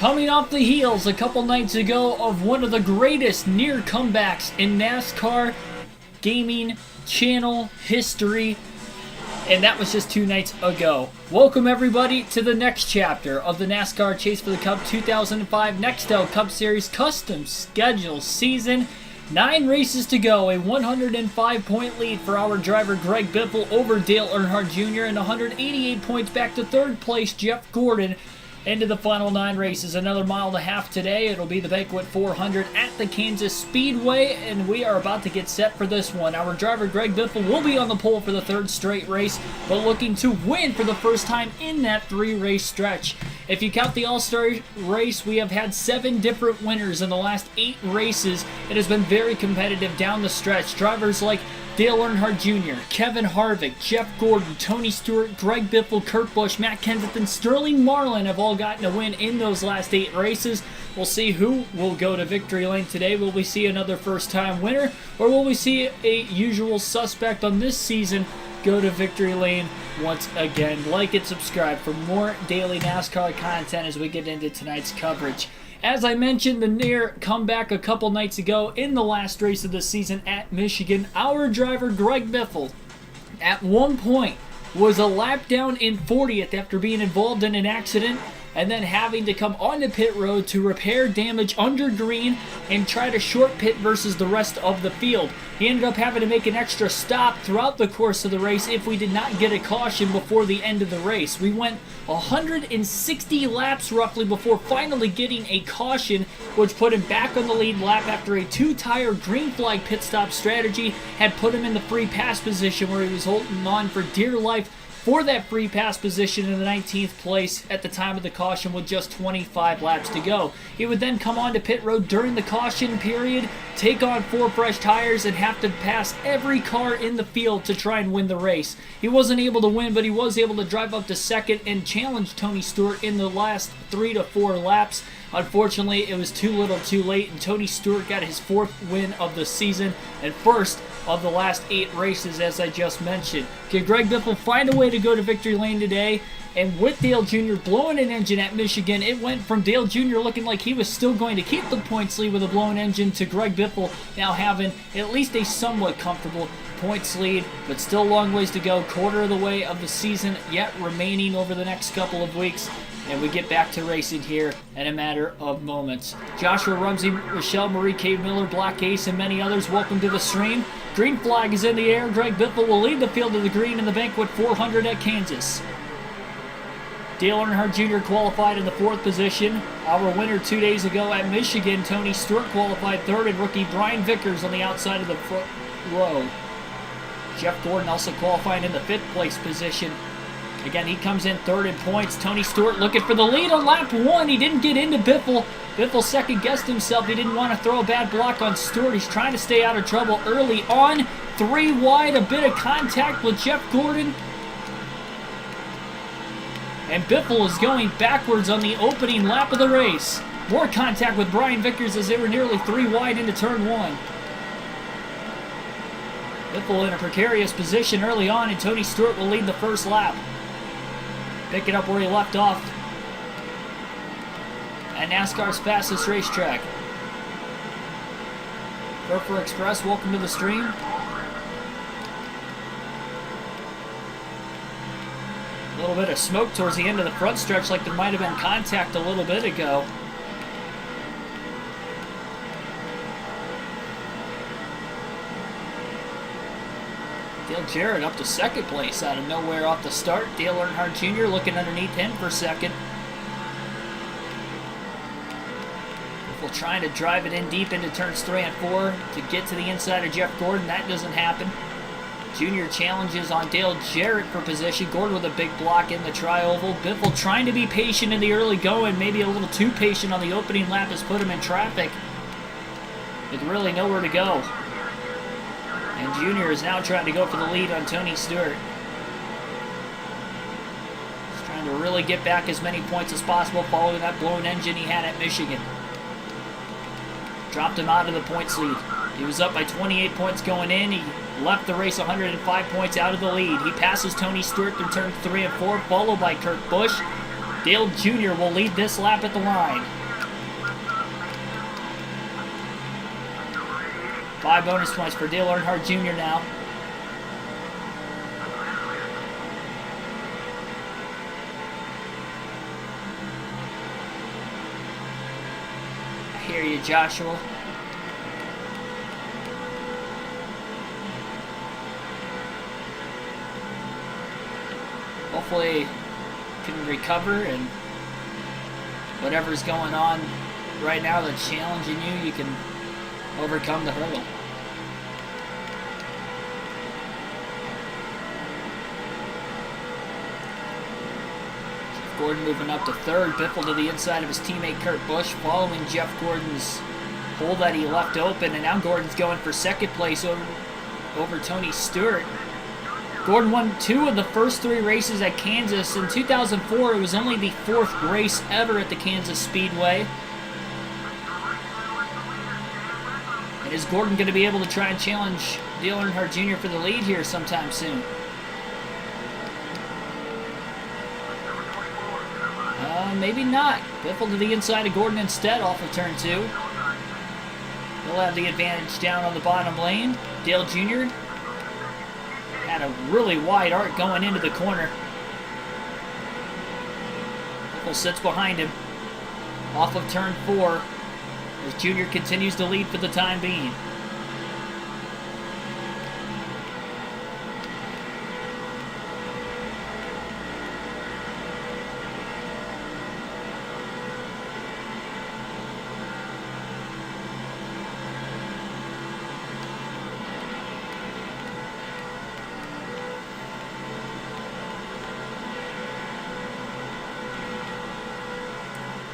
Coming off the heels a couple nights ago of one of the greatest near comebacks in NASCAR gaming channel history, and that was just 2 nights ago. Welcome everybody to the next chapter of the NASCAR Chase for the Cup 2005 Nextel Cup Series Custom Schedule Season. 9 races to go, a 105-point lead for our driver Greg Biffle over Dale Earnhardt Jr. and 188 points back to 3rd place Jeff Gordon. Into the final 9 races, another mile and a half today. It'll be the Banquet 400 at the Kansas Speedway, and we are about to get set for this one. Our driver Greg Biffle will be on the pole for the 3rd straight race, but looking to win for the first time in that 3-race stretch. If you count the All-Star race, we have had 7 different winners in the last 8 races. It has been very competitive down the stretch. Drivers like Dale Earnhardt Jr., Kevin Harvick, Jeff Gordon, Tony Stewart, Greg Biffle, Kurt Busch, Matt Kenseth, and Sterling Marlin have all gotten a win in those last 8 races. We'll see who will go to victory lane today. Will we see another first-time winner, or will we see a usual suspect on this season go to victory lane once again? Like and subscribe for more daily NASCAR content as we get into tonight's coverage. As I mentioned, the near comeback a couple nights ago in the last race of the season at Michigan, our driver Greg Biffle at one point was a lap down in 40th after being involved in an accident and then having to come onto pit road to repair damage under green and try to short pit versus the rest of the field. He ended up having to make an extra stop throughout the course of the race if we did not get a caution before the end of the race. We went 160 laps roughly before finally getting a caution, which put him back on the lead lap after a 2-tire green flag pit stop strategy had put him in the free pass position where he was holding on for dear life for that free pass position in the 19th place at the time of the caution with just 25 laps to go. He would then come on to pit road during the caution period, take on 4 fresh tires, and have to pass every car in the field to try and win the race. He wasn't able to win, but he was able to drive up to 2nd and challenge Tony Stewart in the last 3 to 4 laps. Unfortunately, it was too little too late, and Tony Stewart got his 4th win of the season and 1st of the last 8 races, as I just mentioned. Can Greg Biffle find a way to go to victory lane today? And with Dale Jr. blowing an engine at Michigan, it went from Dale Jr. looking like he was still going to keep the points lead with a blown engine to Greg Biffle now having at least a somewhat comfortable points lead, but still a long ways to go. Quarter of the way of the season yet remaining over the next couple of weeks, and we get back to racing here in a matter of moments. Joshua Rumsey, Rochelle Marie, Cave Miller, Black Ace, and many others, welcome to the stream. Green flag is in the air. Greg Biffle will lead the field to the green in the Banquet 400 at Kansas. Dale Earnhardt Jr. qualified in the 4th position. Our winner 2 days ago at Michigan, Tony Stewart, qualified 3rd, and rookie Brian Vickers on the outside of the front row. Jeff Gordon also qualifying in the 5th place position. Again, he comes in 3rd in points. Tony Stewart looking for the lead on lap 1. He didn't get into Biffle. Biffle second-guessed himself. He didn't want to throw a bad block on Stewart. He's trying to stay out of trouble early on. 3 wide, a bit of contact with Jeff Gordon. And Biffle is going backwards on the opening lap of the race. More contact with Brian Vickers as they were nearly 3 wide into turn 1. Biffle in a precarious position early on, and Tony Stewart will lead the first lap. Pick it up where he left off at NASCAR's fastest racetrack. Furfur Express, welcome to the stream. A little bit of smoke towards the end of the front stretch, like there might have been contact a little bit ago. Dale Jarrett up to 2nd place out of nowhere off the start. Dale Earnhardt Jr. looking underneath him for 2nd. Biffle trying to drive it in deep into turns 3 and 4 to get to the inside of Jeff Gordon. That doesn't happen. Junior challenges on Dale Jarrett for position. Gordon with a big block in the tri-oval. Biffle trying to be patient in the early going, maybe a little too patient on the opening lap has put him in traffic with really nowhere to go. And Junior is now trying to go for the lead on Tony Stewart. He's trying to really get back as many points as possible following that blown engine he had at Michigan. Dropped him out of the points lead. He was up by 28 points going in. He left the race 105 points out of the lead. He passes Tony Stewart through turns 3 and 4, followed by Kurt Busch. Dale Jr. will lead this lap at the line. 5 bonus points for Dale Earnhardt Jr. now. I hear you, Joshua. Hopefully can recover, and whatever's going on right now that's challenging you, you can overcome the hurdle. Jeff Gordon moving up to third. Biffle to the inside of his teammate Kurt Busch, following Jeff Gordon's hole that he left open, and now Gordon's going for second place over Tony Stewart. Gordon won 2 of the first 3 races at Kansas. In 2004, it was only the 4th race ever at the Kansas Speedway. And is Gordon going to be able to try and challenge Dale Earnhardt Jr. for the lead here sometime soon? Maybe not. Biffle to the inside of Gordon instead off of turn 2. He'll have the advantage down on the bottom lane. Dale Jr. had a really wide arc going into the corner. Biffle sits behind him off of turn 4 as Jr. continues to lead for the time being.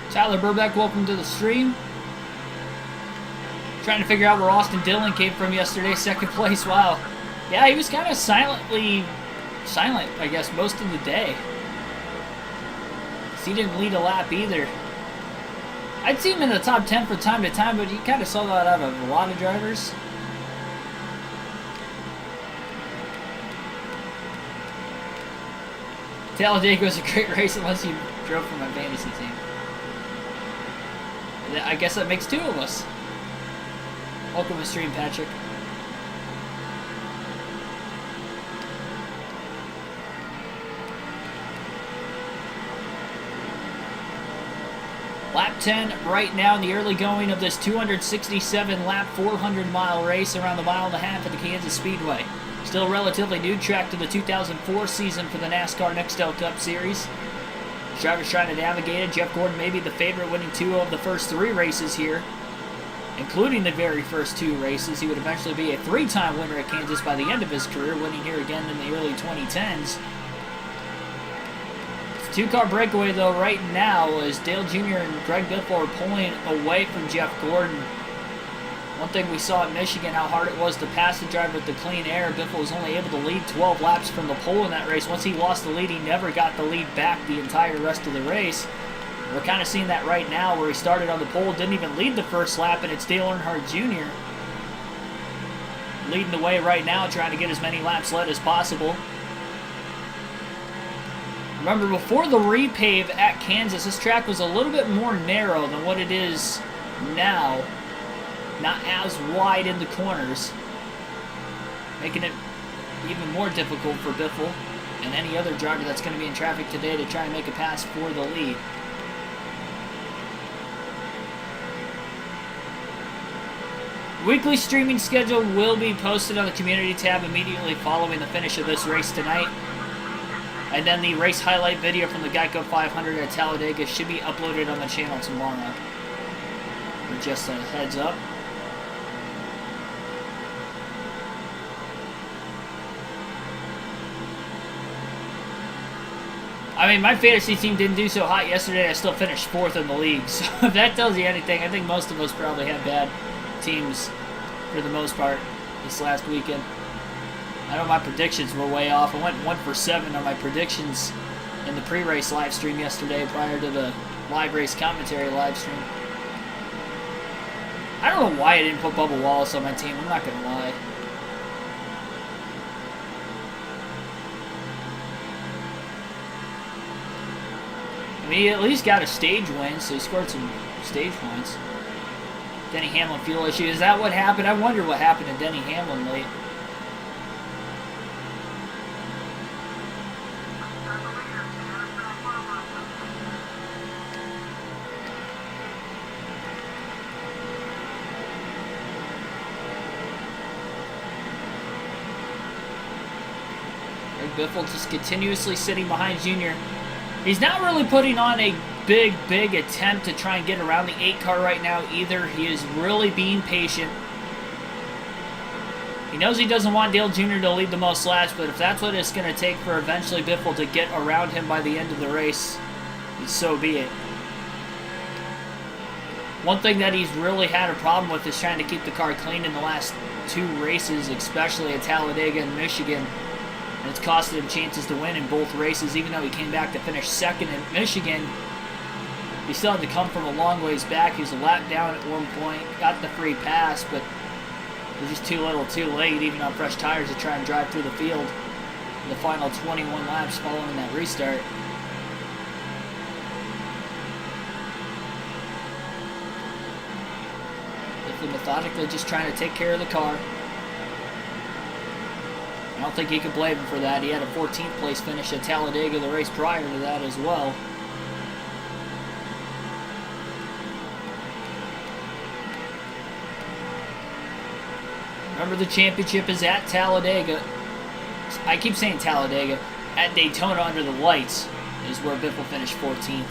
Tyler Burbeck, welcome to the stream. Trying to figure out where Austin Dillon came from yesterday, second place. Wow. Yeah, he was kind of silent, I guess, most of the day. He didn't lead a lap either. I'd see him in the top 10 from time to time, but you kind of saw that out of a lot of drivers. Talladega was a great race unless you drove for my fantasy team. I guess that makes 2 of us. Welcome to the stream, Patrick. Lap 10 right now in the early going of this 267 lap 400-mile race around the 1.5 miles at the Kansas Speedway. Still a relatively new track to the 2004 season for the NASCAR Nextel Cup Series. Drivers trying to navigate it. Jeff Gordon may be the favorite, winning 2 of the first 3 races here, including the very first 2 races. He would eventually be a 3-time winner at Kansas by the end of his career, winning here again in the early 2010s. It's a 2-car breakaway, though, right now, as Dale Jr. and Greg Biffle are pulling away from Jeff Gordon. One thing we saw at Michigan, how hard it was to pass the driver with the clean air. Biffle was only able to lead 12 laps from the pole in that race. Once he lost the lead, he never got the lead back the entire rest of the race. We're kind of seeing that right now, where he started on the pole, didn't even lead the first lap, and it's Dale Earnhardt Jr. leading the way right now, trying to get as many laps led as possible. Remember, before the repave at Kansas, this track was a little bit more narrow than what it is now. Not as wide in the corners, making it even more difficult for Biffle and any other driver that's going to be in traffic today to try and make a pass for the lead. Weekly streaming schedule will be posted on the community tab immediately following the finish of this race tonight. And then the race highlight video from the Geico 500 at Talladega should be uploaded on the channel tomorrow. Or just a heads up. I mean, my fantasy team didn't do so hot yesterday. I still finished 4th in the league. So if that tells you anything, I think most of us probably had bad teams for the most part this last weekend. I know my predictions were way off. I went 1 for 7 on my predictions in the pre-race live stream yesterday prior to the live race commentary live stream. I don't know why I didn't put Bubba Wallace on my team. I'm not going to lie. I mean, he at least got a stage win, so he scored some stage points. Denny Hamlin fuel issue. Is that what happened? I wonder what happened to Denny Hamlin late. Biffle just continuously sitting behind Junior. He's not really putting on a big attempt to try and get around the 8 car right now either. He is really being patient. He knows he doesn't want Dale Jr. to lead the most laps, but if that's what it's going to take for eventually Biffle to get around him by the end of the race, so be it. One thing that he's really had a problem with is trying to keep the car clean in the last 2 races, especially at Talladega and Michigan. And it's costed him chances to win in both races. Even though he came back to finish second in Michigan, he still had to come from a long ways back. He was a lap down at one point, got the free pass, but it was just too little too late, even on fresh tires, to try and drive through the field in the final 21 laps following that restart. Biffle methodically just trying to take care of the car. I don't think you can blame him for that. He had a 14th place finish at Talladega the race prior to that as well. Remember, the championship is at Talladega. I keep saying Talladega. At Daytona under the lights is where Biffle finished 14th.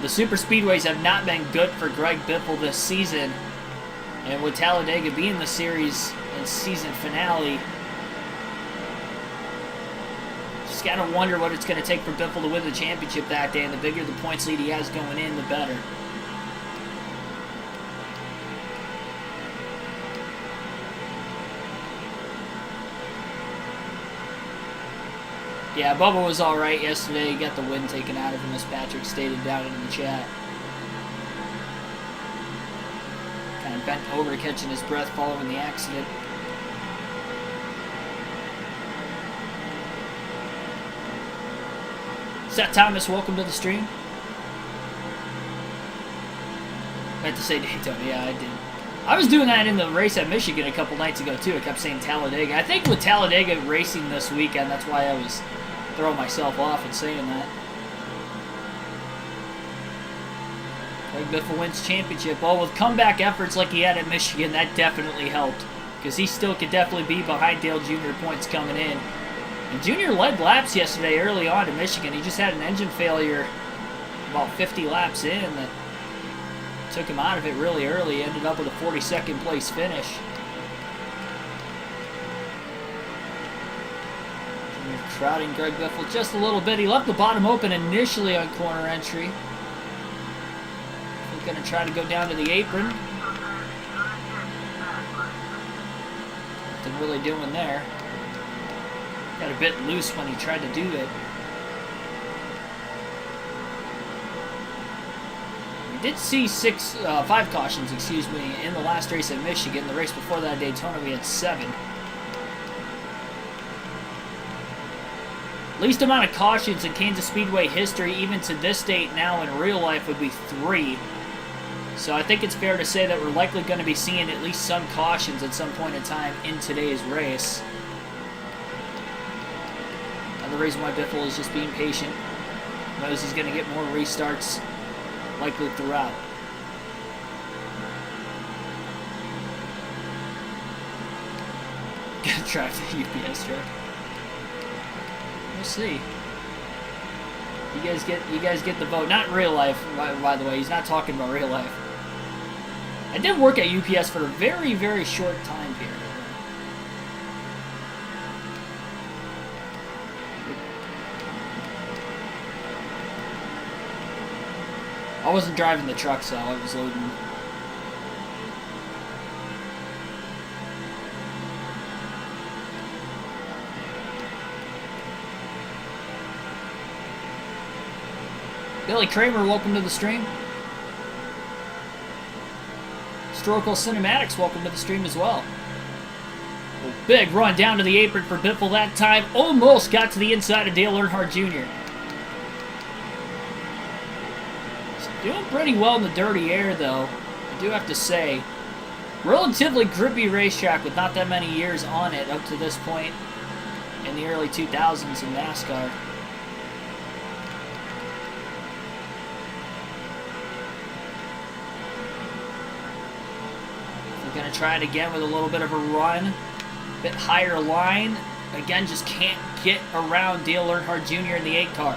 The super speedways have not been good for Greg Biffle this season. And with Talladega being the series and season finale, just gotta wonder what it's gonna take for Biffle to win the championship that day, and the bigger the points lead he has going in, the better. Yeah, Bubba was alright yesterday. He got the win taken out of him, as Patrick stated down in the chat. Kind of bent over, catching his breath following the accident. Seth Thomas, welcome to the stream. I had to say Daytona. Yeah, I did. I was doing that in the race at Michigan a couple nights ago, too. I kept saying Talladega. I think with Talladega racing this weekend, that's why I was throwing myself off and saying that. Greg Biffle wins championship. Well, with comeback efforts like he had at Michigan, that definitely helped, because he still could definitely be behind Dale Jr. points coming in. And Jr. led laps yesterday early on in Michigan. He just had an engine failure about 50 laps in that took him out of it really early. He ended up with a 42nd place finish. Jr. crowding Greg Biffle just a little bit. He left the bottom open initially on corner entry. He's going to try to go down to the apron. Nothing really doing there. Got a bit loose when he tried to do it. We did see 5 cautions, excuse me, in the last race at Michigan. The race before that at Daytona, we had 7. Least amount of cautions in Kansas Speedway history, even to this date now in real life, would be 3. So I think it's fair to say that we're likely going to be seeing at least some cautions at some point in time in today's race. The reason why Biffle is just being patient. Knows he's going to get more restarts likely throughout. Gonna drive the UPS truck. We'll see. You guys get the vote. Not in real life, by the way. He's not talking about real life. I did work at UPS for a very, very short time period. I wasn't driving the truck, so I was loading. Billy Kramer, welcome to the stream. Historical Cinematics, welcome to the stream as well. A big run down to the apron for Biffle that time. Almost got to the inside of Dale Earnhardt Jr. Doing pretty well in the dirty air, though, I do have to say. Relatively grippy racetrack with not that many years on it up to this point in the early 2000s in NASCAR. We're going to try it again with a little bit of a run. A bit higher line. Again, just can't get around Dale Earnhardt Jr. in the 8 car.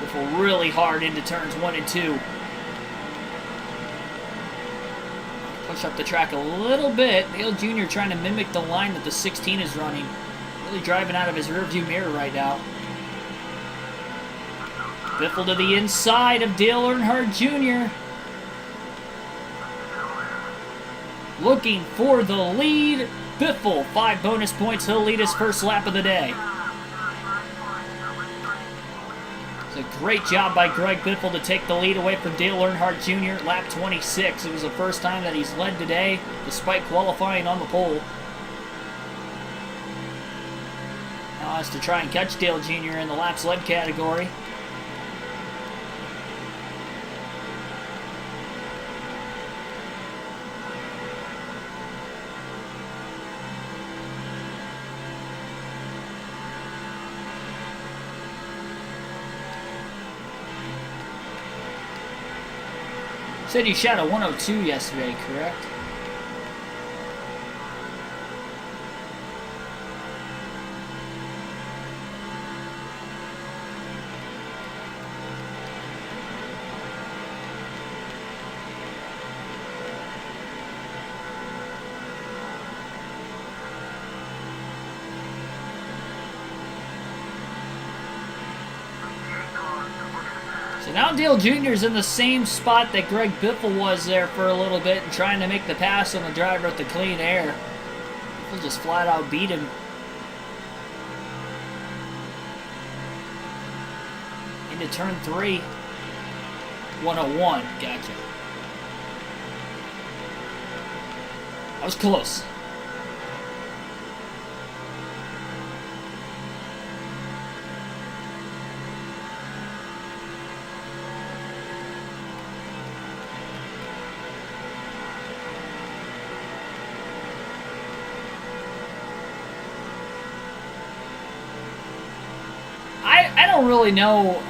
Biffle really hard into turns 1 and 2. Push up the track a little bit. Dale Jr. trying to mimic the line that the 16 is running. Really driving out of his rearview mirror right now. Biffle to the inside of Dale Earnhardt Jr. Looking for the lead. Biffle, 5 bonus points. He'll lead his first lap of the day. It's a great job by Greg Biffle to take the lead away from Dale Earnhardt Jr. Lap 26. It was the first time that he's led today, despite qualifying on the pole. Now has to try and catch Dale Jr. in the laps led category. Said you shot a 102 yesterday, correct? So now Dale Jr. is in the same spot that Greg Biffle was there for a little bit and trying to make the pass on the driver at the clean air. Biffle just flat out beat him. Into turn 3. 101. Gotcha. That was close. I don't really know.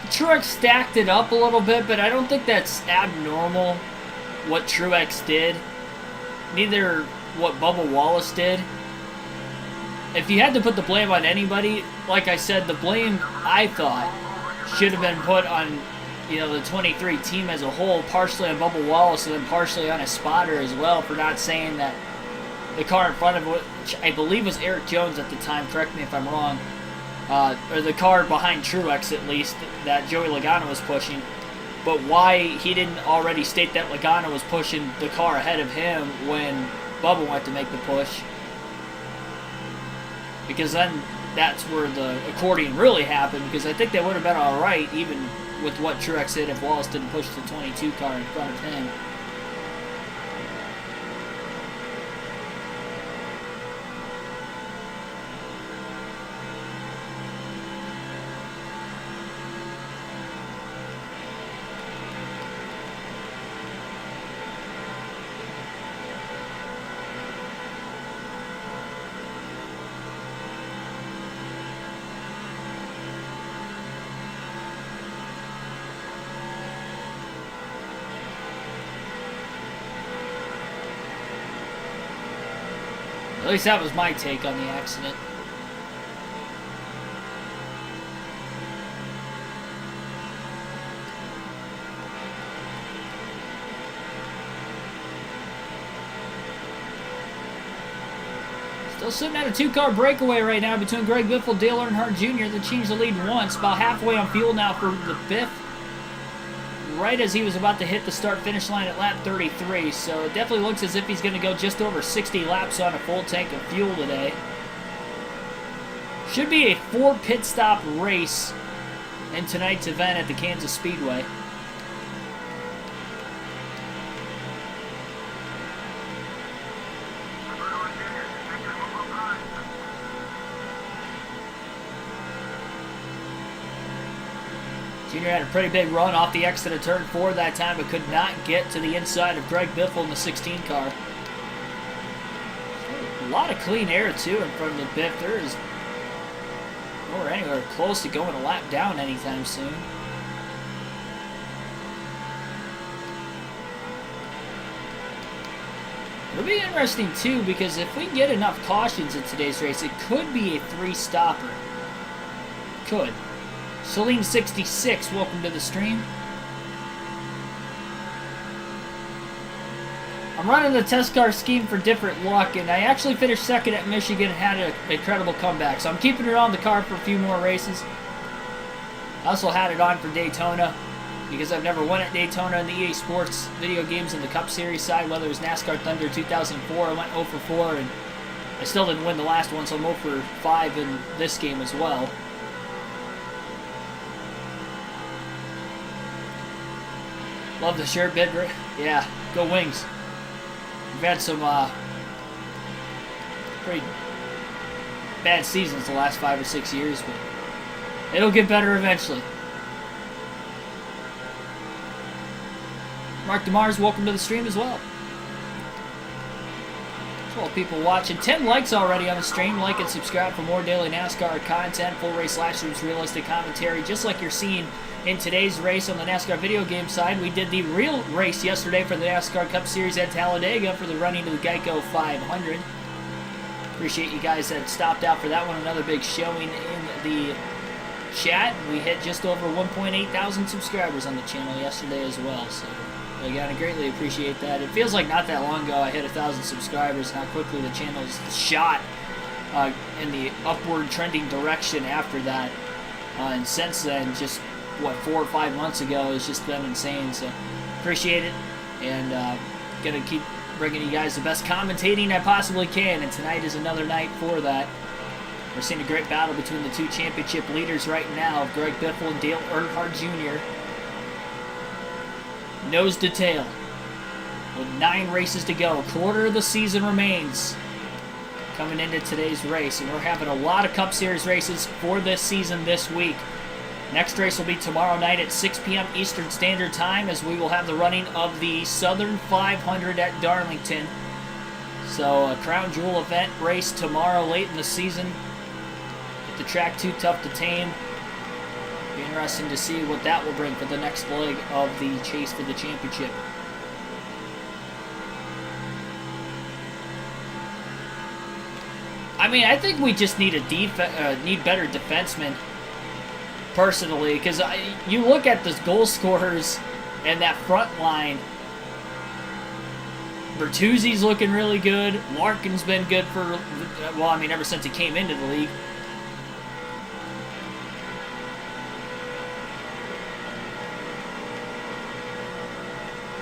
Truex stacked it up a little bit, but I don't think that's abnormal what Truex did. Neither what Bubba Wallace did. If you had to put the blame on anybody, like I said, the blame, I thought, should have been put on, you know, the 23 team as a whole, partially on Bubba Wallace and then partially on a spotter as well for not saying that the car in front of it, which I believe was Eric Jones at the time, correct me if I'm wrong, or the car behind Truex at least, that Joey Logano was pushing, but why he didn't already state that Logano was pushing the car ahead of him when Bubba went to make the push. Because then that's where the accordion really happened, because I think they would have been alright even with what Truex did if Wallace didn't push the 22 car in front of him. At least that was my take on the accident. Still sitting at a 2-car breakaway right now between Greg Biffle, Dale Earnhardt Jr. They changed the lead once. About halfway on fuel now for the Biff. Right as he was about to hit the start-finish line at lap 33, so it definitely looks as if he's going to go just over 60 laps on a full tank of fuel today. Should be a 4 pit stop race in tonight's event at the Kansas Speedway. Jr. had a pretty big run off the exit of turn 4 that time, but could not get to the inside of Greg Biffle in the 16 car. A lot of clean air, too, in front of the Biff. There is nowhere anywhere close to going a lap down anytime soon. It'll be interesting, too, because if we get enough cautions in today's race, it could be a 3-stopper. Could. Celine66, welcome to the stream. I'm running the test car scheme for different luck, and I actually finished second at Michigan and had an incredible comeback. So I'm keeping it on the car for a few more races. I also had it on for Daytona, because I've never won at Daytona in the EA Sports video games in the Cup Series side, whether it was NASCAR Thunder 2004, I went 0 for 4, and I still didn't win the last one, so I'm 0 for 5 in this game as well. Love the shirt bid. Yeah, go Wings. We've had some pretty bad seasons the last 5 or 6 years, but it'll get better eventually. Mark DeMars, welcome to the stream as well. 12 people watching. 10 likes already on the stream. Like and subscribe for more daily NASCAR content, full race live streams, realistic commentary, just like you're seeing in today's race on the NASCAR video game side. We did the real race yesterday for the NASCAR Cup Series at Talladega for the running of the Geico 500. Appreciate you guys that stopped out for that one. Another big showing in the chat. We hit just over 1.8 thousand subscribers on the channel yesterday as well, so again, I greatly appreciate that. It feels like not that long ago I hit 1,000 subscribers, and how quickly the channel's shot in the upward trending direction after that. And since then, just, what, 4 or 5 months ago, it's just been insane. So, appreciate it, and gonna keep bringing you guys the best commentating I possibly can, and tonight is another night for that. We're seeing a great battle between the two championship leaders right now, Greg Biffle and Dale Earnhardt Jr. Nose to tail. With 9 races to go. Quarter of the season remains coming into today's race. And we're having a lot of Cup Series races for this season this week. Next race will be tomorrow night at 6 p.m. Eastern Standard Time, as we will have the running of the Southern 500 at Darlington. So a crown jewel event race tomorrow late in the season. If the track too tough to tame, be interesting to see what that will bring for the next leg of the chase for the championship. I mean, I think we just need need better defensemen, personally, because you look at the goal scorers and that front line. Bertuzzi's looking really good. Larkin's been good for, well, I mean, ever since he came into the league.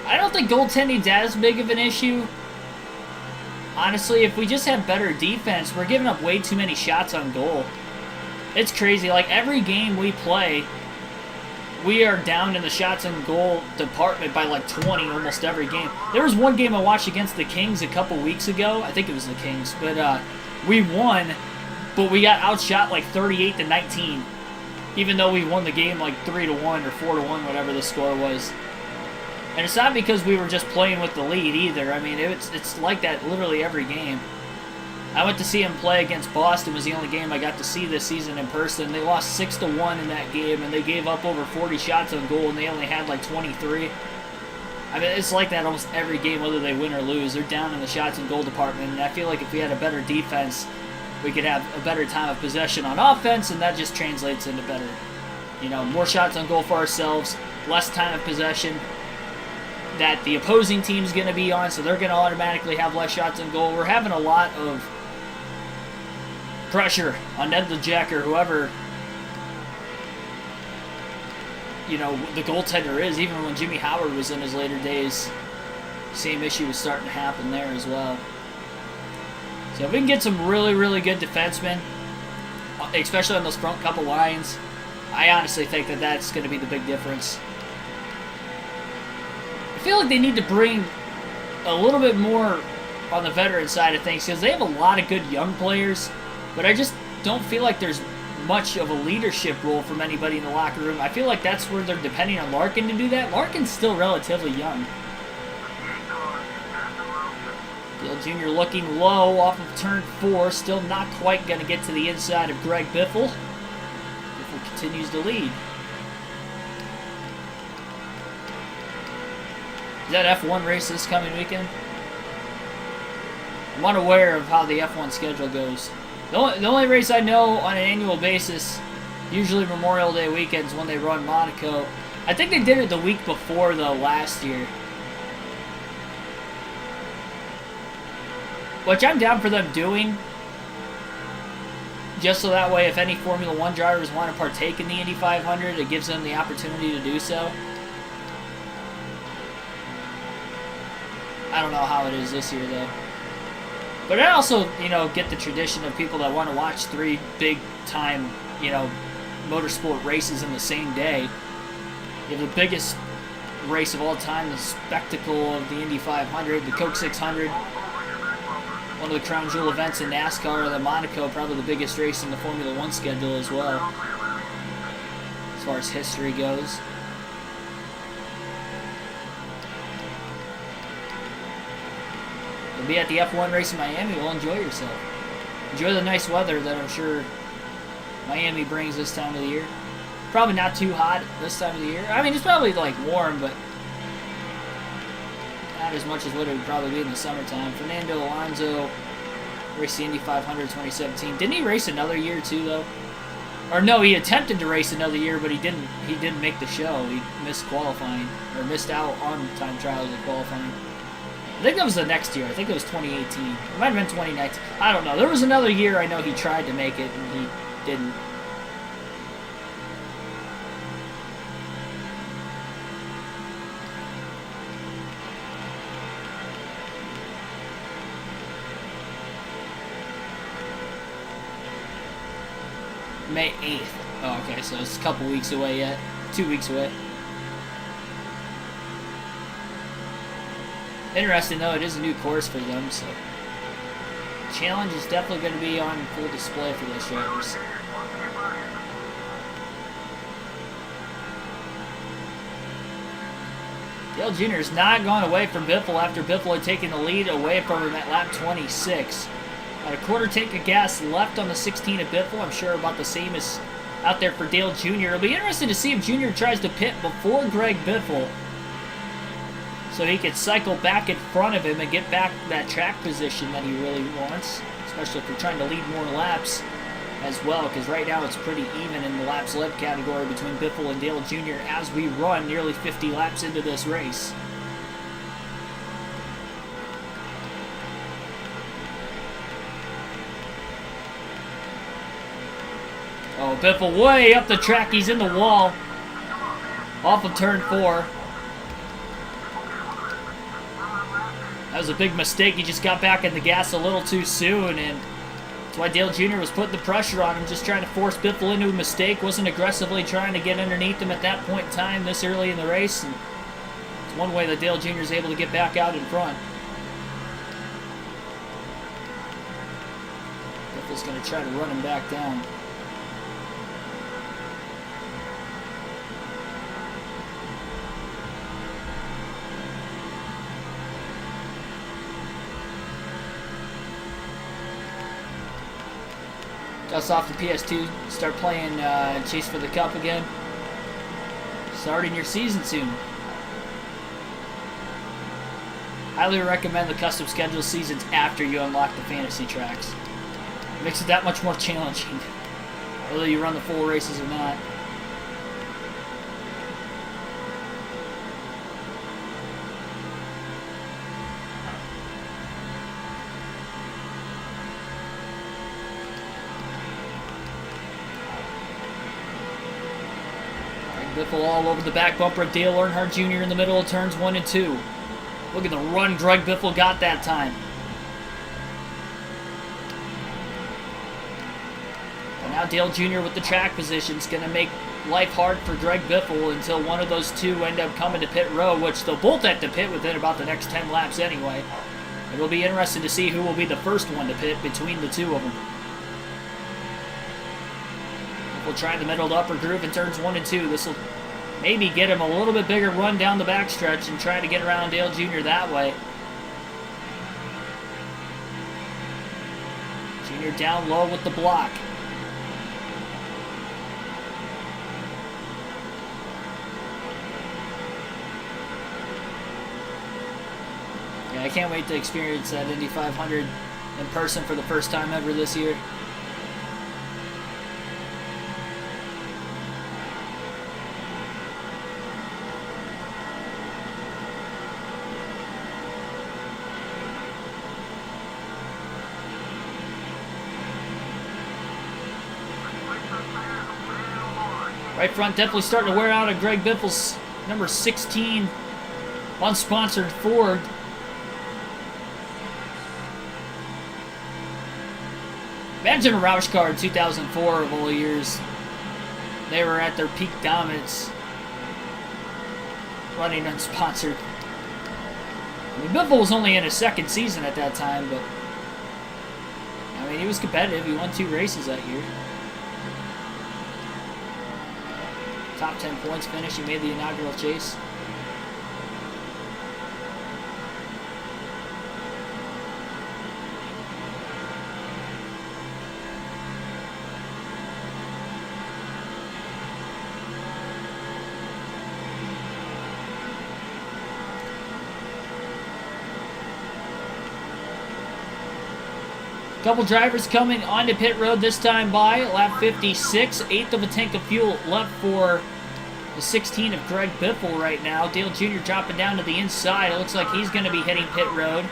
I don't think goaltending's as big of an issue. Honestly, if we just have better defense, we're giving up way too many shots on goal. It's crazy. Like, every game we play, we are down in the shots on goal department by like 20 almost every game. There was one game I watched against the Kings a couple weeks ago. I think it was the Kings. But we won, but we got outshot like 38-19. Even though we won the game like 3-1 or 4-1, whatever the score was. And it's not because we were just playing with the lead either. I mean, it's like that literally every game. I went to see him play against Boston. It was the only game I got to see this season in person. They lost 6-1 in that game, and they gave up over 40 shots on goal, and they only had like 23. I mean, it's like that almost every game, whether they win or lose. They're down in the shots and goal department, and I feel like if we had a better defense, we could have a better time of possession on offense, and that just translates into better, more shots on goal for ourselves, less time of possession that the opposing team's going to be on, so they're going to automatically have less shots on goal. We're having a lot of pressure on Ned LeJeck or whoever, the goaltender is. Even when Jimmy Howard was in his later days, same issue was starting to happen there as well. So if we can get some really, really good defensemen, especially on those front couple lines, I honestly think that that's going to be the big difference. I feel like they need to bring a little bit more on the veteran side of things, because they have a lot of good young players, but I just don't feel like there's much of a leadership role from anybody in the locker room. I feel like that's where they're depending on Larkin to do that. Larkin's still relatively young. Dale Jr. looking low off of turn 4. Still not quite going to get to the inside of Greg Biffle. Biffle continues to lead. Is that F1 race this coming weekend? I'm unaware of how the F1 schedule goes. The only race I know on an annual basis, usually Memorial Day weekends when they run Monaco. I think they did it the week before, though, last year. Which I'm down for them doing. Just so that way, if any Formula 1 drivers want to partake in the Indy 500, it gives them the opportunity to do so. I don't know how it is this year, though. But I also, you know, get the tradition of people that want to watch 3 big-time, you know, motorsport races in the same day. You have the biggest race of all time, the spectacle of the Indy 500, the Coke 600, one of the crown jewel events in NASCAR, the Monaco, probably the biggest race in the Formula 1 schedule as well, as far as history goes. You'll be at the F1 race in Miami. Well, enjoy yourself. Enjoy the nice weather that I'm sure Miami brings this time of the year. Probably not too hot this time of the year. I mean, it's probably like warm, but not as much as what it would probably be in the summertime. Fernando Alonso raced the Indy 500 2017. Didn't he race another year too, though? Or no, he attempted to race another year, but he didn't. He didn't make the show. He missed qualifying, or missed out on time trials and qualifying. I think that was the next year. I think it was 2018. It might have been 2019. I don't know. There was another year I know he tried to make it, and he didn't. May 8th. Oh, okay, so it's a couple weeks away yet. 2 weeks away. Interesting, though, it is a new course for them, so challenge is definitely going to be on full display for those drivers. Dale Jr. has not gone away from Biffle after Biffle had taken the lead away from him at lap 26. About a quarter tank of gas left on the 16 of Biffle. I'm sure about the same is out there for Dale Jr. It'll be interesting to see if Jr. tries to pit before Greg Biffle, so he could cycle back in front of him and get back that track position that he really wants, especially if we're trying to lead more laps as well, because right now it's pretty even in the laps led category between Biffle and Dale Jr. as we run nearly 50 laps into this race. Oh, Biffle way up the track. He's in the wall off of turn 4. That was a big mistake. He just got back in the gas a little too soon, and that's why Dale Jr. was putting the pressure on him, just trying to force Biffle into a mistake. Wasn't aggressively trying to get underneath him at that point in time this early in the race. And it's one way that Dale Jr. is able to get back out in front. Biffle's going to try to run him back down. Dust off the PS2, start playing Chase for the Cup again. Starting your season soon. Highly recommend the custom schedule seasons after you unlock the fantasy tracks. It makes it that much more challenging, whether you run the full races or not. Biffle all over the back bumper of Dale Earnhardt Jr. in the middle of turns 1 and 2. Look at the run Greg Biffle got that time. And now Dale Jr. with the track position is going to make life hard for Greg Biffle until one of those two end up coming to pit road, which they'll both have to pit within about the next 10 laps anyway. It'll be interesting to see who will be the first one to pit between the two of them. We'll try the middle to upper groove in turns 1 and 2. This will maybe get him a little bit bigger run down the backstretch and try to get around Dale Jr. that way. Jr. down low with the block. Yeah, I can't wait to experience that Indy 500 in person for the first time ever this year. Right front definitely starting to wear out on Greg Biffle's number 16 unsponsored Ford. Imagine a Roush car in 2004 of all years. They were at their peak dominance, running unsponsored. I mean, Biffle was only in his second season at that time, but I mean, he was competitive. He won 2 races that year. Top 10 points finish. He made the inaugural chase. Couple drivers coming onto pit road this time by lap 56. 1/8 of a tank of fuel left for the 16 of Greg Biffle right now. Dale Jr. dropping down to the inside. It looks like he's going to be hitting pit road.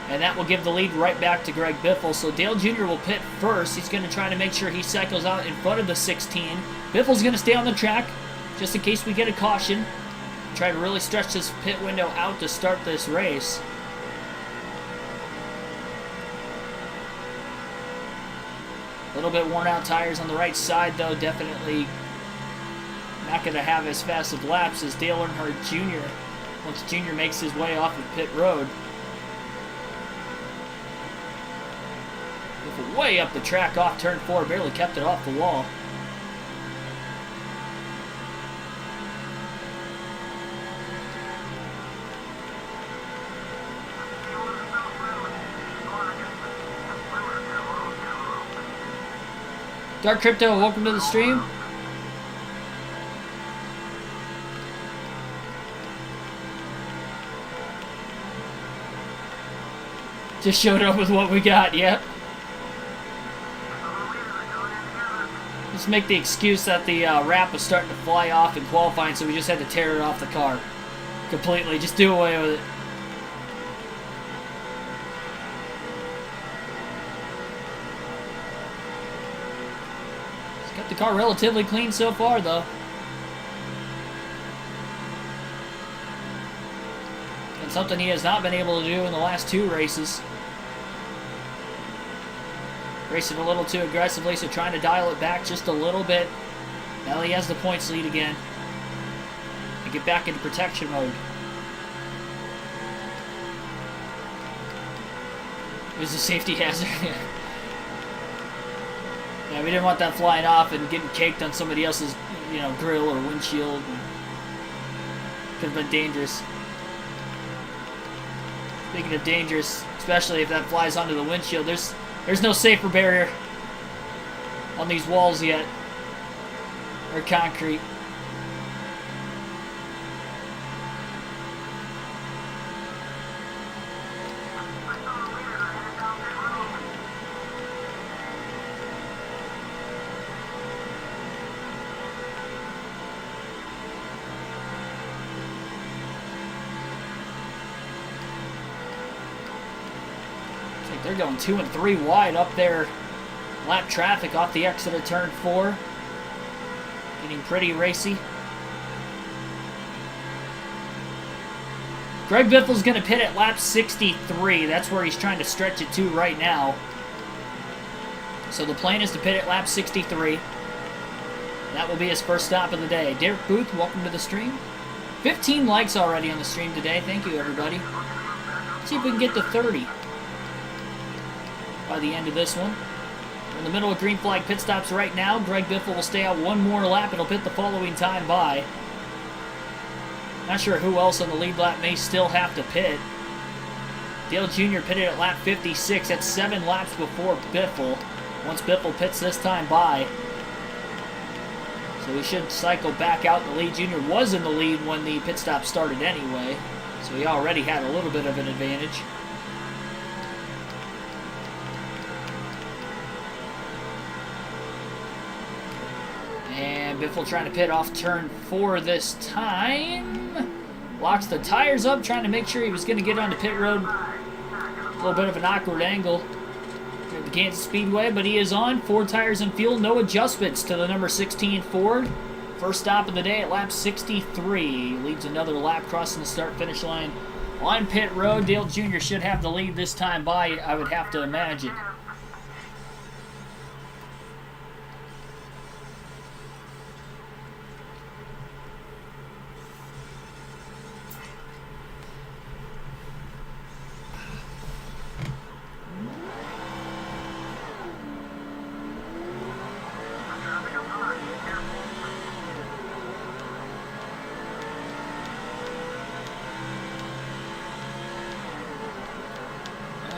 And that will give the lead right back to Greg Biffle. So Dale Jr. will pit first. He's going to try to make sure he cycles out in front of the 16. Biffle's going to stay on the track just in case we get a caution. Try to really stretch this pit window out to start this race. A little bit worn out tires on the right side, though. Definitely not going to have as fast of laps as Dale Earnhardt Jr. once Jr. makes his way off of pit road. Way up the track off turn 4, barely kept it off the wall. Dark Crypto, welcome to the stream. Just showed up with what we got, yep. Let's make the excuse that the wrap was starting to fly off in qualifying, so we just had to tear it off the car completely. Just do away with it. Got the car relatively clean so far, though. And something he has not been able to do in the last 2 races. Racing a little too aggressively, so trying to dial it back just a little bit. Now he has the points lead again. And get back into protection mode. It was a safety hazard. Yeah, we didn't want that flying off and getting caked on somebody else's, grill or windshield. Could have been dangerous. Speaking of dangerous, especially if that flies onto the windshield, there's no safer barrier on these walls yet, or concrete. They're going 2 and 3 wide up there. Lap traffic off the exit of turn 4. Getting pretty racy. Greg Biffle's going to pit at lap 63. That's where he's trying to stretch it to right now. So the plan is to pit at lap 63. That will be his first stop of the day. Derek Booth, welcome to the stream. 15 likes already on the stream today. Thank you, everybody. Let's see if we can get to 30 by the end of this one. We're in the middle of green flag pit stops right now. Greg Biffle will stay out one more lap. It'll pit the following time by. Not sure who else on the lead lap may still have to pit. Dale Jr. pitted at lap 56. That's 7 laps before Biffle. Once Biffle pits this time by. So he should cycle back out in the lead. Jr. was in the lead when the pit stop started anyway. So he already had a little bit of an advantage. And Biffle trying to pit off turn 4 this time. Locks the tires up, trying to make sure he was going to get onto pit road. A little bit of an awkward angle at the Kansas Speedway, but he is on. 4 tires and fuel, no adjustments to the number 16 Ford. First stop of the day at lap 63. Leads another lap crossing the start-finish line on pit road. Dale Jr. should have the lead this time by, I would have to imagine.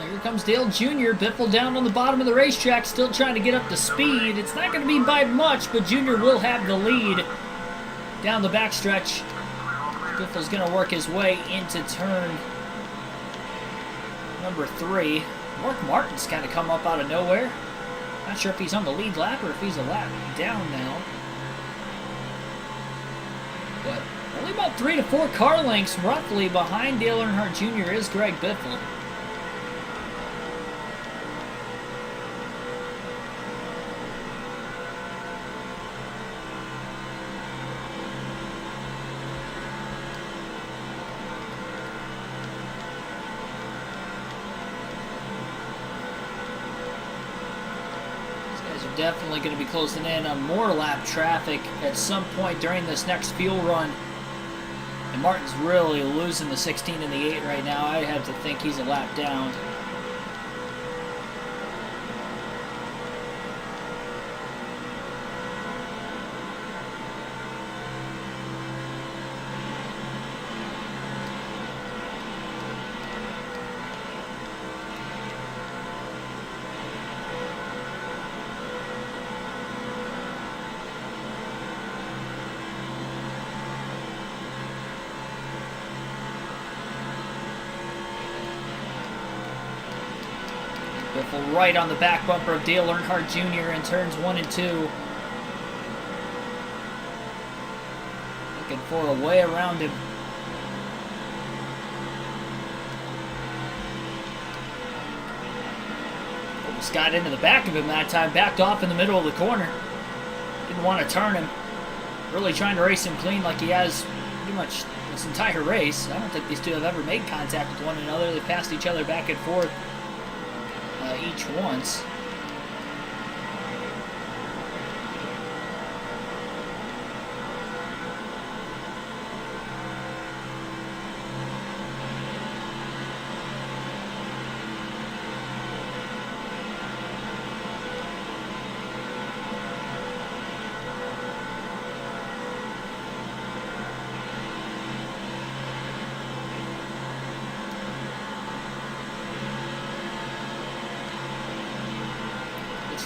Here comes Dale Jr. Biffle down on the bottom of the racetrack, still trying to get up to speed. It's not going to be by much, but Jr. will have the lead down the backstretch. Biffle's going to work his way into turn number 3. Mark Martin's kind of come up out of nowhere. Not sure if he's on the lead lap or if he's a lap down now. But only about 3 to 4 car lengths roughly behind Dale Earnhardt Jr. is Greg Biffle. Definitely going to be closing in on more lap traffic at some point during this next fuel run. And Martin's really losing the 16 and the 8 right now. I have to think he's a lap down. Biffle right on the back bumper of Dale Earnhardt Jr. in turns 1 and 2. Looking for a way around him. Almost got into the back of him that time. Backed off in the middle of the corner. Didn't want to turn him. Really trying to race him clean like he has pretty much this entire race. I don't think these two have ever made contact with one another. They passed each other back and forth each once.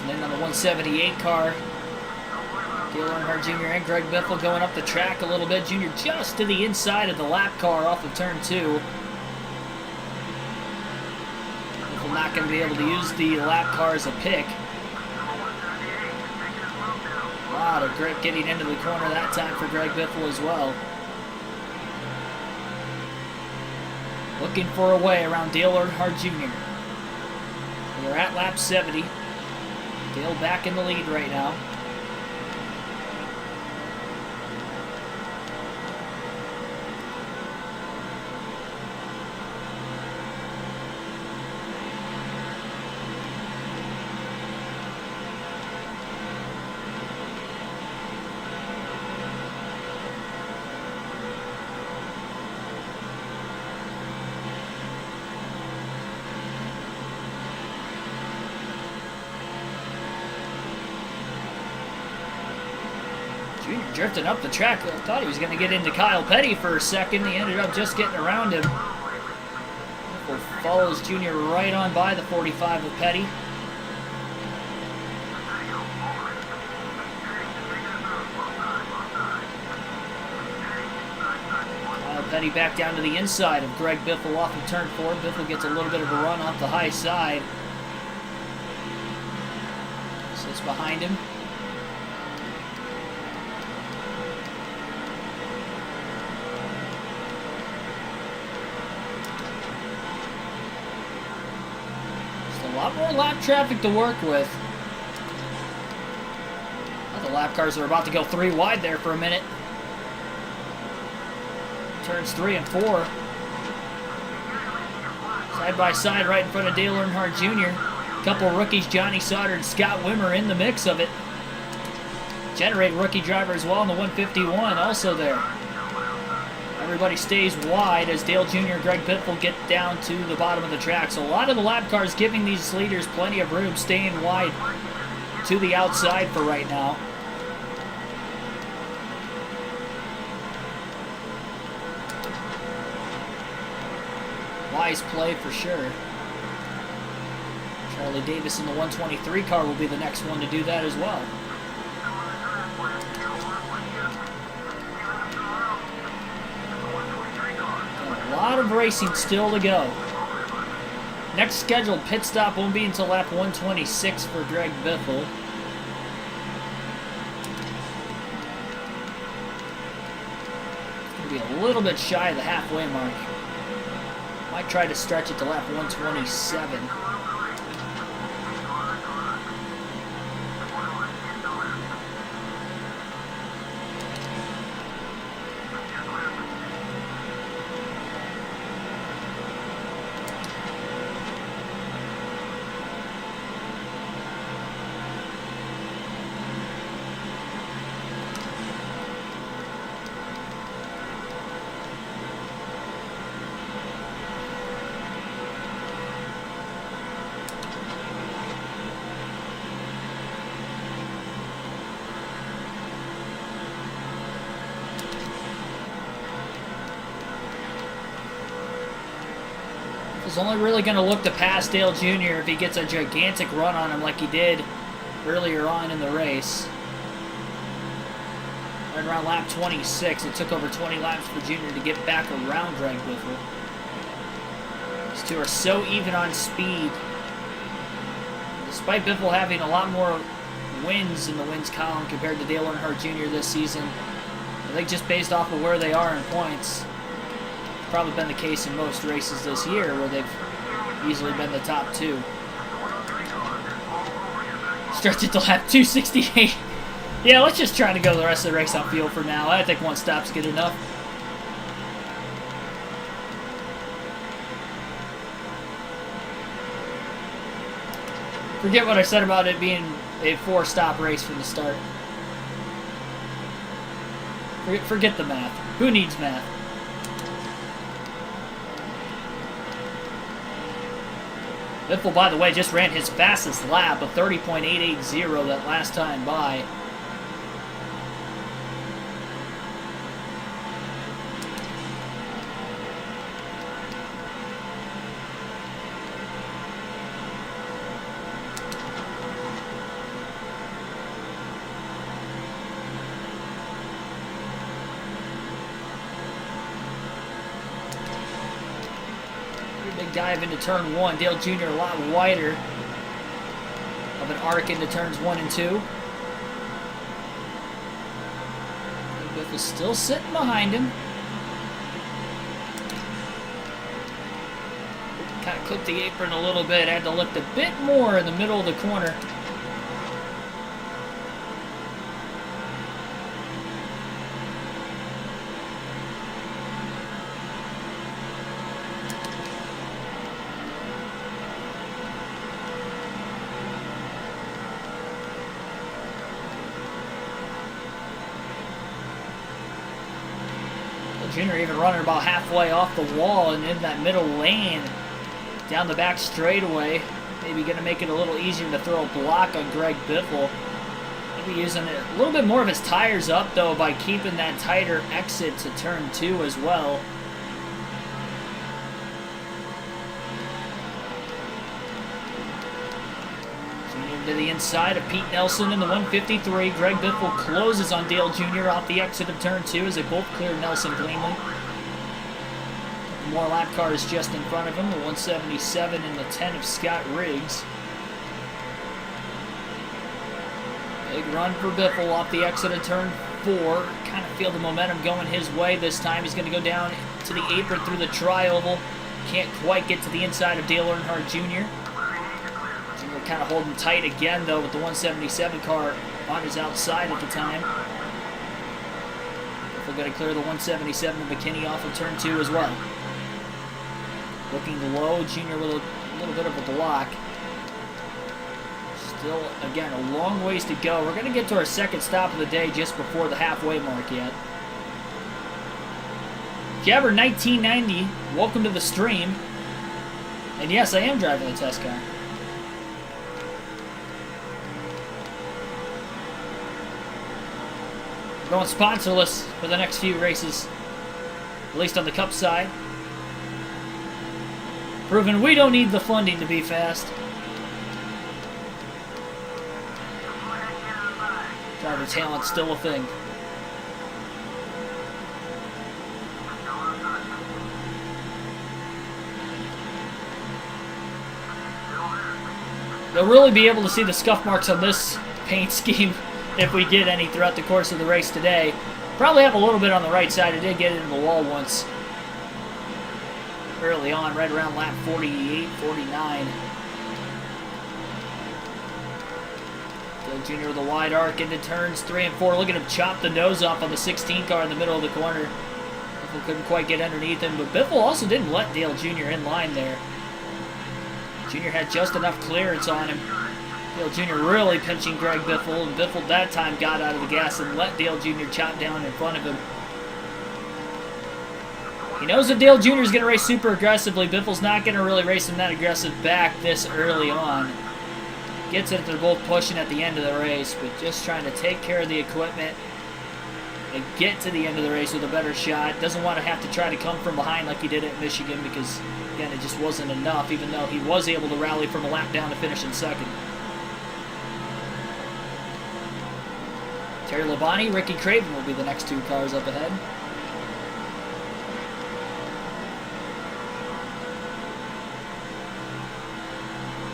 And then on the 178 car, Dale Earnhardt Jr. and Greg Biffle going up the track a little bit. Jr. just to the inside of the lap car off of turn 2. Biffle not going to be able to use the lap car as a pick. A lot of grip getting into the corner that time for Greg Biffle as well. Looking for a way around Dale Earnhardt Jr. We're at lap 70. Dale back in the lead right now. Jr. drifting up the track. I thought he was going to get into Kyle Petty for a second. He ended up just getting around him. Follows Jr. right on by the 45 of Petty. Petty back down to the inside of Greg Biffle off of turn 4. Biffle gets a little bit of a run off the high side. Sits behind him. Just a lot more lap traffic to work with. Well, the lap cars are about to go 3 wide there for a minute. Turns 3 and 4. Side by side right in front of Dale Earnhardt Jr. Couple rookies, Johnny Sauter and Scott Wimmer, in the mix of it. Generate rookie driver as well in the 151, also there. Everybody stays wide as Dale Jr. and Greg Biffle get down to the bottom of the track. So a lot of the lap cars giving these leaders plenty of room, staying wide to the outside for right now. Wise play for sure. Charlie Davis in the 123 car will be the next one to do that as well. A lot of racing still to go. Next scheduled pit stop won't be until lap 126 for Greg Biffle. It's going to be a little bit shy of the halfway mark. Might try to stretch it to lap 127. He's only really going to look to pass Dale Jr. if he gets a gigantic run on him like he did earlier on in the race. Right around lap 26, it took over 20 laps for Jr. to get back around Greg Biffle. These two are so even on speed. Despite Biffle having a lot more wins in the wins column compared to Dale Earnhardt Jr. this season, I think just based off of where they are in points, probably been the case in most races this year where they've easily been the top 2. Stretch it to lap 268. Yeah, let's just try to go the rest of the race on field for now. I think one stop's good enough. Forget what I said about it being a 4-stop race from the start. Forget the math. Who needs math? Biffle, by the way, just ran his fastest lap, a 30.880 that last time by. Dive into turn 1. Dale Jr. a lot wider of an arc into turns 1 and 2. Biff is still sitting behind him. Kind of clipped the apron a little bit. Had to lift a bit more in the middle of the corner. Jr. even running about halfway off the wall and in that middle lane down the back straightaway. Maybe going to make it a little easier to throw a block on Greg Biffle. I think Be using a little bit more of his tires up, though, by keeping that tighter exit to turn 2 as well. To the inside of Pete Nelson in the 153. Greg Biffle closes on Dale Jr. off the exit of turn 2 as they both clear Nelson cleanly. More lap cars just in front of him, the 177 and the 10 of Scott Riggs. Big run for Biffle off the exit of turn 4. Kind of feel the momentum going his way this time. He's going to go down to the apron through the tri-oval. Can't quite get to the inside of Dale Earnhardt Jr. We're kind of holding tight again, though, with the 177 car on his outside at the time. We're going to clear the 177 of McKinney off of turn 2 as well. Looking low, Jr. with a little bit of a block. Still, again, a long ways to go. We're going to get to our second stop of the day just before the halfway mark yet. Jabber 1990, welcome to the stream. And yes, I am driving the test car. Going sponsorless for the next few races, at least on the Cup side. Proving we don't need the funding to be fast. Driver talent's still a thing. You'll really be able to see the scuff marks on this paint scheme if we get any throughout the course of the race today. Probably have a little bit on the right side. I did get it in the wall once early on, right around lap 48, 49. Dale Jr. with a wide arc into turns 3 and 4. Look at him chop the nose off on the 16 car in the middle of the corner. Biffle couldn't quite get underneath him, but Biffle also didn't let Dale Jr. in line there. Jr. had just enough clearance on him. Dale Jr. really pinching Greg Biffle, and Biffle that time got out of the gas and let Dale Jr. chop down in front of him. He knows that Dale Jr. is going to race super aggressively. Biffle's not going to really race him that aggressive back this early on. Gets it, they're both pushing at the end of the race, but just trying to take care of the equipment and get to the end of the race with a better shot. Doesn't want to have to try to come from behind like he did at Michigan because, again, it just wasn't enough, even though he was able to rally from a lap down to finish in second. Terry Labonte, Ricky Craven will be the next 2 cars up ahead.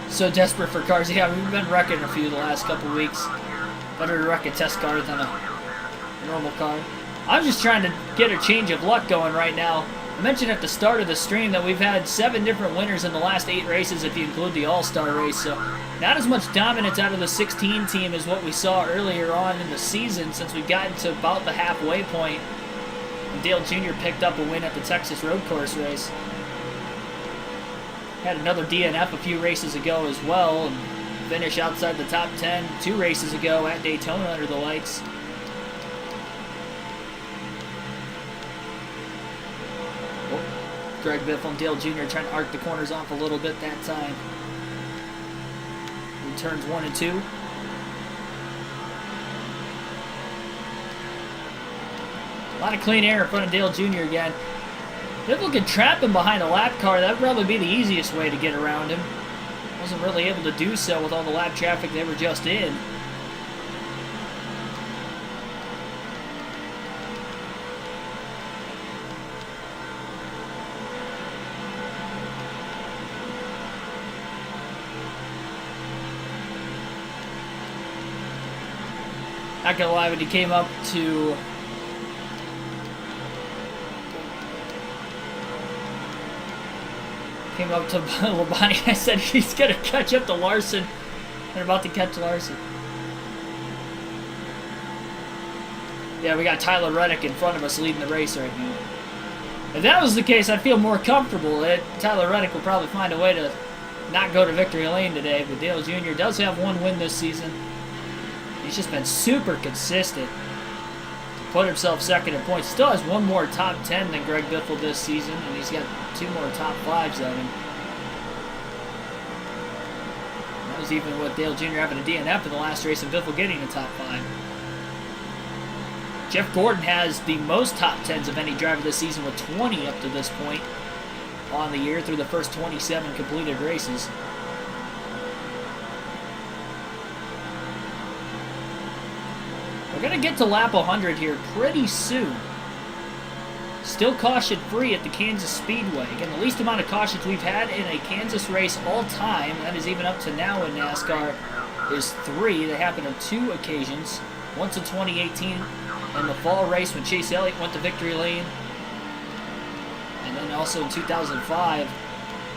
So desperate for cars. Yeah, we've been wrecking a few the last couple weeks. Better to wreck a test car than a normal car. I'm just trying to get a change of luck going right now. I mentioned at the start of the stream that we've had 7 different winners in the last 8 races if you include the All-Star race. So not as much dominance out of the 16 team as what we saw earlier on in the season since we've gotten to about the halfway point. And Dale Jr. picked up a win at the Texas Road Course race. Had another DNF a few races ago as well, and finish outside the top 10 2 races ago at Daytona under the lights. Oh, Greg Biffle and Dale Jr. trying to arc the corners off a little bit that time. In turns 1 and 2. A lot of clean air in front of Dale Jr. again. Biffle could trap him behind a lap car. That would probably be the easiest way to get around him. Wasn't really able to do so with all the lap traffic they were just in. Not gonna lie, when he came up to Labonte, I said he's going to catch up to Larson. They're about to catch Larson. Yeah, we got Tyler Reddick in front of us leading the race right now. If that was the case, I'd feel more comfortable. Tyler Reddick will probably find a way to not go to victory lane today, but Dale Jr. does have 1 win this season. He's just been super consistent to put himself second in points. Still has 1 more top 10 than Greg Biffle this season, and he's got 2 more top 5s than him. was even with Dale Jr. having a DNF in the last race and Biffle getting a top 5. Jeff Gordon has the most top 10s of any driver this season with 20 up to this point on the year through the first 27 completed races. We're going to get to lap 100 here pretty soon. Still caution-free at the Kansas Speedway. Again, the least amount of cautions we've had in a Kansas race all time, that is even up to now in NASCAR, is 3. They happened on 2 occasions. Once in 2018 in the fall race when Chase Elliott went to victory lane. And then also in 2005,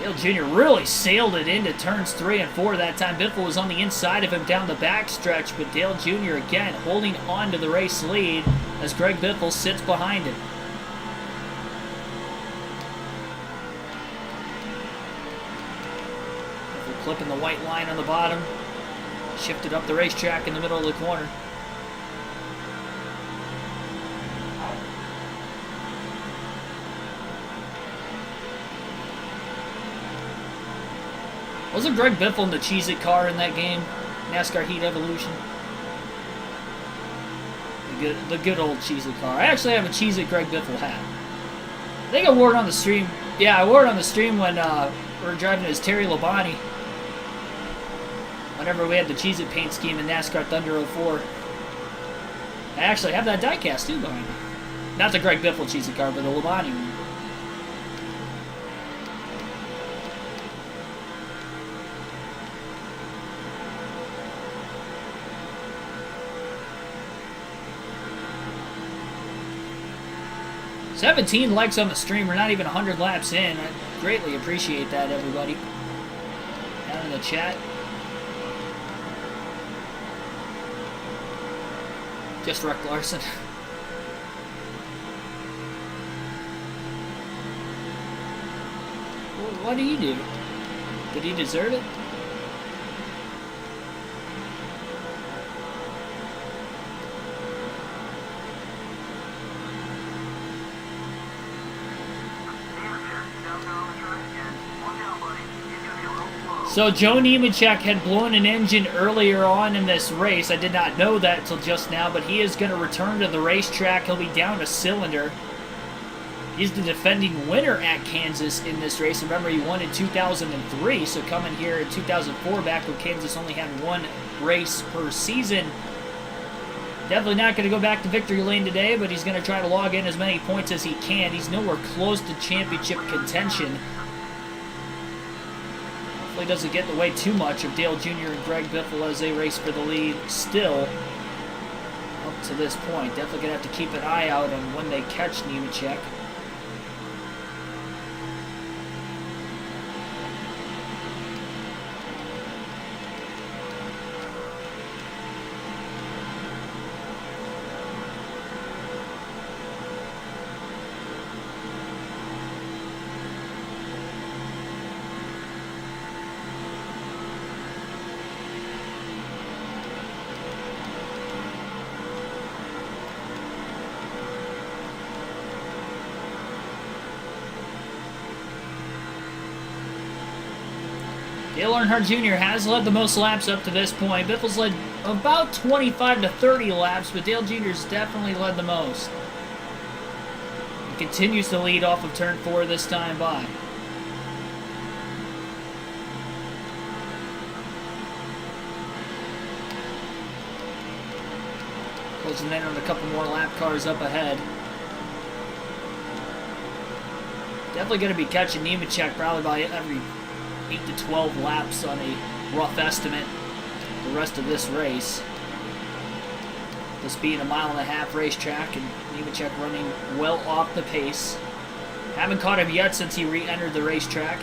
Dale Jr. really sailed it into turns 3 and 4 that time. Biffle was on the inside of him down the backstretch, but Dale Jr. again holding on to the race lead as Greg Biffle sits behind him. Clipping the white line on the bottom. Shifted up the racetrack in the middle of the corner. Wasn't Greg Biffle in the Cheez-It car in that game? NASCAR Heat Evolution? The good old Cheez-It car. I actually have a Cheez-It Greg Biffle hat. I think I wore it on the stream. Yeah, I wore it on the stream when we were driving as Terry Labonte. Whenever we had the Cheez-It paint scheme in NASCAR Thunder 04. I actually have that diecast too behind me. Not the Greg Biffle Cheez-It car, but the Labonte one. $17 likes on the stream. We're not even 100 laps in. I greatly appreciate that, everybody. Down in the chat. Just Rick Larson. What did he do? Did he deserve it? So Joe Nemechek had blown an engine earlier on in this race. I did not know that until just now, but he is going to return to the racetrack. He'll be down a cylinder. He's the defending winner at Kansas in this race. Remember, he won in 2003, so coming here in 2004, back when Kansas only had 1 race per season. Definitely not going to go back to victory lane today, but he's going to try to log in as many points as he can. He's nowhere close to championship contention. Hopefully doesn't get in the way too much of Dale Jr. and Greg Biffle as they race for the lead still up to this point. Definitely going to have to keep an eye out on when they catch Nemechek. Dale Earnhardt Jr. has led the most laps up to this point. Biffle's led about 25 to 30 laps, but Dale Jr.'s definitely led the most. He continues to lead off of turn 4 this time by. Closing in on a couple more lap cars up ahead. Definitely going to be catching Nemechek probably by every 8 to 12 laps on a rough estimate the rest of this race. This being a 1.5-mile racetrack and Nemechek running well off the pace. Haven't caught him yet since he re-entered the racetrack.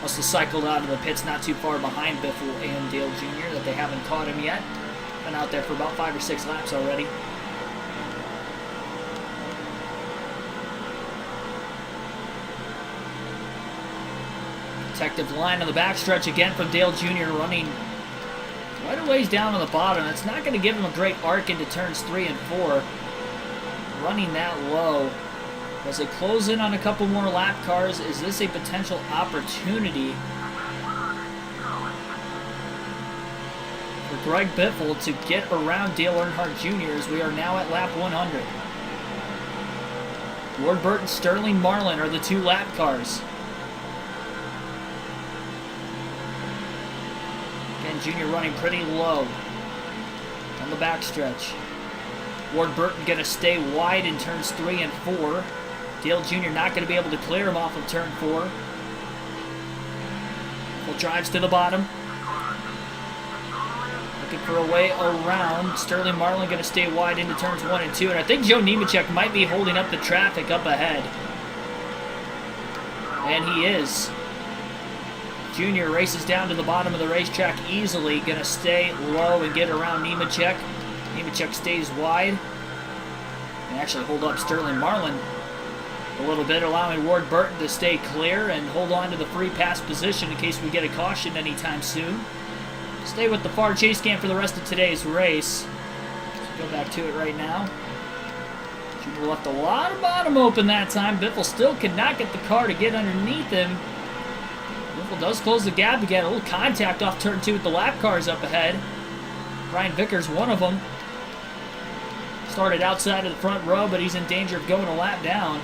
Must have cycled out of the pits not too far behind Biffle and Dale Jr. that they haven't caught him yet. Been out there for about 5 or 6 laps already. Protective line on the backstretch again from Dale Jr. running quite a ways down on the bottom. It's not going to give him a great arc into turns 3 and 4. Running that low. As they close in on a couple more lap cars, is this a potential opportunity Greg Biffle to get around Dale Earnhardt Jr. as we are now at lap 100. Ward Burton, Sterling Marlin are the 2 lap cars. Again, Jr. running pretty low on the backstretch. Ward Burton going to stay wide in turns 3 and 4. Dale Jr. not going to be able to clear him off of turn 4. Full drives to the bottom. Looking for a way around. Sterling Marlin going to stay wide into turns 1 and 2. And I think Joe Nemechek might be holding up the traffic up ahead. And he is. Junior races down to the bottom of the racetrack easily. Going to stay low and get around Nemechek. Nemechek stays wide. And actually hold up Sterling Marlin a little bit, allowing Ward Burton to stay clear and hold on to the free pass position in case we get a caution anytime soon. Stay with the far chase cam for the rest of today's race. Let's go back to it right now. Junior left a lot of bottom open that time. Biffle still could not get the car to get underneath him. Biffle does close the gap again. A little contact off turn 2 with the lap cars up ahead. Brian Vickers, one of them. Started outside of the front row, but he's in danger of going a lap down.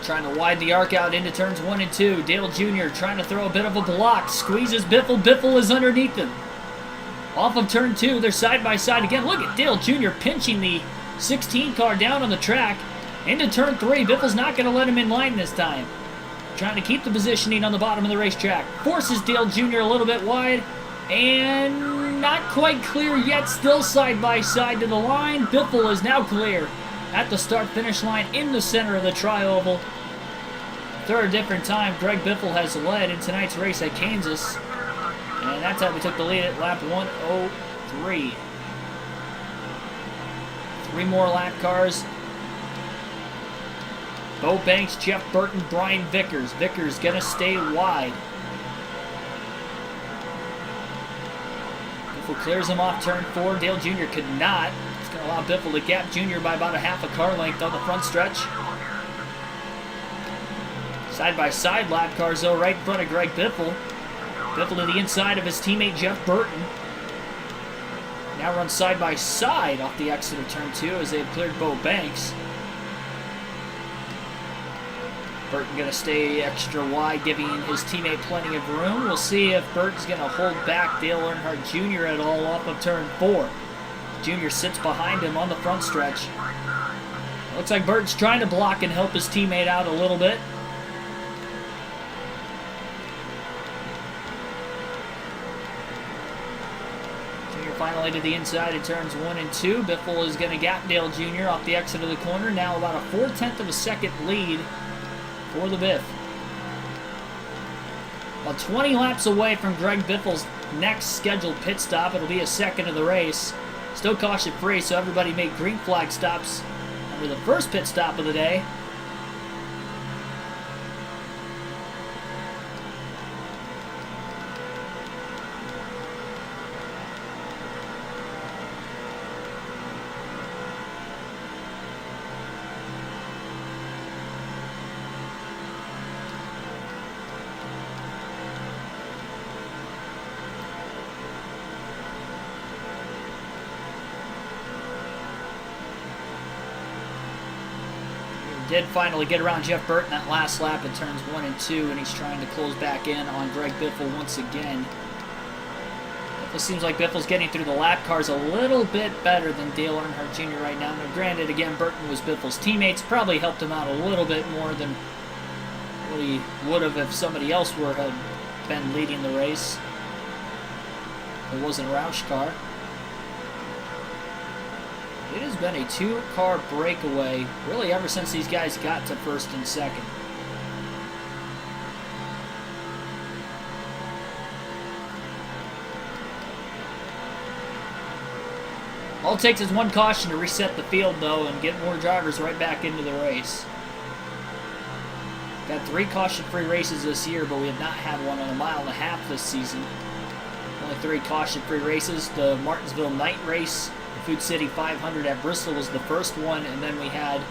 Trying to widen the arc out into turns 1 and 2. Dale Jr. trying to throw a bit of a block. Squeezes Biffle. Biffle is underneath him. Off of turn 2, they're side by side again. Look at Dale Jr. pinching the 16 car down on the track. Into turn 3. Biffle's not going to let him in line this time. Trying to keep the positioning on the bottom of the racetrack. Forces Dale Jr. a little bit wide. And not quite clear yet. Still side by side to the line. Biffle is now clear at the start-finish line in the center of the tri-oval. Third different time Greg Biffle has led in tonight's race at Kansas. And that time we took the lead at lap 103. 3 more lap cars. Bo Banks, Jeff Burton, Brian Vickers. Vickers gonna stay wide. Biffle clears him off turn 4. Dale Jr. could not. It's gonna allow Biffle to gap Jr. by about a half a car length on the front stretch. Side-by-side lap cars, though, right in front of Greg Biffle. Biffle to the inside of his teammate Jeff Burton. Now runs side-by-side off the exit of turn 2 as they've cleared Bo Banks. Burton going to stay extra wide, giving his teammate plenty of room. We'll see if Burton's going to hold back Dale Earnhardt Jr. at all off of turn 4. Jr. sits behind him on the front stretch. Looks like Burton's trying to block and help his teammate out a little bit. Finally to the inside in turns 1 and 2. Biffle is going to gap Dale Jr. off the exit of the corner. Now about a 4/10 of a second lead for the Biff. About 20 laps away from Greg Biffle's next scheduled pit stop. It'll be a second of the race. Still caution free, so everybody made green flag stops under the first pit stop of the day. Did finally get around Jeff Burton that last lap in turns 1 and 2, and he's trying to close back in on Greg Biffle once again. It seems like Biffle's getting through the lap cars a little bit better than Dale Earnhardt Jr. right now. Now, granted, again, Burton was Biffle's teammates, probably helped him out a little bit more than what he would have if somebody else had been leading the race. It wasn't a Roush car. It has been a 2-car breakaway, really ever since these guys got to first and second. All it takes is one caution to reset the field, though, and get more drivers right back into the race. Got 3 caution-free races this year, but we have not had one in 1.5 miles this season. Only 3 caution-free races. The Martinsville night race, the Food City 500 at Bristol was the first one, and then we had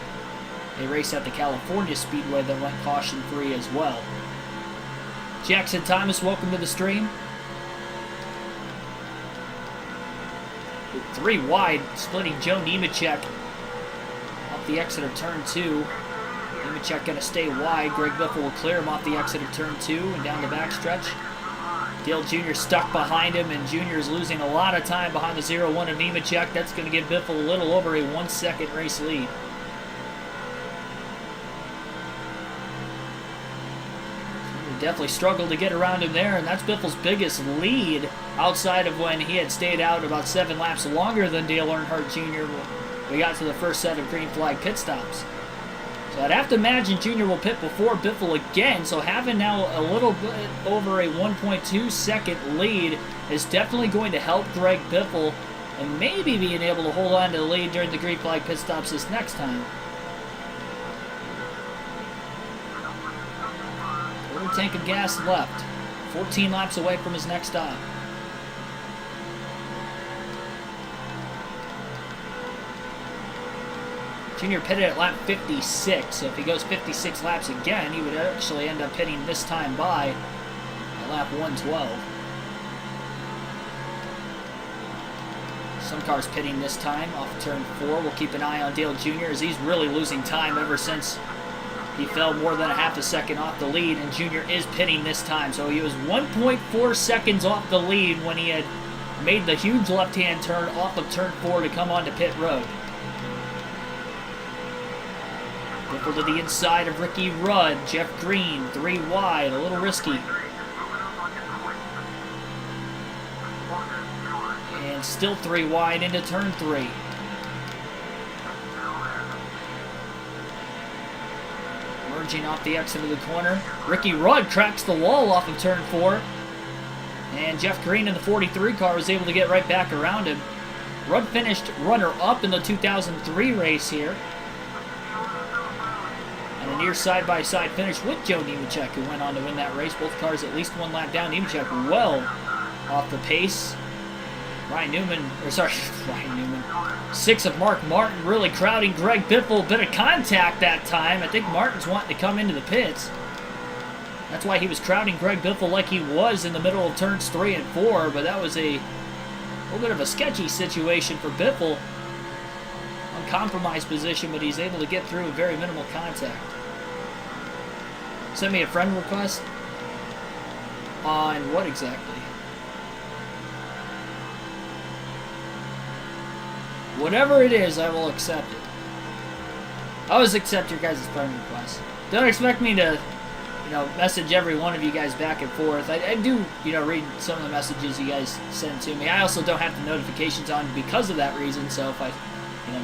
a race at the California Speedway that went caution-free as well. Jackson Thomas, welcome to the stream. 3 wide, splitting Joe Nemechek off the exit of turn 2. Nemechek going to stay wide. Greg Biffle will clear him off the exit of turn 2 and down the backstretch. Dale Jr. stuck behind him, and Jr. is losing a lot of time behind the 0-1 of Nemechek. That's going to give Biffle a little over a 1-second race lead. Definitely struggled to get around him there, and that's Biffle's biggest lead outside of when he had stayed out about 7 laps longer than Dale Earnhardt Jr. when we got to the first set of green flag pit stops. So I'd have to imagine Jr. will pit before Biffle again, so having now a little bit over a 1.2 second lead is definitely going to help Greg Biffle and maybe being able to hold on to the lead during the green flag pit stops this next time. Tank of gas left. 14 laps away from his next stop. Junior pitted at lap 56, so if he goes 56 laps again, he would actually end up hitting this time by at lap 112. Some cars pitting this time off turn 4. We'll keep an eye on Dale Jr. as he's really losing time ever since he fell more than a half a second off the lead, and Jr. is pitting this time. So he was 1.4 seconds off the lead when he had made the huge left-hand turn off of turn 4 to come onto pit road. Biffle to the inside of Ricky Rudd. Jeff Green, 3 wide, a little risky. And still 3 wide into turn 3. Merging off the exit of the corner. Ricky Rudd cracks the wall off of turn 4. And Jeff Green in the 43 car was able to get right back around him. Rudd finished runner-up in the 2003 race here. And a near side-by-side finish with Joe Nemechek, who went on to win that race. Both cars at least 1 lap down. Nemechek well off the pace. Ryan Newman. 6 of Mark Martin really crowding Greg Biffle. Bit of contact that time. I think Martin's wanting to come into the pits. That's why he was crowding Greg Biffle like he was in the middle of turns 3 and 4. But that was a little bit of a sketchy situation for Biffle. Uncompromised position, but he's able to get through with very minimal contact. Send me a friend request. On what exactly? Whatever it is, I will accept it. I always accept your guys' friend requests. Don't expect me to, message every one of you guys back and forth. I do, read some of the messages you guys send to me. I also don't have the notifications on because of that reason, so if I,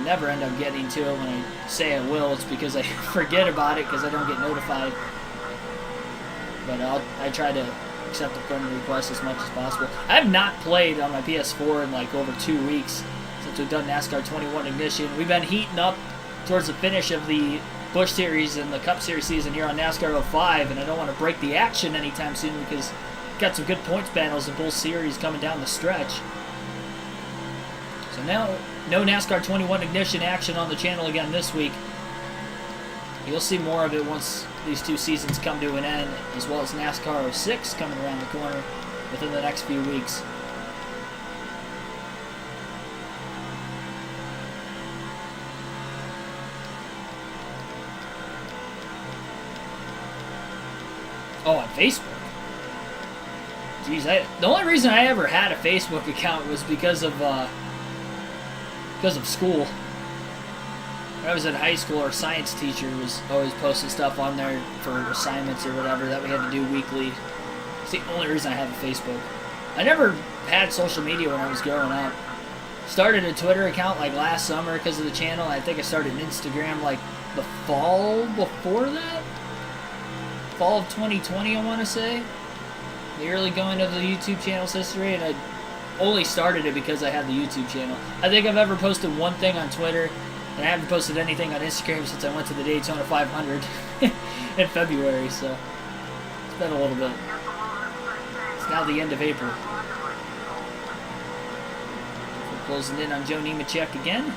never end up getting to it when I say I will, it's because I forget about it because I don't get notified. But I try to accept the friend request as much as possible. I have not played on my PS4 in like over 2 weeks. Since we've done NASCAR 21 Ignition. We've been heating up towards the finish of the Busch Series and the Cup Series season here on NASCAR 05, and I don't want to break the action anytime soon because we've got some good points battles in both series coming down the stretch. So now, no NASCAR 21 Ignition action on the channel again this week. You'll see more of it once these 2 seasons come to an end, as well as NASCAR 06 coming around the corner within the next few weeks. Oh, on Facebook? Jeez, the only reason I ever had a Facebook account was because of school. When I was in high school, our science teacher was always posting stuff on there for assignments or whatever that we had to do weekly. It's the only reason I have a Facebook. I never had social media when I was growing up. Started a Twitter account like last summer because of the channel. I think I started Instagram like the fall before that. Fall of 2020, I want to say. The early going of the YouTube channel's history, and I only started it because I had the YouTube channel. I think I've ever posted one thing on Twitter, and I haven't posted anything on Instagram since I went to the Daytona 500 in February, so it's been a little bit. It's now the end of April. Closing in on Joe Nemechek again.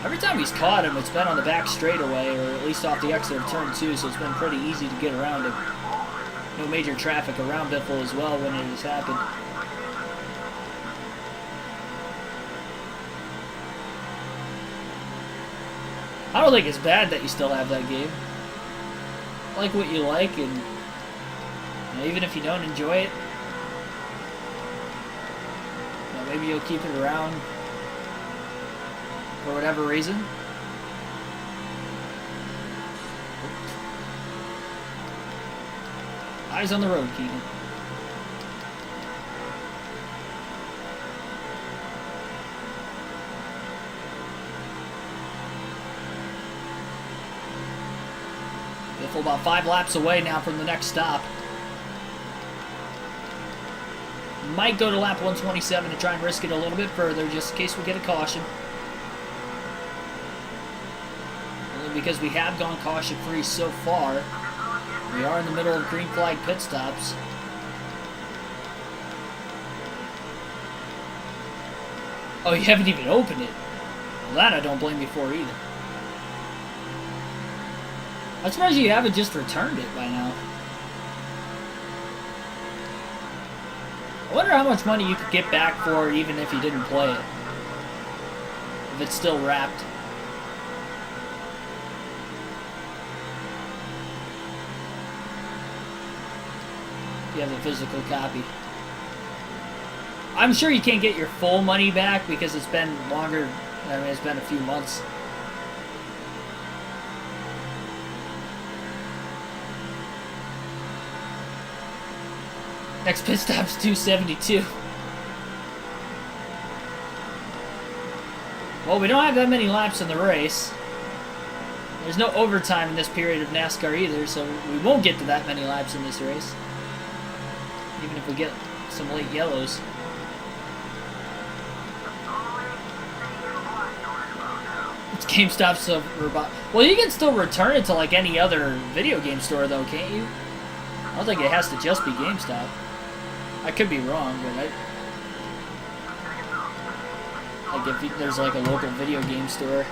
Every time he's caught him, it's been on the back straightaway, or at least off the exit of turn 2, so it's been pretty easy to get around him. No major traffic around Biffle as well when it has happened. I don't think it's bad that you still have that game. Like what you like, and even if you don't enjoy it, maybe you'll keep it around for whatever reason. Eyes on the road, Keegan. Biffle about 5 laps away now from the next stop. Might go to lap 127 to try and risk it a little bit further, just in case we get a caution. Only because we have gone caution-free so far. We are in the middle of green flag pit stops. Oh, you haven't even opened it. Well, that I don't blame you for either. I'm surprised you haven't just returned it by now. I wonder how much money you could get back for it even if you didn't play it. If it's still wrapped. If you have a physical copy. I'm sure you can't get your full money back because it's been longer. I mean, it's been a few months. Next pit stop's 272. Well, we don't have that many laps in the race. There's no overtime in this period of NASCAR either, so we won't get to that many laps in this race. Even if we get some late yellows. It's GameStop, so well, you can still return it to like any other video game store, though, can't you? I don't think it has to just be GameStop. I could be wrong, but like if there's like a local video game store.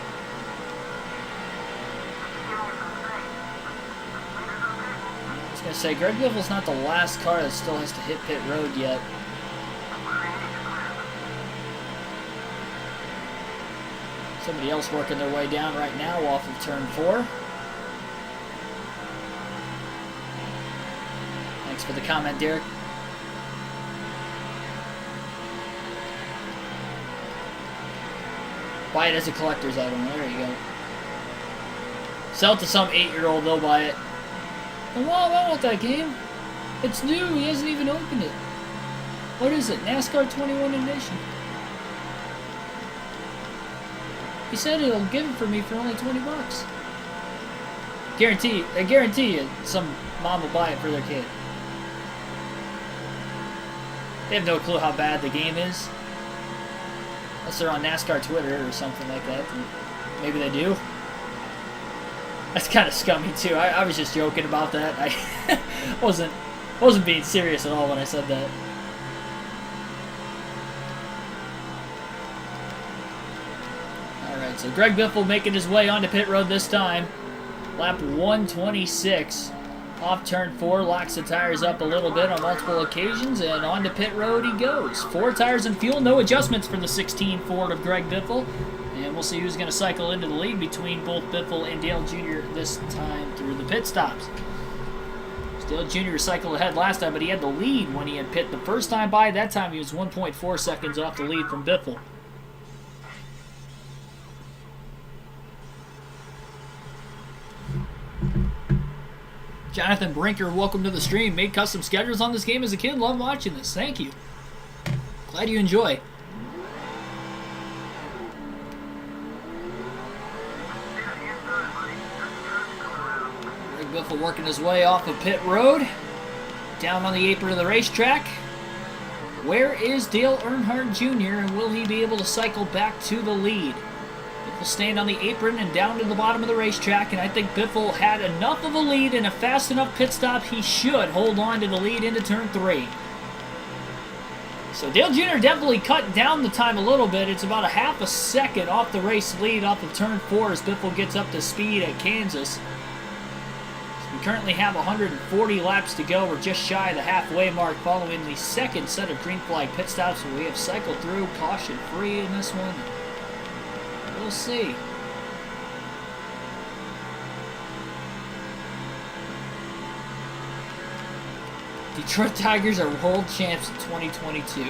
I was gonna say, Greg Biffle's not the last car that still has to hit pit road yet. Somebody else working their way down right now off of turn 4. Thanks for the comment, Derek. Buy it as a collector's item. There you go. Sell it to some 8-year-old, they'll buy it. Oh, wow, I want that game. It's new, he hasn't even opened it. What is it? NASCAR 21 Edition. He said he'll give it for me for only 20 bucks. I guarantee you some mom will buy it for their kid. They have no clue how bad the game is. Unless they're on NASCAR Twitter or something like that. Maybe they do. That's kind of scummy too. I was just joking about that. I wasn't being serious at all when I said that. Alright, so Greg Biffle making his way onto pit road this time. Lap 126. Off turn 4, locks the tires up a little bit on multiple occasions, and onto pit road he goes. 4 tires and fuel, no adjustments for the 16 Ford of Greg Biffle. And we'll see who's going to cycle into the lead between both Biffle and Dale Jr. this time through the pit stops. Dale Jr. cycled ahead last time, but he had the lead when he had pit the first time by. That time he was 1.4 seconds off the lead from Biffle. Jonathan Brinker, welcome to the stream. Made custom schedules on this game as a kid. Love watching this. Thank you. Glad you enjoy. Greg Biffle working his way off of pit road. Down on the apron of the racetrack. Where is Dale Earnhardt Jr. and will he be able to cycle back to the lead? Biffle staying on the apron and down to the bottom of the racetrack, and I think Biffle had enough of a lead and a fast enough pit stop. He should hold on to the lead into turn 3. So Dale Jr. definitely cut down the time a little bit. It's about a half a second off the race lead off of turn 4 as Biffle gets up to speed at Kansas. So we currently have 140 laps to go. We're just shy of the halfway mark following the second set of green flag pit stops. So we have cycled through caution free in this one. We'll see. Detroit Tigers are world champs in 2022.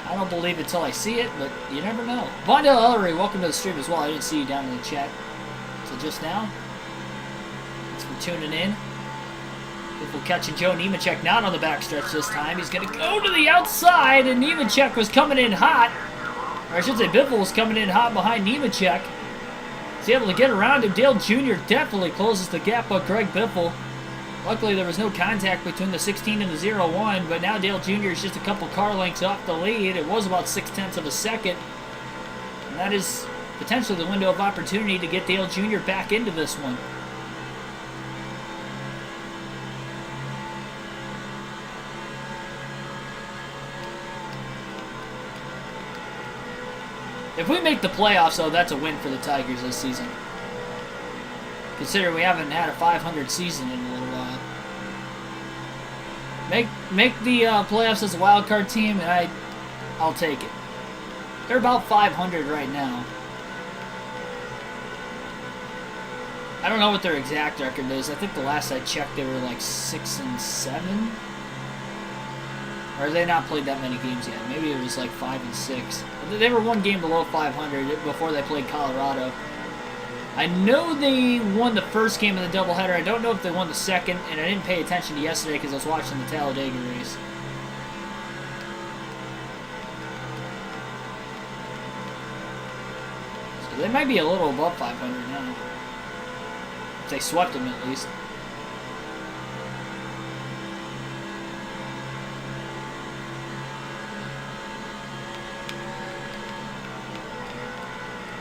I don't believe it till I see it, but you never know. Vondell Ellery, welcome to the stream as well. I didn't see you down in the chat until just now. Thanks for tuning in. Biffle catching Joe Nemechek not on the backstretch this time. He's going to go to the outside, and Nemechek was coming in hot. Or I should say Biffle was coming in hot behind Nemechek. He's able to get around him. Dale Jr. definitely closes the gap on Greg Biffle. Luckily, there was no contact between the 16 and the 0-1, but now Dale Jr. is just a couple car lengths off the lead. It was about 0.6 of a second. And that is potentially the window of opportunity to get Dale Jr. back into this one. If we make the playoffs, though, that's a win for the Tigers this season. Considering we haven't had a 500 season in a little while. Make the playoffs as a wild card team, and I'll take it. They're about 500 right now. I don't know what their exact record is. I think the last I checked, they were like 6-7. Or have they not played that many games yet? Maybe it was like 5-6. They were one game below 500 before they played Colorado. I know they won the first game of the doubleheader. I don't know if they won the second, and I didn't pay attention to yesterday because I was watching the Talladega race. So they might be a little above 500 now. If they swept them, at least.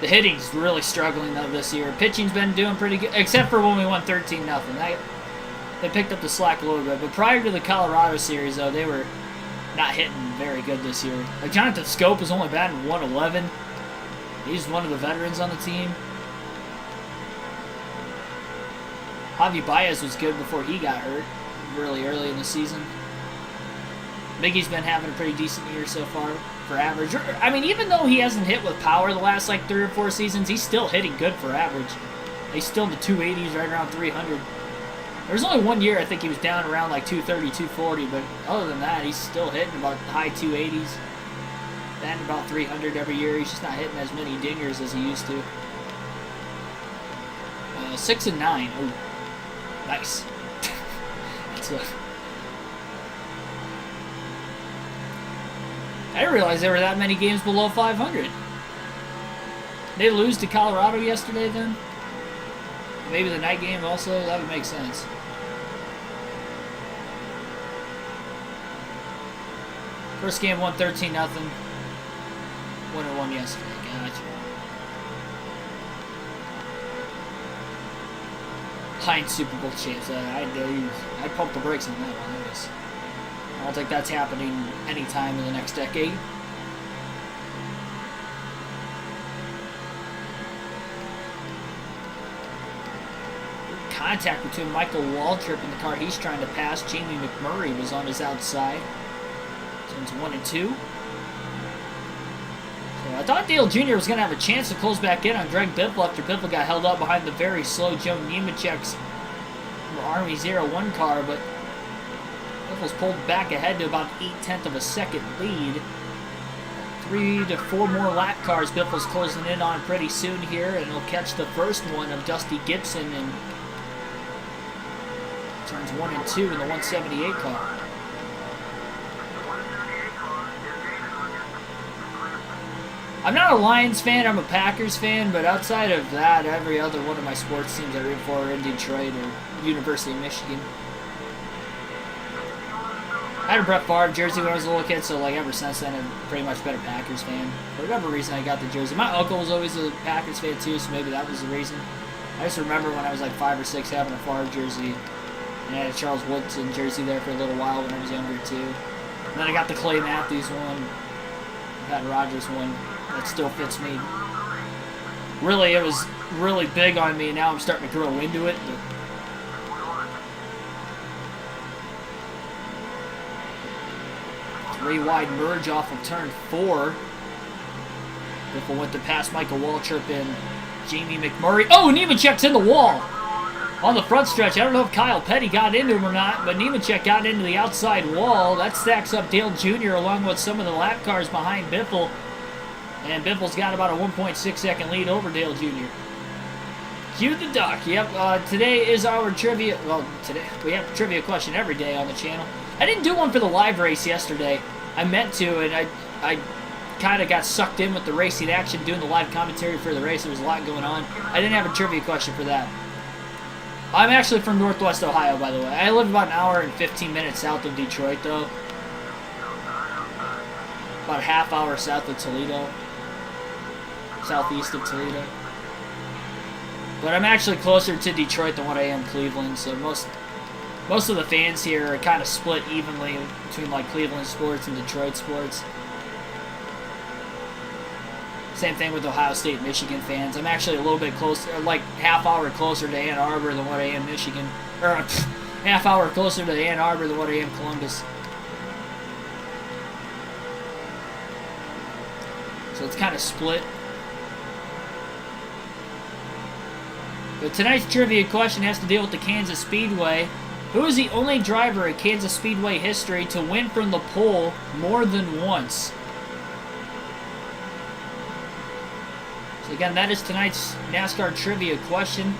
The hitting's really struggling, though, this year. Pitching's been doing pretty good, except for when we won 13-0. They picked up the slack a little bit. But prior to the Colorado series, though, they were not hitting very good this year. Like, Jonathan Scope is only batting 111. He's one of the veterans on the team. Javi Baez was good before he got hurt really early in the season. Miggy's been having a pretty decent year so far for average. I mean, even though he hasn't hit with power the last, like, 3 or 4 seasons, he's still hitting good for average. He's still in the 280s, right around 300. There was only one year I think he was down around, like, 230, 240, but other than that, he's still hitting about the high 280s. Batting about 300 every year. He's just not hitting as many dingers as he used to. 6-9. Oh, nice. That's a... I didn't realize there were that many games below 500. They lose to Colorado yesterday, then? Maybe the night game also? That would make sense. First game won 13-0. Winner won yesterday. Gotcha. Heinz Super Bowl champs. I'd pump the brakes on that one. I don't think that's happening anytime in the next decade. Contact between Michael Waltrip and the car he's trying to pass. Jamie McMurray was on his outside. Turns 1 and 2. So I thought Dale Jr. was going to have a chance to close back in on Greg Biffle after Biffle got held up behind the very slow Joe Nemechek's Army 01 car, but Biffle's pulled back ahead to about 0.8 of a second lead. 3 to 4 more lap cars Biffle's closing in on pretty soon here, and he'll catch the first one of Dusty Gibson and turns 1 and 2 in the 178 car. I'm not a Lions fan, I'm a Packers fan, but outside of that, every other one of my sports teams I root for are in Detroit or University of Michigan. I had a Brett Favre jersey when I was a little kid, so like ever since then I've pretty much been a Packers fan. For whatever reason I got the jersey. My uncle was always a Packers fan too, so maybe that was the reason. I just remember when I was like 5 or 6 having a Favre jersey, and I had a Charles Woodson jersey there for a little while when I was younger too. And then I got the Clay Matthews one. That Rogers one. That still fits me. Really, it was really big on me, and now I'm starting to grow into it. But three wide merge off of turn 4. Biffle went to pass Michael Waltrip and Jamie McMurray. Oh, Nemechek's in the wall on the front stretch. I don't know if Kyle Petty got into him or not, but Nemechek got into the outside wall. That stacks up Dale Jr. along with some of the lap cars behind Biffle. And Biffle's got about a 1.6 second lead over Dale Jr. Cue the duck. Yep, today is our trivia. Well, today we have a trivia question every day on the channel. I didn't do one for the live race yesterday. I meant to, and I kind of got sucked in with the racing action, doing the live commentary for the race. There was a lot going on. I didn't have a trivia question for that. I'm actually from Northwest Ohio, by the way. I live about an hour and 15 minutes south of Detroit, though. About a half hour south of Toledo. Southeast of Toledo. But I'm actually closer to Detroit than what I am Cleveland, so most of the fans here are kind of split evenly between like Cleveland sports and Detroit sports. Same thing with Ohio State, Michigan fans. I'm actually a little bit closer, like half hour closer to Ann Arbor than what I am Michigan, or half hour closer to Ann Arbor than what I am Columbus. So it's kind of split. But tonight's trivia question has to deal with the Kansas Speedway. Who is the only driver in Kansas Speedway history to win from the pole more than once? So again, that is tonight's NASCAR trivia question.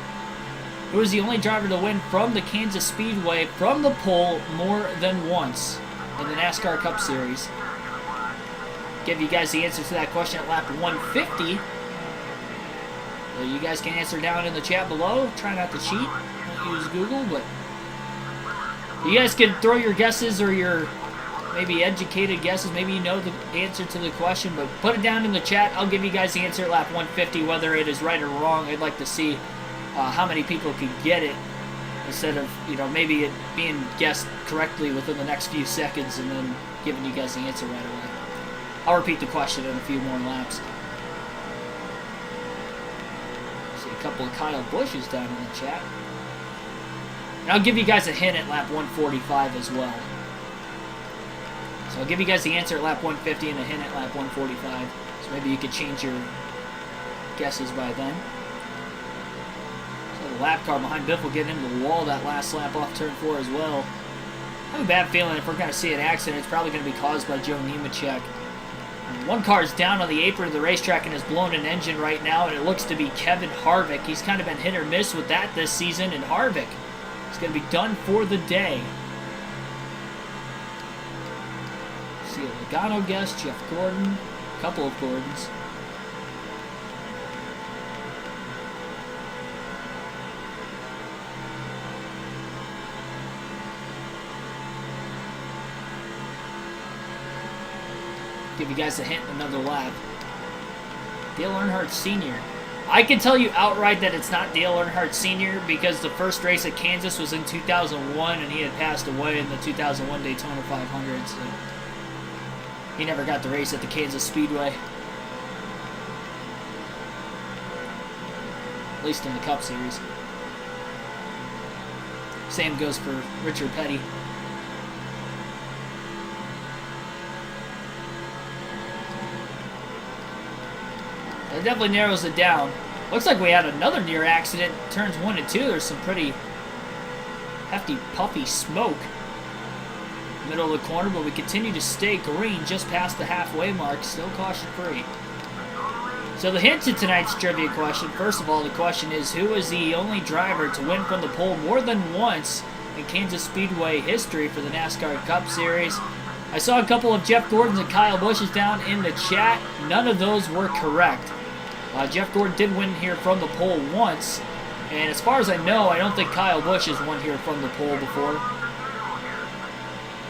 Who is the only driver to win from the Kansas Speedway from the pole more than once in the NASCAR Cup Series? Give you guys the answer to that question at lap 150. So you guys can answer down in the chat below. Try not to cheat. Don't use Google, but you guys can throw your guesses or your maybe educated guesses. Maybe you know the answer to the question, but put it down in the chat. I'll give you guys the answer at lap 150, whether it is right or wrong. I'd like to see how many people can get it instead of, you know, maybe it being guessed correctly within the next few seconds and then giving you guys the answer right away. I'll repeat the question in a few more laps. See a couple of Kyle Bushes down in the chat. And I'll give you guys a hint at lap 145 as well. So I'll give you guys the answer at lap 150 and a hint at lap 145. So maybe you could change your guesses by then. So the lap car behind Biff will get into the wall that last lap off turn 4 as well. I have a bad feeling if we're going to see an accident, it's probably going to be caused by Joe Nemechek. One car is down on the apron of the racetrack and has blown an engine right now, and it looks to be Kevin Harvick. He's kind of been hit or miss with that this season, and Harvick is going to be done for the day. See a Logano guest, Jeff Gordon, a couple of Gordons. Give you guys a hint in another lap. Dale Earnhardt Sr. I can tell you outright that it's not Dale Earnhardt Sr. because the first race at Kansas was in 2001 and he had passed away in the 2001 Daytona 500, so he never got to race at the Kansas Speedway. At least in the Cup Series. Same goes for Richard Petty. It definitely narrows it down. Looks like we had another near accident. Turns 1 and 2. There's some pretty hefty, puffy smoke. Middle of the corner, but we continue to stay green just past the halfway mark. Still caution free. So the hint to tonight's trivia question. First of all, the question is, who is the only driver to win from the pole more than once in Kansas Speedway history for the NASCAR Cup Series? I saw a couple of Jeff Gordons and Kyle Bushes down in the chat. None of those were correct. Jeff Gordon did win here from the pole once, and as far as I know, I don't think Kyle Busch has won here from the pole before.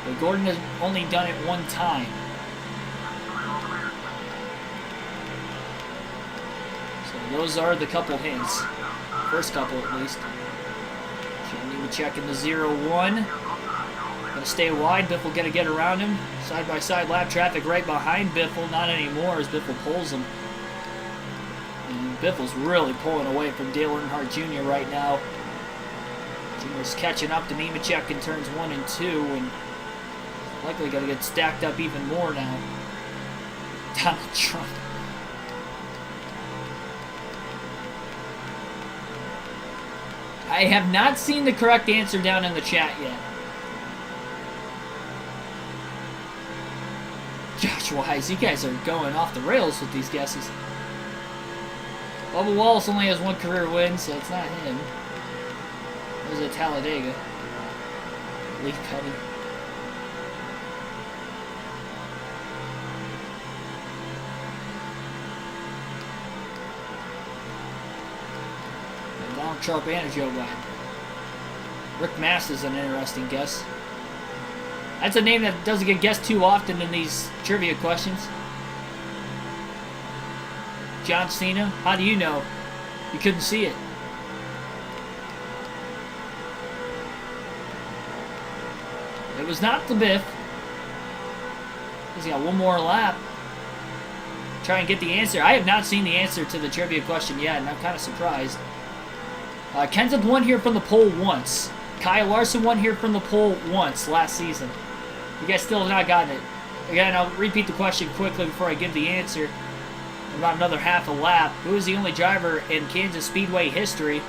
But Gordon has only done it one time. So those are the couple hints. First couple, at least. Nemechek in the 0-1. Gonna stay wide. Biffle gonna get around him. Side-by-side lap traffic right behind Biffle. Not anymore as Biffle pulls him. And Biffle's really pulling away from Dale Earnhardt Jr. right now. Jr.'s catching up to Nemechek in turns 1 and 2, and likely gonna get stacked up even more now. Donald Trump. I have not seen the correct answer down in the chat yet. Josh Wise, you guys are going off the rails with these guesses. Bubba Wallace only has 1 career win, so it's not him. It was at Talladega. Leaf Petty. Donald Trump and Joe Biden. Rick Mast is an interesting guess. That's a name that doesn't get guessed too often in these trivia questions. John Cena, how do you know? You couldn't see it. It was not the Biff. He's got 1 more lap. Try and get the answer. I have not seen the answer to the trivia question yet, and I'm kind of surprised. Kenseth won here from the pole once. Kyle Larson won here from the pole once last season. You guys still have not gotten it. Again, I'll repeat the question quickly before I give the answer. About another half a lap. Who is the only driver in Kansas Speedway history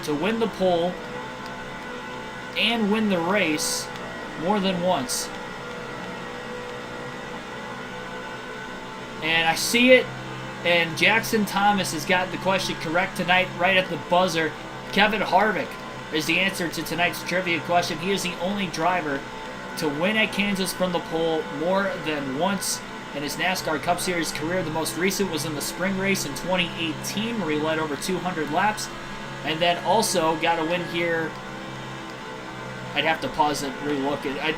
to win the pole and win the race more than once? And I see it, and Jackson Thomas has got the question correct tonight, right at the buzzer. Kevin Harvick is the answer to tonight's trivia question. He is the only driver to win at Kansas from the pole more than once in his NASCAR Cup Series career. The most recent was in the spring race in 2018, where he led over 200 laps, and then also got a win here. I'd have to pause it, relook it. I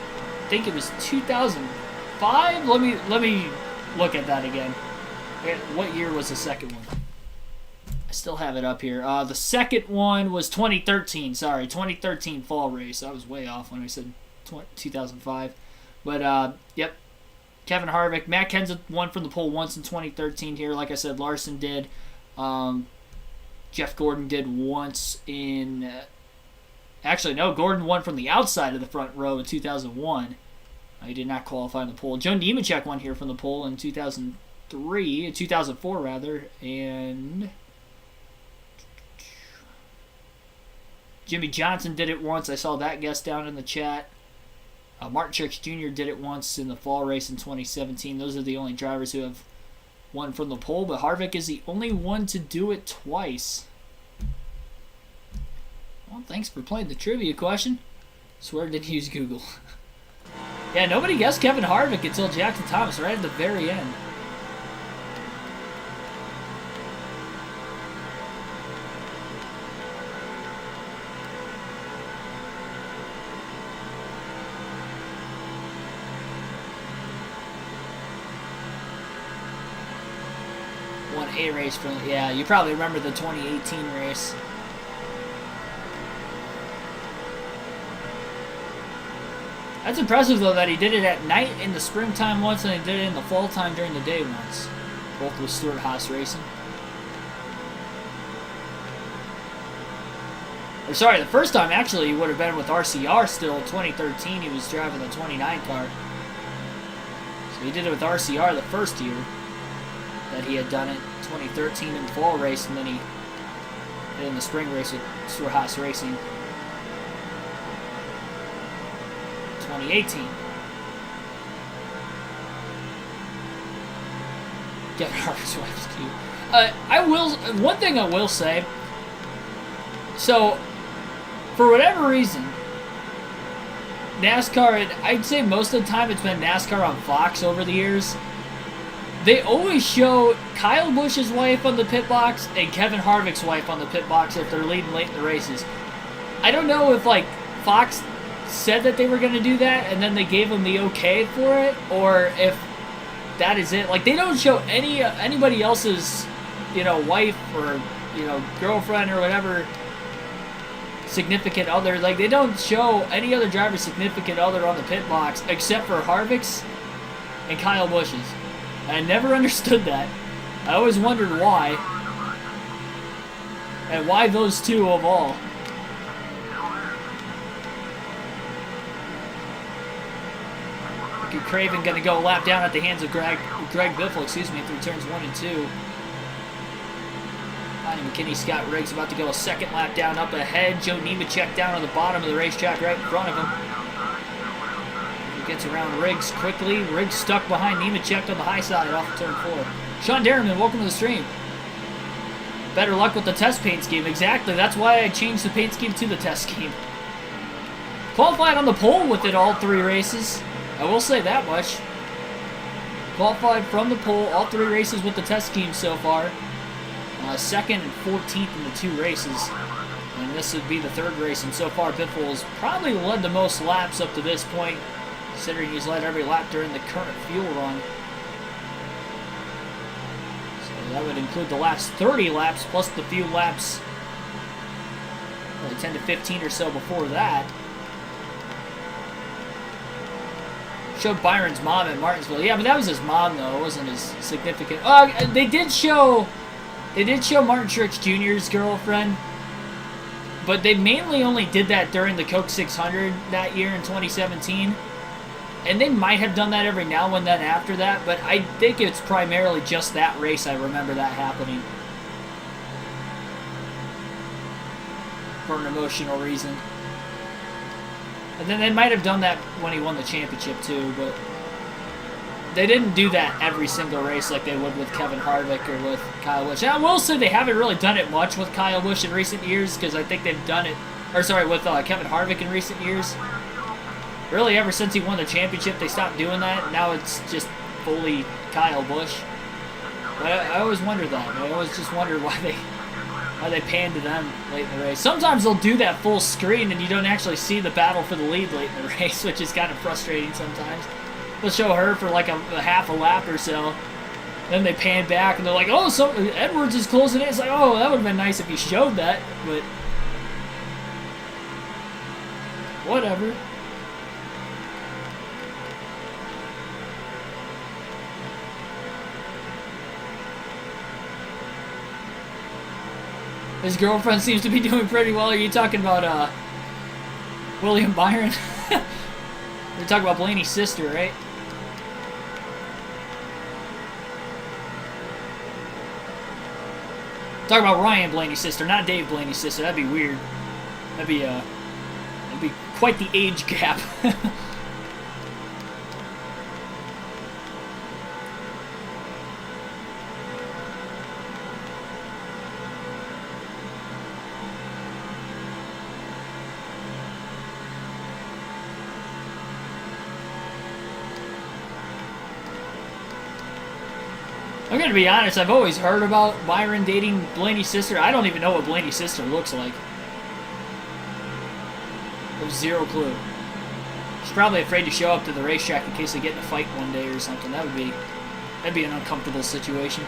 think it was 2005. Let me look at that again. What year was the second one? I still have it up here. The second one was 2013. Sorry, 2013 fall race. I was way off when I said 2005. But, yep. Kevin Harvick. Matt Kenseth won from the pole once in 2013 here. Like I said, Larson did. Jeff Gordon did once in... actually, no. Gordon won from the outside of the front row in 2001. He did not qualify in the pole. Joe Nemechek won here from the pole in 2004 rather. And... Jimmy Johnson did it once. I saw that guess down in the chat. Martin Truex Jr. did it once in the fall race in 2017. Those are the only drivers who have won from the pole, but Harvick is the only one to do it twice. Well, thanks for playing the trivia question. Swear didn't use Google. Yeah, nobody guessed Kevin Harvick until Jackson Thomas right at the very end. A race from, yeah, you probably remember the 2018 race. That's impressive though that he did it at night in the springtime once and he did it in the fall time during the day once. Both with Stewart Haas Racing. Or sorry, the first time actually he would have been with RCR still. 2013 he was driving the 29 car. So he did it with RCR the first year that he had done it. 2013 in the fall race, and then he did in the spring race with Stewart Haas Racing. 2018. Kevin Harvick's wife's cute. One thing I will say. So, for whatever reason, NASCAR, and I'd say most of the time it's been NASCAR on Fox over the years. They always show Kyle Busch's wife on the pit box and Kevin Harvick's wife on the pit box if they're leading late in the races. I don't know if, like, Fox said that they were going to do that and then they gave them the okay for it, or if that is it. Like, they don't show anybody else's, wife or, girlfriend or whatever significant other. Like, they don't show any other driver's significant other on the pit box except for Harvick's and Kyle Busch's. I never understood that. I always wondered why. And why those two of all. Craven going to go lap down at the hands of Greg Biffle, excuse me, through turns 1 and 2. Lonnie McKinney, Scott Riggs about to go a second lap down up ahead. Joe Nemechek down on the bottom of the racetrack right in front of him. He gets around Riggs quickly. Riggs stuck behind Nemechek on the high side off of turn 4. Sean Derriman, welcome to the stream. Better luck with the test paint scheme. Exactly, that's why I changed the paint scheme to the test scheme. Qualified on the pole with it all 3 races. I will say that much. Qualified from the pole, all 3 races with the test scheme so far. 2nd and 14th in the 2 races. And this would be the 3rd race, and so far Biffle has probably led the most laps up to this point, considering he's led every lap during the current fuel run. So that would include the last 30 laps, plus the few laps, probably 10 to 15 or so before that. Showed Byron's mom at Martinsville. Yeah, but that was his mom, though. It wasn't his significant. They did show Martin Truex Jr.'s girlfriend, but they mainly only did that during the Coke 600 that year in 2017. And they might have done that every now and then after that, but I think it's primarily just that race I remember that happening. For an emotional reason. And then they might have done that when he won the championship too, but they didn't do that every single race like they would with Kevin Harvick or with Kyle Busch. And I will say they haven't really done it much with Kyle Busch in recent years, because I think they've done it, with Kevin Harvick in recent years. Really, ever since he won the championship, they stopped doing that, and now it's just fully Kyle Busch. But I always wondered that. I always just wondered why they panned to them late in the race. Sometimes they'll do that full screen and you don't actually see the battle for the lead late in the race, which is kind of frustrating sometimes. They'll show her for like a half a lap or so. Then they pan back and they're like, oh, so Edwards is closing in. It's like, oh, that would have been nice if you showed that, but whatever. His girlfriend seems to be doing pretty well. Are you talking about William Byron? You're talking about Blaney's sister, right? Talking about Ryan Blaney's sister, not Dave Blaney's sister. That'd be weird. That'd be quite the age gap. I'm gonna be honest, I've always heard about Byron dating Blaney's sister. I don't even know what Blaney's sister looks like. I have zero clue. She's probably afraid to show up to the racetrack in case they get in a fight one day or something. That'd be an uncomfortable situation.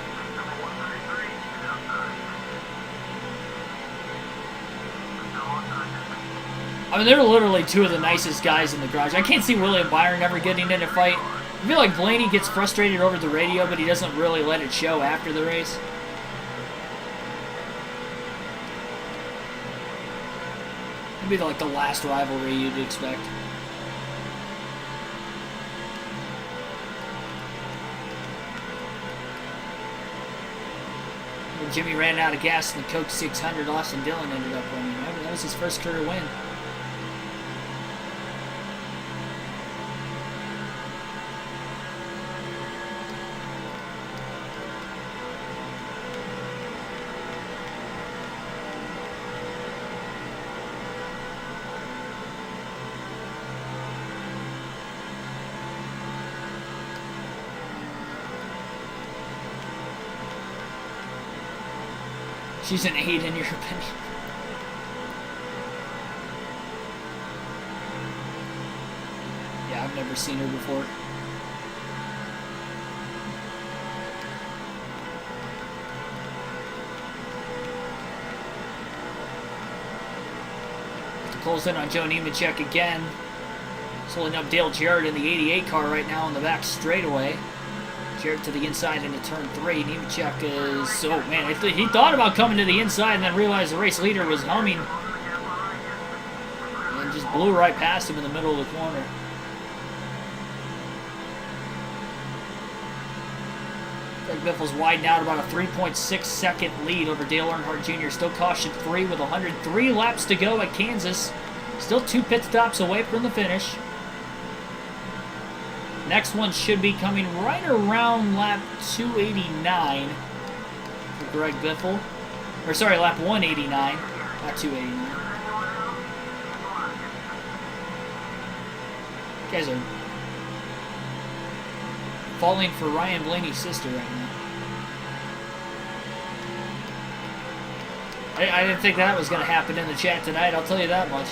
I mean, they're literally 2 of the nicest guys in the garage. I can't see William Byron ever getting in a fight. I feel like Blaney gets frustrated over the radio, but he doesn't really let it show after the race. It'd be like the last rivalry you'd expect. When Jimmy ran out of gas in the Coke 600, Austin Dillon ended up winning. That was his first career win. She's an 8 in your opinion. Yeah, I've never seen her before. Pulls in on Joe Nemechek again. He's holding up Dale Jarrett in the 88 car right now on the back straightaway. Jarrett to the inside into turn 3. Nemechek is... Oh, man, he thought about coming to the inside and then realized the race leader was humming. And just blew right past him in the middle of the corner. Greg Biffle's widened out about a 3.6 second lead over Dale Earnhardt Jr. Still caution free with 103 laps to go at Kansas. Still 2 pit stops away from the finish. Next one should be coming right around lap 289 for Greg Biffle. Or sorry, lap 189, not 289. You guys are falling for Ryan Blaney's sister right now. I didn't think that was going to happen in the chat tonight, I'll tell you that much.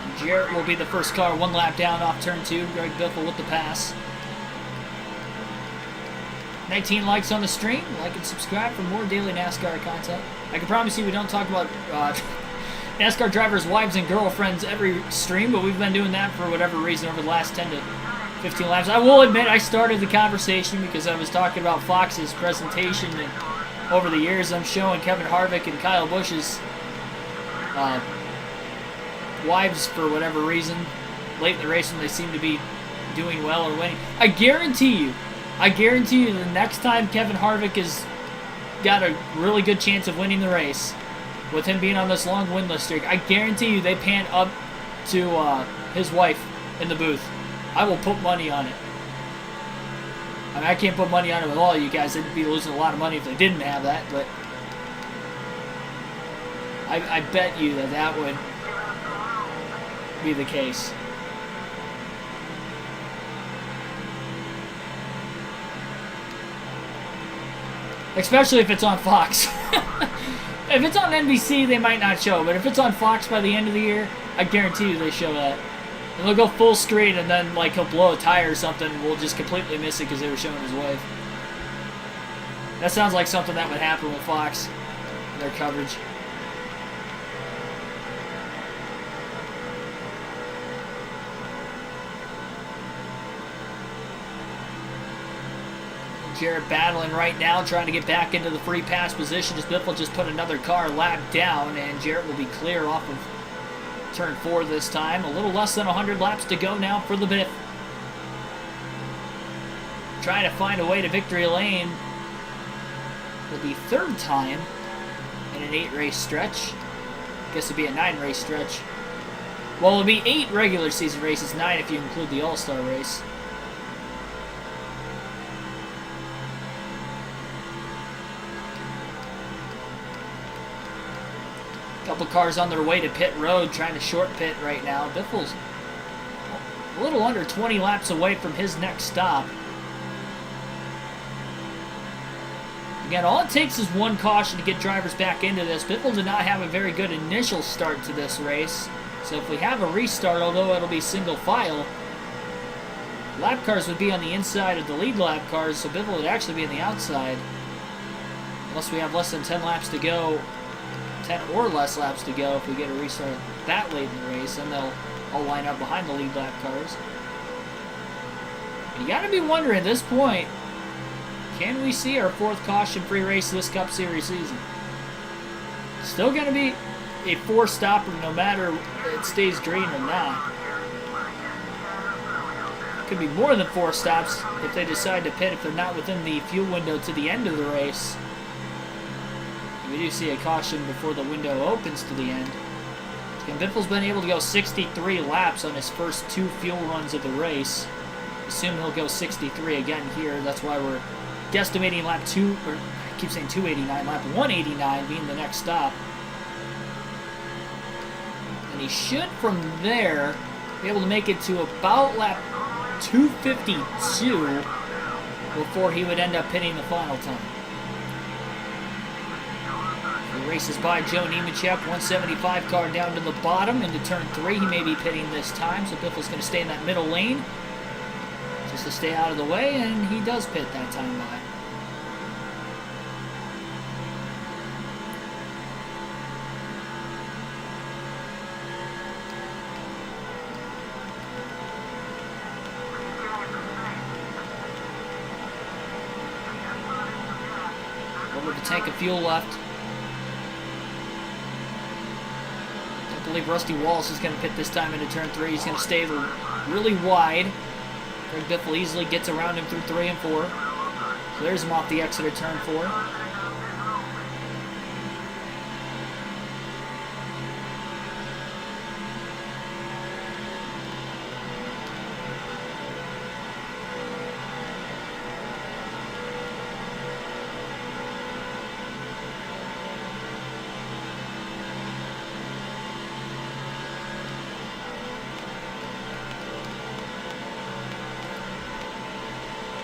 And Jarrett will be the first car, 1 lap down off turn 2. Greg Biffle with the pass. 19 likes on the stream. Like and subscribe for more daily NASCAR content. I can promise you we don't talk about NASCAR drivers' wives and girlfriends every stream, but we've been doing that for whatever reason over the last 10 to 15 laps. I will admit I started the conversation because I was talking about Fox's presentation, and over the years I'm showing Kevin Harvick and Kyle Busch's wives for whatever reason. Late in the race when they seem to be doing well or winning. I guarantee you the next time Kevin Harvick has got a really good chance of winning the race, with him being on this long winless streak, I guarantee you they pan up to his wife in the booth. I will put money on it. I mean, I can't put money on it with all of you guys. They'd be losing a lot of money if they didn't have that, but I bet you that would be the case. Especially if it's on Fox. If it's on NBC, they might not show, but if it's on Fox by the end of the year, I guarantee you they show that. And they'll go full screen, and then like he'll blow a tire or something, and we'll just completely miss it because they were showing his wife. That sounds like something that would happen with Fox, their coverage. Jarrett battling right now, trying to get back into the free pass position as Biffle just put another car lap down, and Jarrett will be clear off of turn 4 this time. A little less than 100 laps to go now for the Biff. Trying to find a way to victory lane for the 3rd time in an 8-race stretch. I guess it'd be a 9-race stretch. Well, it'll be 8 regular season races, 9 if you include the All-Star race. Couple cars on their way to pit road, trying to short pit right now. Biffle's a little under 20 laps away from his next stop. Again, all it takes is 1 caution to get drivers back into this. Biffle did not have a very good initial start to this race, so if we have a restart, although it'll be single file, lap cars would be on the inside of the lead lap cars, so Biffle would actually be on the outside. Unless we have less than 10 laps to go. 10 or less laps to go if we get a restart that late in the race, and they'll all line up behind the lead lap cars. You got to be wondering at this point, can we see our 4th caution-free race this Cup Series season? Still going to be a 4-stopper no matter it stays green or not. Could be more than 4 stops if they decide to pit if they're not within the fuel window to the end of the race. We do see a caution before the window opens to the end. And Biffle's been able to go 63 laps on his first 2 fuel runs of the race. Assume he'll go 63 again here. That's why we're guesstimating lap 2, or I keep saying 289, lap 189 being the next stop. And he should, from there, be able to make it to about lap 252 before he would end up pitting the final time. Races by Joe Nemechek, 175 car down to the bottom into turn 3. He may be pitting this time, so Biffle's going to stay in that middle lane just to stay out of the way, and he does pit that time by. Over the tank of fuel left. I believe Rusty Wallace is going to pit this time into turn 3. He's going to stay really wide. Greg Biffle easily gets around him through 3 and 4. Clears him off the exit of turn 4.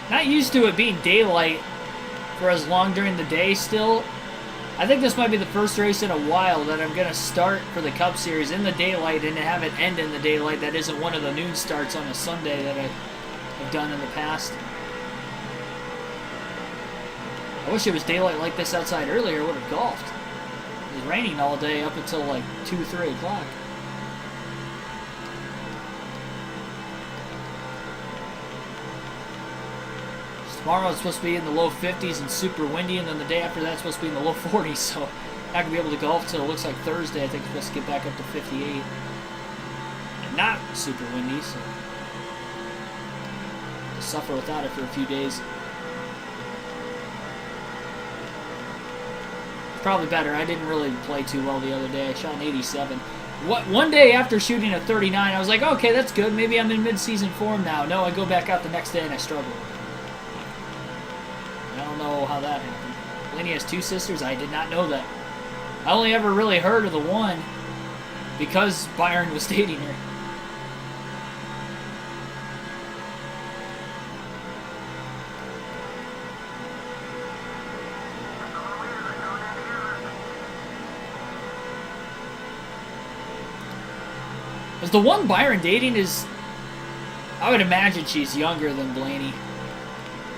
Not used to it being daylight for as long during the day still. I think this might be the first race in a while that I'm going to start for the Cup Series in the daylight and have it end in the daylight. That isn't one of the noon starts on a Sunday that I've done in the past. I wish it was daylight like this outside earlier. I would have golfed. It was raining all day up until like 2, 3 o'clock. Tomorrow it's supposed to be in the low 50s and super windy, and then the day after that's supposed to be in the low 40s, so I'm not going to be able to golf till it looks like Thursday. I think it's supposed to get back up to 58. And not super windy, so I'll suffer without it for a few days. Probably better. I didn't really play too well the other day. I shot an 87. One day after shooting a 39, I was like, okay, that's good. Maybe I'm in mid-season form now. No, I go back out the next day and I struggle. I don't know how that happened. Blaney has 2 sisters. I did not know that. I only ever really heard of the one because Byron was dating her. Is the one Byron dating is... I would imagine she's younger than Blaney.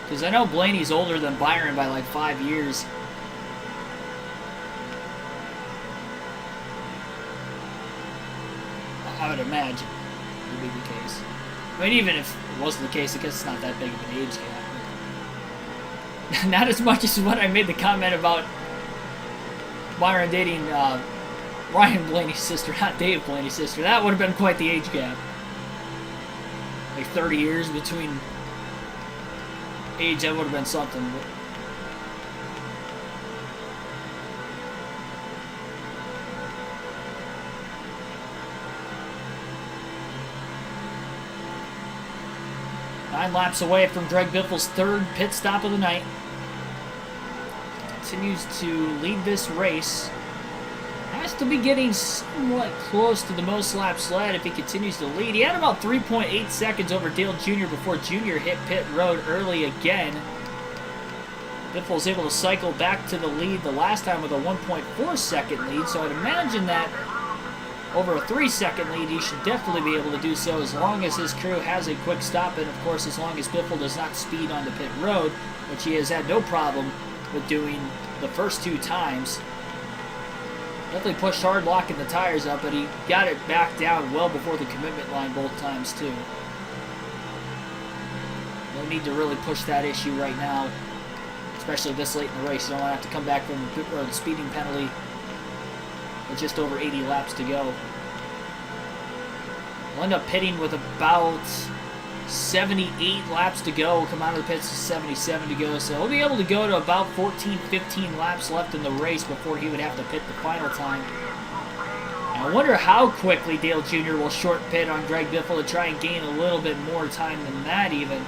Because I know Blaney's older than Byron by like 5 years. I would imagine would be the case. I mean, even if it wasn't the case, I guess it's not that big of an age gap. Not as much as when I made the comment about Byron dating Ryan Blaney's sister, not Dave Blaney's sister. That would have been quite the age gap. Like 30 years between age, that would have been something. Nine laps away from Greg Biffle's 3rd pit stop of the night. Continues to lead this race. Has to be getting somewhat close to the most laps led if he continues to lead. He had about 3.8 seconds over Dale Jr. before Jr. hit pit road early again. Biffle was able to cycle back to the lead the last time with a 1.4 second lead, so I'd imagine that over a 3-second lead he should definitely be able to do so as long as his crew has a quick stop, and of course as long as Biffle does not speed onto pit road, which he has had no problem with doing the first 2 times. Definitely pushed hard, locking the tires up, but he got it back down well before the commitment line both times, too. No need to really push that issue right now, especially this late in the race. You don't want to have to come back from the pit road speeding penalty with just over 80 laps to go. We'll end up pitting with about 78 laps to go. We'll come out of the pits with 77 to go, so he'll be able to go to about 14-15 laps left in the race before he would have to pit the final time. And I wonder how quickly Dale Jr. will short pit on Greg Biffle to try and gain a little bit more time than that even.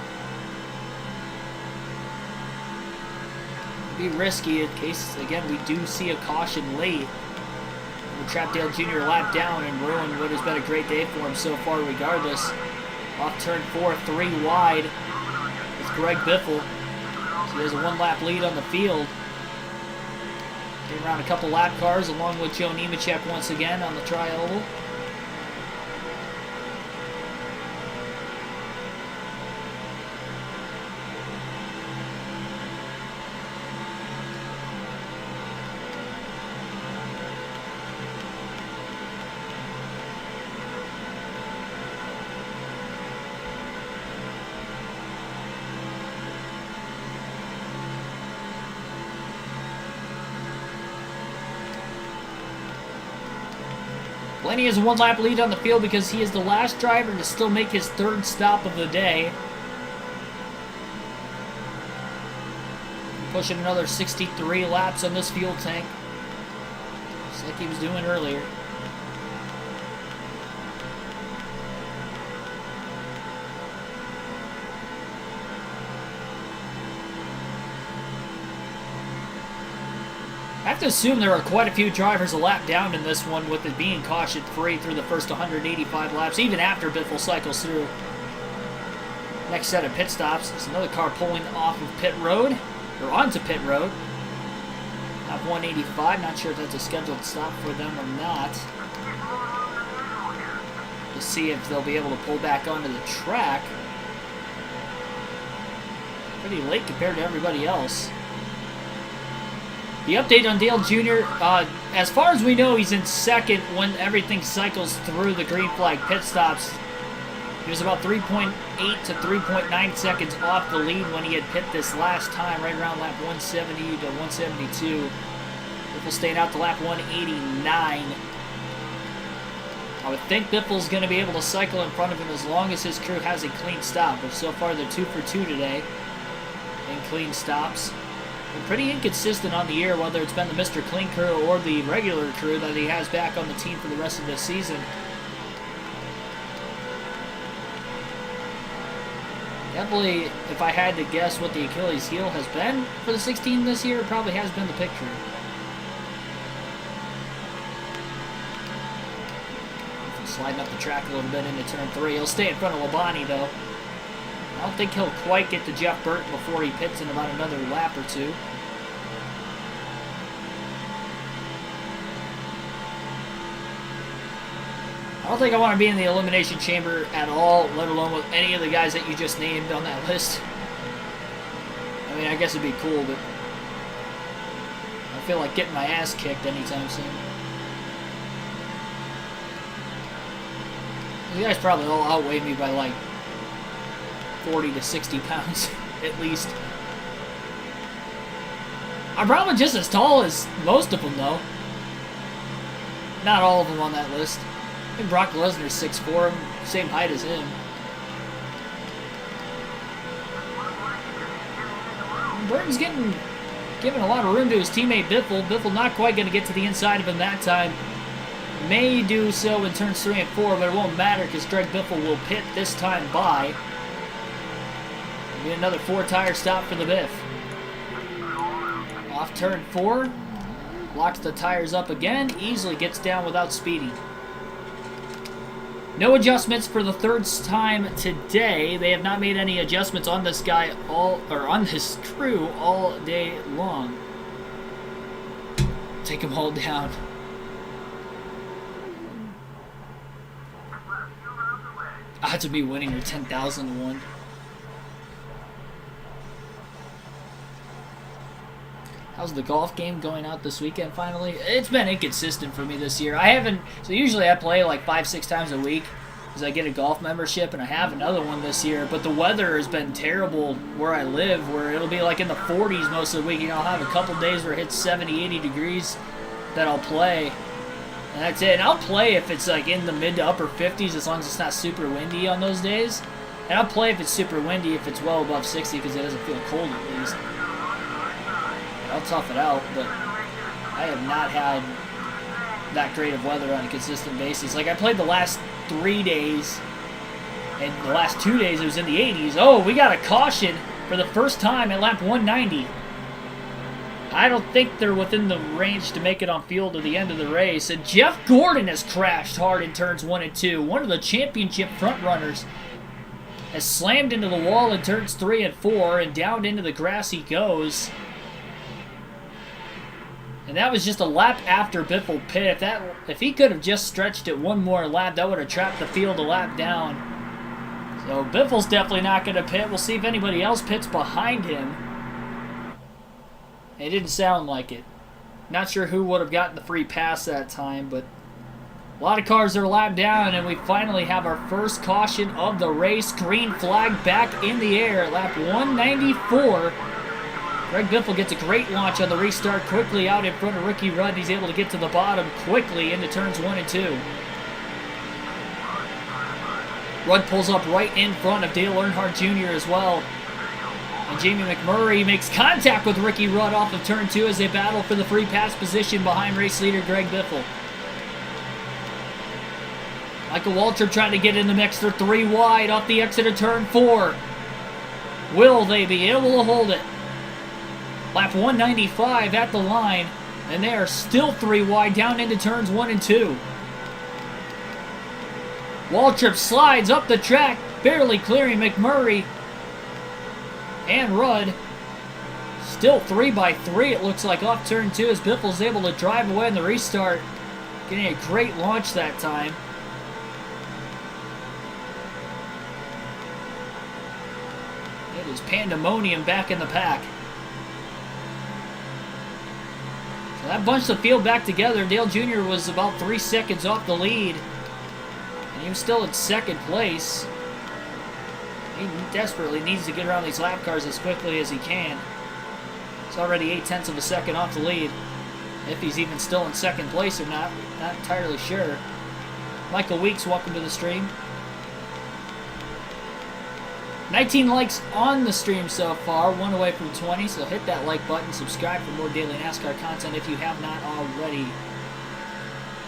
It'd be risky in case, again, we do see a caution late. We'll trap Dale Jr. a lap down and ruin what has been a great day for him so far regardless. Off turn 4, 3 wide with Greg Biffle. So he has a 1-lap lead on the field. Getting around a couple lap cars along with Joe Nemechek once again on the tri-oval. Blaney has a one-lap lead on the field because he is the last driver to still make his third stop of the day. Pushing another 63 laps on this fuel tank, just like he was doing earlier. I have to assume there are quite a few drivers a lap down in this one, with it being caution free through the first 185 laps, even after Biffle cycles through. Next set of pit stops is another car pulling off of pit road, or onto pit road. Lap 185, not sure if that's a scheduled stop for them or not. To see if they'll be able to pull back onto the track. Pretty late compared to everybody else. The update on Dale Jr., as far as we know, he's in second when everything cycles through the green flag pit stops. He was about 3.8 to 3.9 seconds off the lead when he had pit this last time, right around lap 170 to 172. Biffle staying out to lap 189. I would think Biffle's going to be able to cycle in front of him as long as his crew has a clean stop, but so far they're 2 for 2 today in clean stops. Been pretty inconsistent on the year, whether it's been the Mr. Clean crew or the regular crew that he has back on the team for the rest of this season. Definitely, if I had to guess what the Achilles heel has been for the 16 this year, it probably has been the picture. Sliding up the track a little bit into turn 3. He'll stay in front of Labonte, though. I don't think he'll quite get to Jeff Burton before he pits in about another lap or two. I don't think I want to be in the elimination chamber at all, let alone with any of the guys that you just named on that list. I mean, I guess it'd be cool, but I feel like getting my ass kicked anytime soon. You guys probably all outweigh me by like 40 to 60 pounds, at least. I'm probably just as tall as most of them, though. Not all of them on that list. I think Brock Lesnar's 6'4", same height as him. Burton's giving a lot of room to his teammate Biffle. Biffle not quite going to get to the inside of him that time. May do so in turns 3 and 4, but it won't matter because Greg Biffle will pit this time by. Get another 4-tire stop for the Biff. Off turn 4. Locks the tires up again. Easily gets down without speeding. No adjustments for the third time today. They have not made any adjustments on this guy on this crew all day long. Take them all down. Odds of me winning are 10,000 to 1. How's the golf game going out this weekend finally? It's been inconsistent for me this year. So usually I play like 5-6 times a week because I get a golf membership and I have another one this year. But the weather has been terrible where I live, where it'll be like in the 40s most of the week. You know, I'll have a couple days where it hits 70, 80 degrees that I'll play. And that's it. And I'll play if it's like in the mid to upper 50s as long as it's not super windy on those days. And I'll play if it's super windy if it's well above 60 because it doesn't feel cold at least. I'll tough it out, but I have not had that great of weather on a consistent basis. Like, I played the last 3 days, and the last 2 days it was in the 80s. Oh, we got a caution for the first time at lap 190. I don't think they're within the range to make it on field to the end of the race. And Jeff Gordon has crashed hard in turns 1 and 2. One of the championship front runners has slammed into the wall in turns 3 and 4, and down into the grass he goes. And that was just a lap after Biffle pit. If he could have just stretched it one more lap, that would have trapped the field a lap down. So Biffle's definitely not going to pit. We'll see if anybody else pits behind him. It didn't sound like it. Not sure who would have gotten the free pass that time, but a lot of cars are lapped down, and we finally have our first caution of the race. Green flag back in the air at lap 194. Greg Biffle gets a great launch on the restart, quickly out in front of Ricky Rudd. He's able to get to the bottom quickly into turns 1 and 2. Rudd pulls up right in front of Dale Earnhardt Jr. as well. And Jamie McMurray makes contact with Ricky Rudd off of turn 2 as they battle for the free pass position behind race leader Greg Biffle. Michael Waltrip trying to get in the mix. They're 3 wide off the exit of turn 4. Will they be able to hold it? Lap 195 at the line, and they are still 3 wide down into turns 1 and 2. Waltrip slides up the track, barely clearing McMurray and Rudd. Still 3 by 3 it looks like off turn 2 as Biffle's able to drive away in the restart. Getting a great launch that time. It is pandemonium back in the pack. So that bunched the field back together. Dale Jr. was about 3 seconds off the lead. And he was still in second place. He desperately needs to get around these lap cars as quickly as he can. He's already 0.8 of a second off the lead. If he's even still in second place or not entirely sure. Michael Weeks, welcome to the stream. 19 likes on the stream so far, 1 away from 20, so hit that like button, subscribe for more daily NASCAR content if you have not already.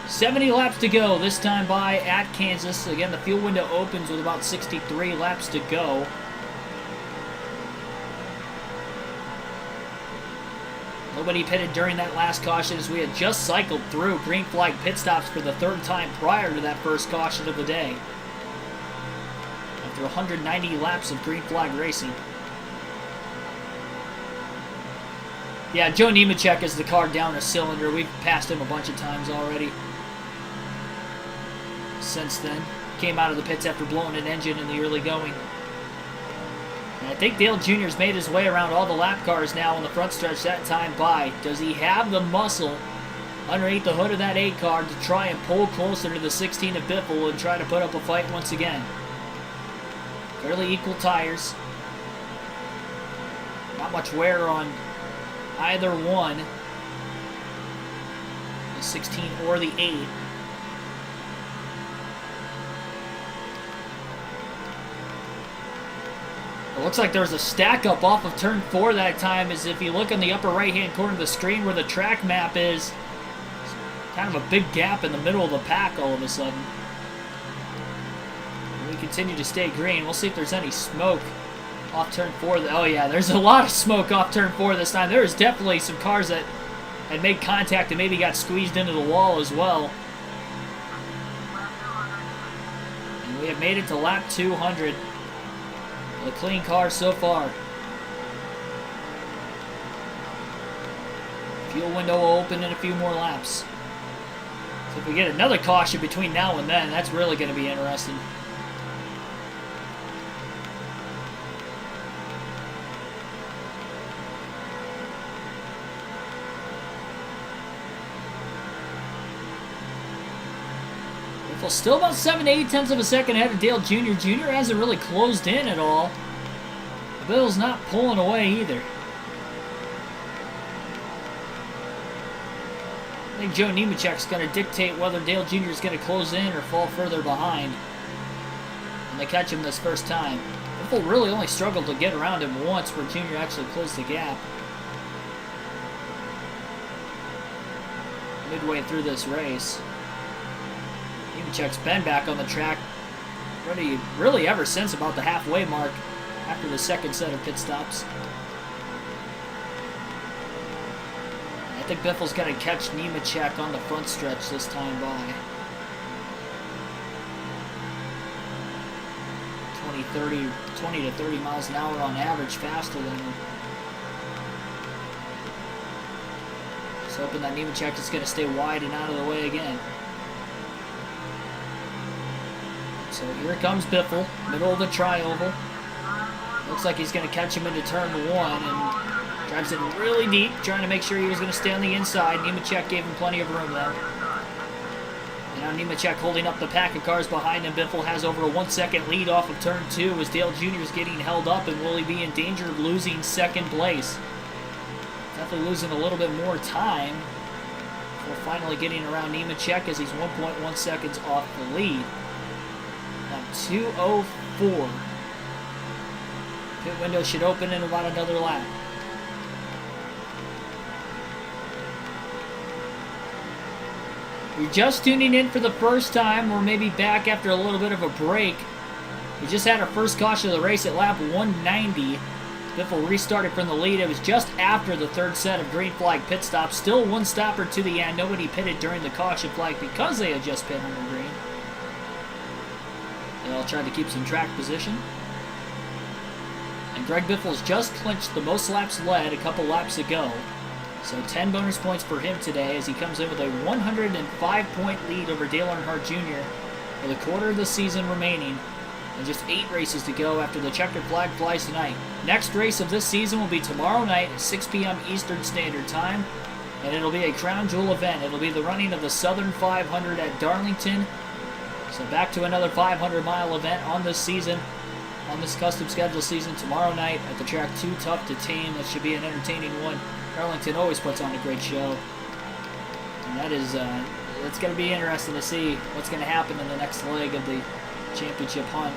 70 laps to go, this time by at Kansas. Again, the fuel window opens with about 63 laps to go. Nobody pitted during that last caution as we had just cycled through green flag pit stops for the 3rd time prior to that first caution of the day. After 190 laps of green flag racing. Yeah, Joe Nemechek is the car down a cylinder. We've passed him a bunch of times already. Since then. Came out of the pits after blowing an engine in the early going. And I think Dale Jr.'s made his way around all the lap cars now on the front stretch that time by. Does he have the muscle underneath the hood of that 8 car to try and pull closer to the 16 of Biffle and try to put up a fight once again? Fairly equal tires. Not much wear on either one. The 16 or the 8. It looks like there's a stack up off of turn 4 that time, as if you look in the upper right hand corner of the screen where the track map is, kind of a big gap in the middle of the pack all of a sudden. We continue to stay green. We'll see if there's any smoke off turn 4. Oh yeah, there's a lot of smoke off turn 4 this time. There is definitely some cars that had made contact and maybe got squeezed into the wall as well. And we have made it to lap 200. A clean car so far. Fuel window will open in a few more laps. So if we get another caution between now and then, that's really going to be interesting. Still about 7 to 8 of a second ahead of Dale Jr. Jr. hasn't really closed in at all. The Bill's not pulling away either. I think Joe Nemechek's going to dictate whether Dale Jr. is going to close in or fall further behind when they catch him this first time. Biffle really only struggled to get around him once where Jr. actually closed the gap. Midway through this race. Nemechek's been back on the track really ever since about the halfway mark after the second set of pit stops. I think Biffle's going to catch Nemechek on the front stretch this time by. 20 to 30 miles an hour on average faster than him. Just hoping that Nemechek is going to stay wide and out of the way again. So here comes Biffle, middle of the tri-oval. Looks like he's going to catch him into turn 1 and drives it really deep, trying to make sure he was going to stay on the inside. Nemechek gave him plenty of room though. And now Nemechek holding up the pack of cars behind him. Biffle has over a 1 second lead off of turn 2 as Dale Jr. is getting held up, and will he be in danger of losing second place? Definitely losing a little bit more time before finally getting around Nemechek as he's 1.1 seconds off the lead. Now 2:04. Pit window should open in about another lap. You're just tuning in for the first time, or maybe back after a little bit of a break. We just had our first caution of the race at lap 190. Biffle restarted from the lead. It was just after the third set of green flag pit stops. Still one stopper to the end. Nobody pitted during the caution flag because they had just pit under green. They all tried to keep some track position. And Greg Biffle's just clinched the most laps led a couple laps ago. So 10 bonus points for him today as he comes in with a 105-point lead over Dale Earnhardt Jr. with a quarter of the season remaining and just 8 races to go after the checkered flag flies tonight. Next race of this season will be tomorrow night at 6 p.m. Eastern Standard Time, and it'll be a crown jewel event. It'll be the running of the Southern 500 at Darlington. So back to another 500-mile event on this season, on this custom schedule season tomorrow night at the track Too Tough to Tame. That should be an entertaining one. Darlington always puts on a great show. And that is, it's going to be interesting to see what's going to happen in the next leg of the championship hunt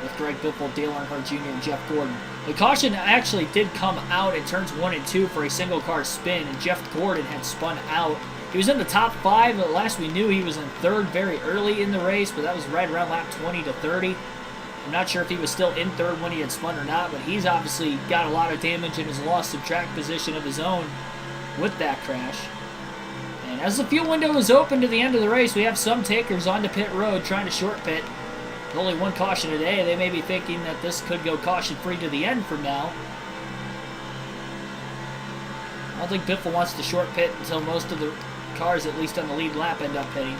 with Greg Biffle, Dale Earnhardt Jr., and Jeff Gordon. The caution actually did come out in turns 1 and 2 for a single car spin, and Jeff Gordon had spun out. He was in the top 5, but last we knew he was in 3rd very early in the race, but that was right around lap 20 to 30. I'm not sure if he was still in 3rd when he had spun or not, but he's obviously got a lot of damage and has lost some track position of his own with that crash. And as the fuel window is open to the end of the race, we have some takers onto pit road trying to short pit. With only one caution today, they may be thinking that this could go caution-free to the end from now. I don't think Biffle wants to short pit until most of the cars, at least on the lead lap, end up pitting.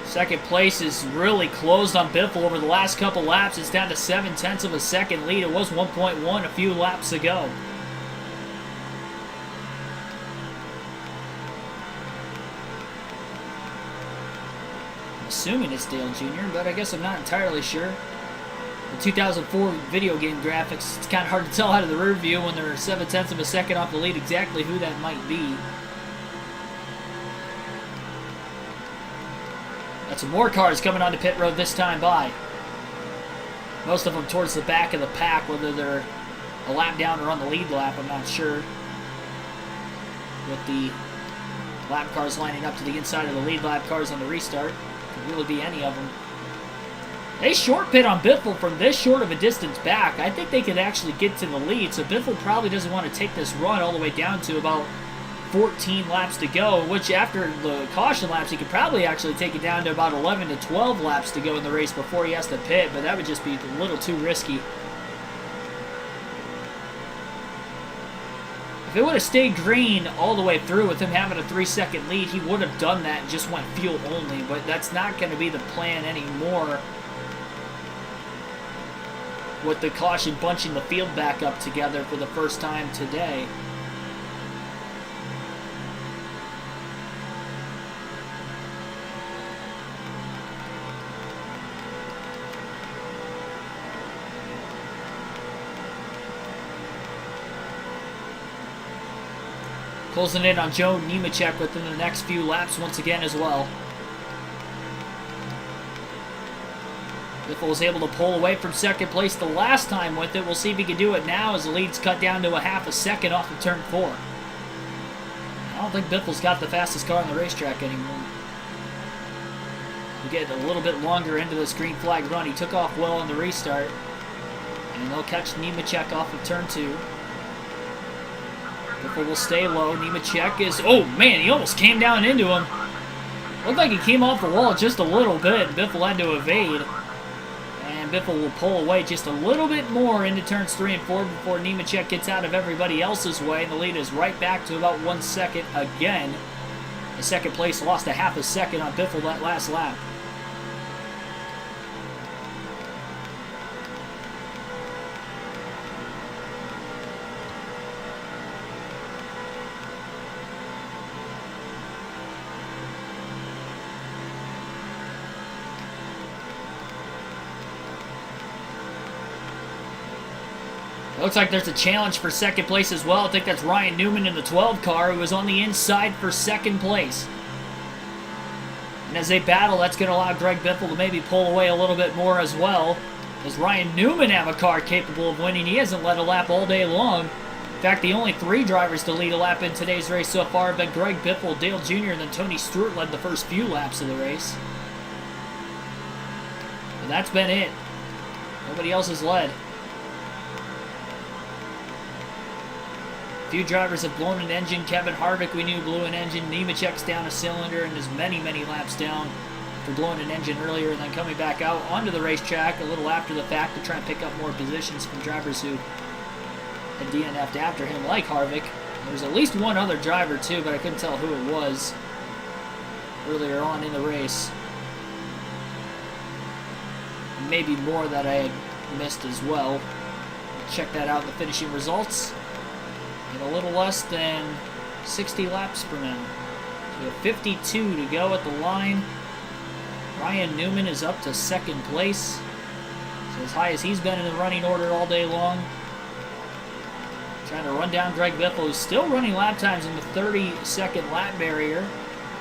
Second place is really closed on Biffle over the last couple laps. It's down to 0.7 of a second lead. It was 1.1 a few laps ago. I'm assuming it's Dale Jr., but I guess I'm not entirely sure. The 2004 video game graphics, it's kind of hard to tell out of the rear view when they're 0.7 of a second off the lead exactly who that might be. Got some more cars coming onto pit road this time by. Most of them towards the back of the pack, whether they're a lap down or on the lead lap, I'm not sure. With the lap cars lining up to the inside of the lead lap cars on the restart. Could really be any of them. They short pit on Biffle from this short of a distance back. I think they could actually get to the lead, so Biffle probably doesn't want to take this run all the way down to about 14 laps to go, which after the caution laps, he could probably actually take it down to about 11 to 12 laps to go in the race before he has to pit, but that would just be a little too risky. If it would have stayed green all the way through with him having a 3-second lead, he would have done that and just went fuel only, but that's not going to be the plan anymore with the caution bunching the field back up together for the first time today. Closing in on Joe Nemechek within the next few laps once again as well. Biffle was able to pull away from second place the last time with it. We'll see if he can do it now as the lead's cut down to a half a second off of turn 4. I don't think Biffle's got the fastest car on the racetrack anymore. We get a little bit longer into this green flag run. He took off well on the restart. And they'll catch Nemechek off of turn 2. Biffle will stay low. Nemechek is... Oh, man, he almost came down into him. Looked like he came off the wall just a little bit. Biffle had to evade. And Biffle will pull away just a little bit more into turns 3 and 4 before Nemechek gets out of everybody else's way. And the lead is right back to about 1 second again. The second place lost a half a second on Biffle that last lap. It looks like there's a challenge for second place as well. I think that's Ryan Newman in the 12 car who was on the inside for second place. And as they battle, that's going to allow Greg Biffle to maybe pull away a little bit more as well. Does Ryan Newman have a car capable of winning? He hasn't led a lap all day long. In fact, the only 3 drivers to lead a lap in today's race so far have been Greg Biffle, Dale Jr., and then Tony Stewart led the first few laps of the race. And that's been it. Nobody else has led. A few drivers have blown an engine. Kevin Harvick, we knew, blew an engine. Nemechek's down a cylinder and is many, many laps down for blowing an engine earlier and then coming back out onto the racetrack a little after the fact to try and pick up more positions from drivers who had DNF'd after him, like Harvick. There was at least one other driver, too, but I couldn't tell who it was earlier on in the race. Maybe more that I had missed as well. Check that out in the finishing results. In a little less than 60 laps per now. So we have 52 to go at the line. Ryan Newman is up to second place. So as high as he's been in the running order all day long. Trying to run down Greg Biffle, who's still running lap times in the 30-second lap barrier.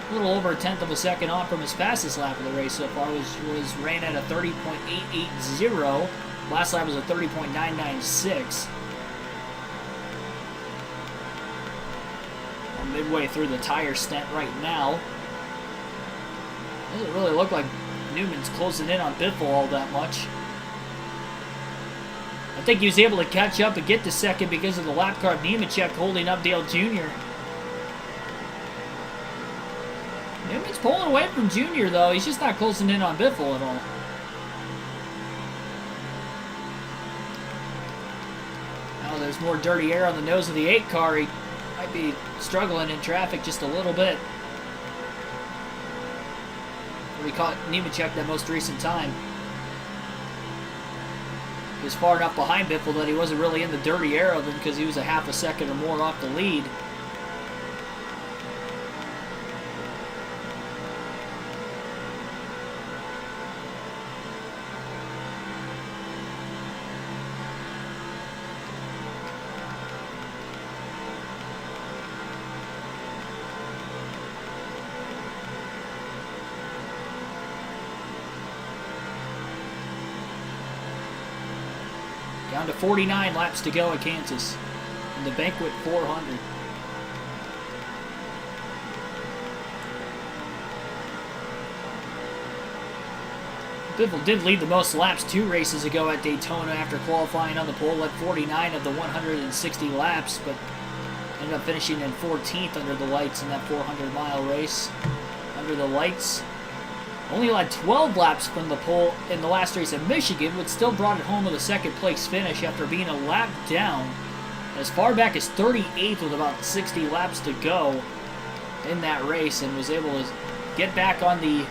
A little over 1/10 of a second off from his fastest lap of the race so far, was ran at a 30.880. Last lap was a 30.996. Midway through the tire stint right now. Doesn't really look like Newman's closing in on Biffle all that much. I think he was able to catch up and get to second because of the lap car of Nemechek holding up Dale Jr. Newman's pulling away from Jr. though. He's just not closing in on Biffle at all. Now there's more dirty air on the nose of the 8 car. He might be struggling in traffic just a little bit. We caught Nemechek that most recent time. He was far enough behind Biffle that he wasn't really in the dirty air of him because he was a half a second or more off the lead. Down to 49 laps to go at Kansas in the Banquet 400. Biffle did lead the most laps 2 races ago at Daytona after qualifying on the pole, led 49 of the 160 laps, but ended up finishing in 14th under the lights in that 400-mile race. Under the lights, only led 12 laps from the pole in the last race at Michigan, but still brought it home with a second place finish after being a lap down as far back as 38th with about 60 laps to go in that race, and was able to get back on the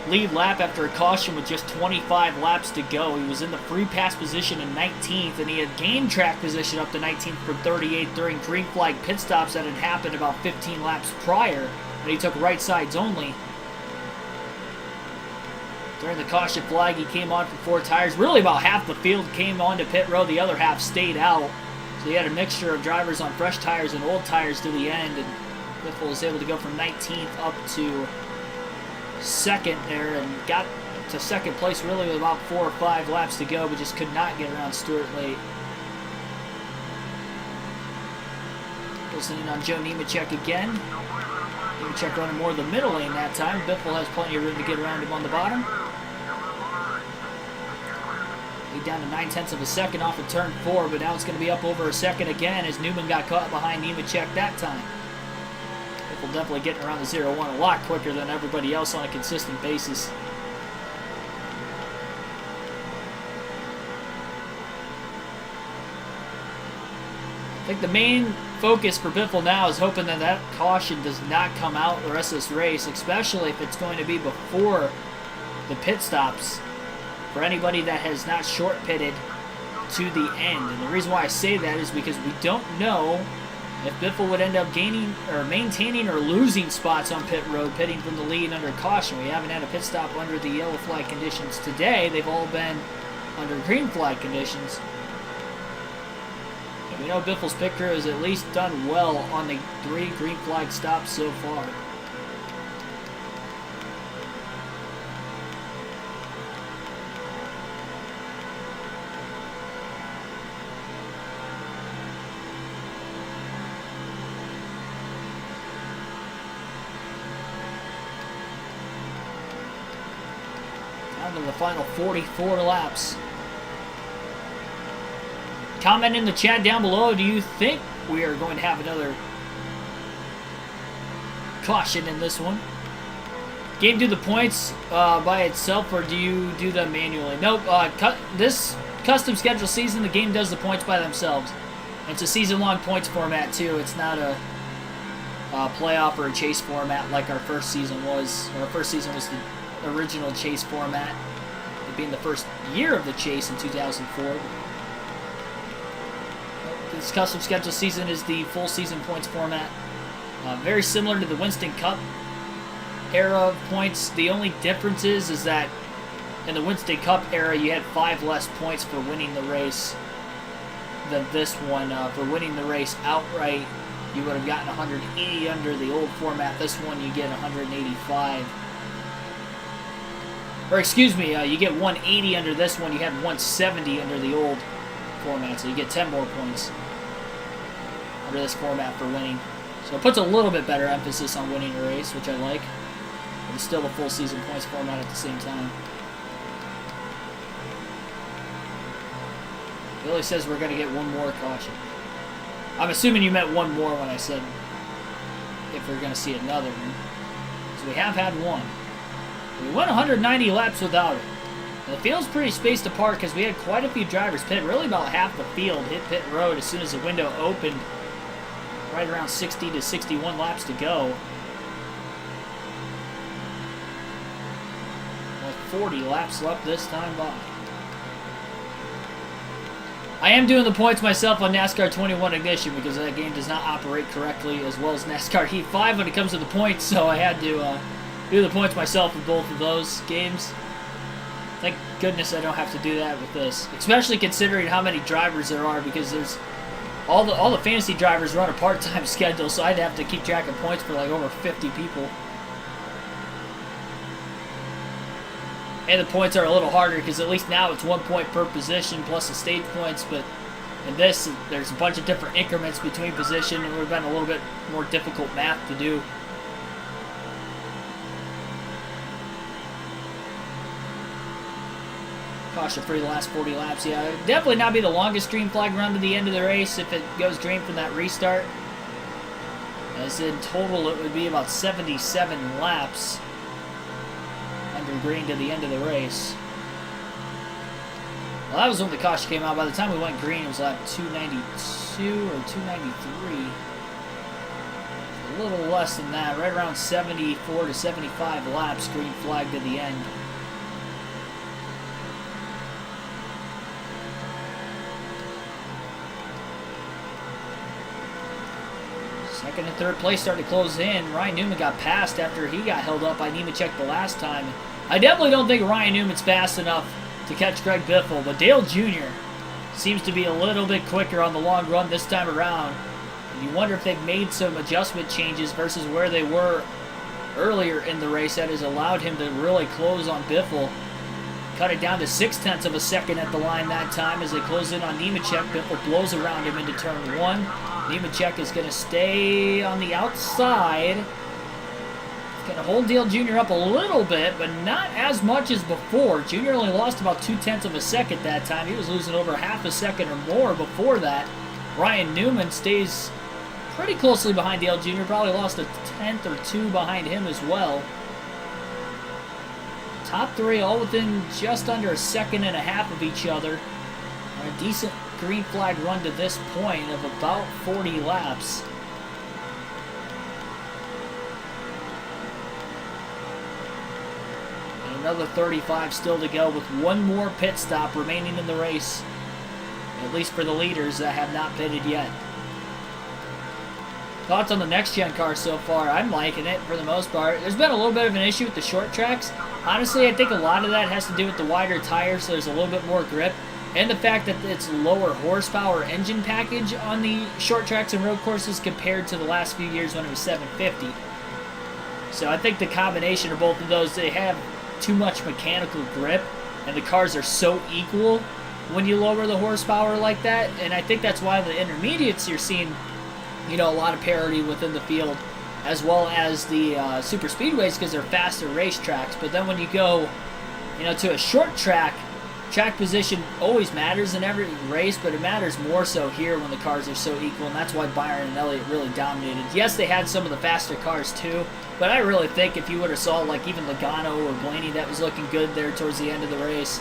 lead lap after a caution with just 25 laps to go. He was in the free pass position in 19th, and he had gained track position up to 19th from 38th during green flag pit stops that had happened about 15 laps prior, and he took right sides only. During the caution flag, he came on for 4 tires. Really about half the field came onto pit road, the other half stayed out. So he had a mixture of drivers on fresh tires and old tires to the end, and Biffle was able to go from 19th up to second there and got to second place really with about 4 or 5 laps to go, but just could not get around Stewart late. Listening on Joe Nemechek again. Nemechek running more of the middle lane that time. Biffle has plenty of room to get around him on the bottom. Lead down to 9/10 of a second off of turn 4, but now it's going to be up over a second again as Newman got caught behind Nemechek that time. Biffle definitely getting around the 0-1 a lot quicker than everybody else on a consistent basis. I think the main focus for Biffle now is hoping that that caution does not come out the rest of this race, especially if it's going to be before the pit stops for anybody that has not short pitted to the end. And the reason why I say that is because we don't know if Biffle would end up gaining or maintaining or losing spots on pit road, pitting from the lead under caution. We haven't had a pit stop under the yellow flag conditions today. They've all been under green flag conditions. And we know Biffle's pit crew has at least done well on the 3 green flag stops so far. Down to the final 44 laps. Comment in the chat down below, do you think we are going to have another caution in this one? Game do the points by itself, or do you do them manually? Nope, this custom schedule season, the game does the points by themselves. It's a season-long points format too. It's not a playoff or a chase format like our first season was. Our first season was the original chase format, it being the first year of the chase in 2004. This custom schedule season is the full season points format. Very similar to the Winston Cup era of points. The only difference is that in the Winston Cup era, you had 5 less points for winning the race than this one. For winning the race outright, you would have gotten 180 under the old format. This one, you get 185. Or excuse me, you get 180 under this one. You had 170 under the old format, so you get 10 more points under this format for winning. So it puts a little bit better emphasis on winning a race, which I like. But it's still a full season points format at the same time. Billy says we're going to get one more caution. I'm assuming you meant one more when I said if we're going to see another one. So we have had one. We went 190 laps without it. The field's pretty spaced apart because we had quite a few drivers pit. Really about half the field hit pit road as soon as the window opened. Right around 60 to 61 laps to go. With 40 laps left this time by. I am doing the points myself on NASCAR 21 Ignition because that game does not operate correctly as well as NASCAR Heat 5 when it comes to the points, so I had to do the points myself in both of those games. Thank goodness I don't have to do that with this, especially considering how many drivers there are, because there's all the fantasy drivers run a part-time schedule, so I'd have to keep track of points for like over 50 people. And the points are a little harder because at least now it's 1 point per position plus the stage points, but in this there's a bunch of different increments between position, and it would have been a little bit more difficult math to do. Caution free the last 40 laps. Yeah, it'd definitely not be the longest green flag run to the end of the race if it goes green from that restart. As in total it would be about 77 laps under green to the end of the race. Well, that was when the caution came out. By the time we went green, it was lap 292 or 293. A little less than that, right around 74 to 75 laps green flag to the end. Second and third place started to close in. Ryan Newman got passed after he got held up by Nemechek the last time. I definitely don't think Ryan Newman's fast enough to catch Greg Biffle, but Dale Jr. seems to be a little bit quicker on the long run this time around. And you wonder if they've made some adjustment changes versus where they were earlier in the race that has allowed him to really close on Biffle. Cut it down to 0.6 of a second at the line that time as they close in on Nemechek. Biffle blows around him into turn 1. Nemechek is going to stay on the outside. He's going to hold Dale Jr. up a little bit, but not as much as before. Jr. only lost about 0.2 of a second that time. He was losing over half a second or more before that. Ryan Newman stays pretty closely behind Dale Jr. Probably lost a 1/10 or 2 behind him as well. Top 3 all within just under a second and a half of each other. A decent green flag run to this point of about 40 laps. And another 35 still to go with one more pit stop remaining in the race. At least for the leaders that have not pitted yet. Thoughts on the next-gen car so far? I'm liking it for the most part. There's been a little bit of an issue with the short tracks. Honestly, I think a lot of that has to do with the wider tires, so there's a little bit more grip. and the fact that it's lower horsepower engine package on the short tracks and road courses compared to the last few years when it was 750. So I think the combination of both of those, they have too much mechanical grip, and the cars are so equal when you lower the horsepower like that. And I think that's why the intermediates you're seeing, you know, a lot of parity within the field, as well as the super speedways, because they're faster racetracks. But then when you go, you know, to a short track, track position always matters in every race, but it matters more so here when the cars are so equal, and that's why Byron and Elliott really dominated. Yes, they had some of the faster cars too, but I really think if you would have saw like even Logano or Blaney that was looking good there towards the end of the race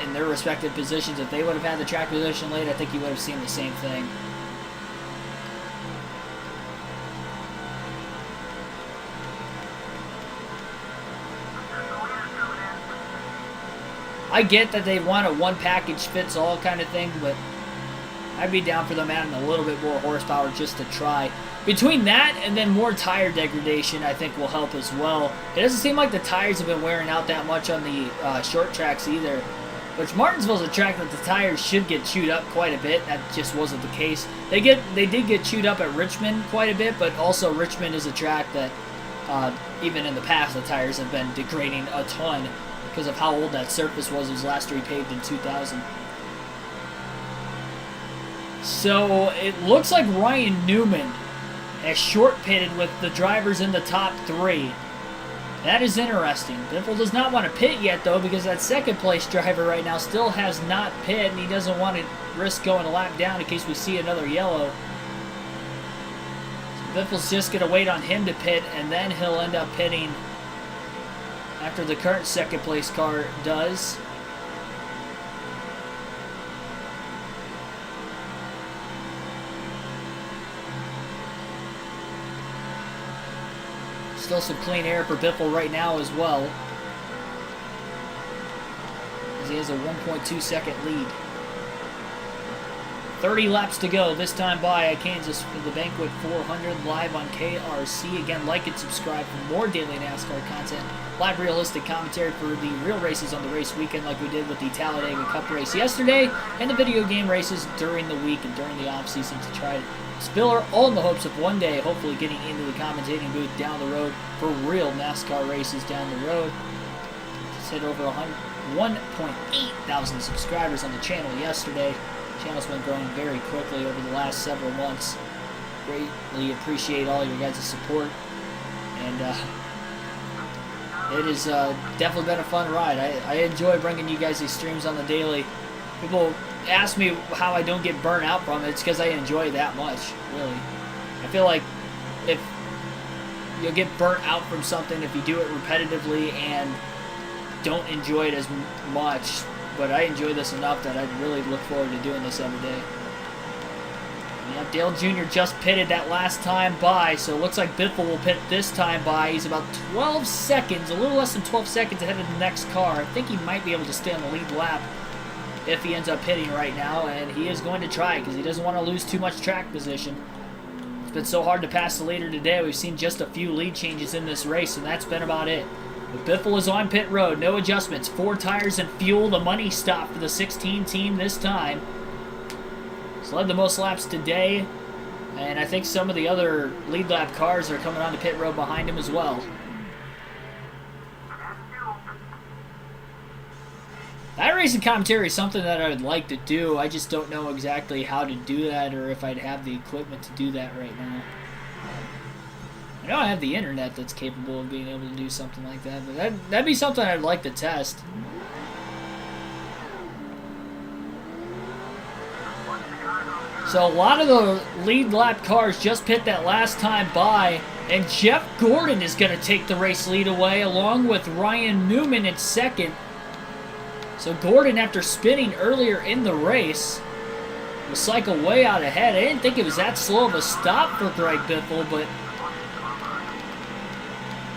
in their respective positions, if they would have had the track position late, I think you would have seen the same thing. I get that they want a one-package-fits-all kind of thing, but I'd be down for them adding a little bit more horsepower just to try. Between that and then more tire degradation, I think will help as well. It doesn't seem like the tires have been wearing out that much on the short tracks either, which Martinsville's a track that the tires should get chewed up quite a bit. That just wasn't the case. They did get chewed up at Richmond quite a bit, but also Richmond is a track that even in the past the tires have been degrading a ton, because of how old that surface was. It was last repaved in 2000. So it looks like Ryan Newman has short pitted with the drivers in the top three. That is interesting. Biffle does not want to pit yet though, because that second place driver right now still has not pit, and he doesn't want to risk going a lap down in case we see another yellow. So Biffle's just going to wait on him to pit, and then he'll end up pitting after the current second place car does. Still some clean air for Biffle right now as well, as he has a 1.2 second lead. 30 laps to go this time by at Kansas for the Banquet 400 live on KRC. Again, like and subscribe for more daily NASCAR content. Live realistic commentary for the real races on the race weekend, like we did with the Talladega Cup race yesterday, and the video game races during the week and during the off-season to try to Spiller, all in the hopes of one day hopefully getting into the commentating booth down the road for real NASCAR races down the road. Just hit over 1.8 thousand subscribers on the channel yesterday. The channel's been growing very quickly over the last several months. Greatly appreciate all your guys' support, and it has definitely been a fun ride. I enjoy bringing you guys these streams on the daily. People ask me how I don't get burnt out from it. It's because I enjoy it that much, really. I feel like if you'll get burnt out from something if you do it repetitively and don't enjoy it as much, but I enjoy this enough that I really look forward to doing this every day. Yeah, Dale Jr. just pitted that last time by, so it looks like Biffle will pit this time by. He's about 12 seconds, a little less than 12 seconds ahead of the next car. I think he might be able to stay on the lead lap if he ends up pitting right now, and he is going to try because he doesn't want to lose too much track position. It's been so hard to pass the leader today. We've seen just a few lead changes in this race, and that's been about it. But Biffle is on pit road, no adjustments, 4 tires and fuel, the money stop for the 16 team this time. He's led the most laps today, and I think some of the other lead lap cars are coming onto pit road behind him as well. That racing commentary is something that I would like to do. I just don't know exactly how to do that or if I'd have the equipment to do that right now. I know I have the internet that's capable of being able to do something like that, but that'd be something I'd like to test. So a lot of the lead lap cars just pit that last time by, and Jeff Gordon is going to take the race lead away along with Ryan Newman in second. So Gordon, after spinning earlier in the race, will cycle way out ahead. I didn't think it was that slow of a stop for Greg Biffle, but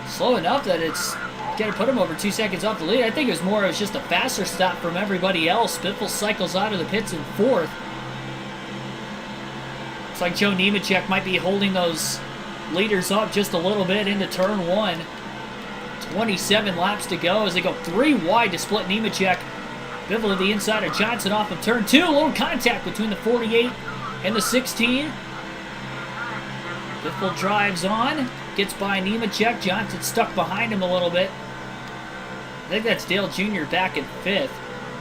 slow enough that it's going to put him over 2 seconds off the lead. I think it was just a faster stop from everybody else. Biffle cycles out of the pits in 4th. Looks like Joe Nemechek might be holding those leaders up just a little bit into turn 1. 27 laps to go as they go 3 wide to split Nemechek Biffle to the inside of Johnson off of turn 2. A little contact between the 48 and the 16. Biffle drives on. Gets by Nemechek. Johnson stuck behind him a little bit. I think that's Dale Jr. back in 5th.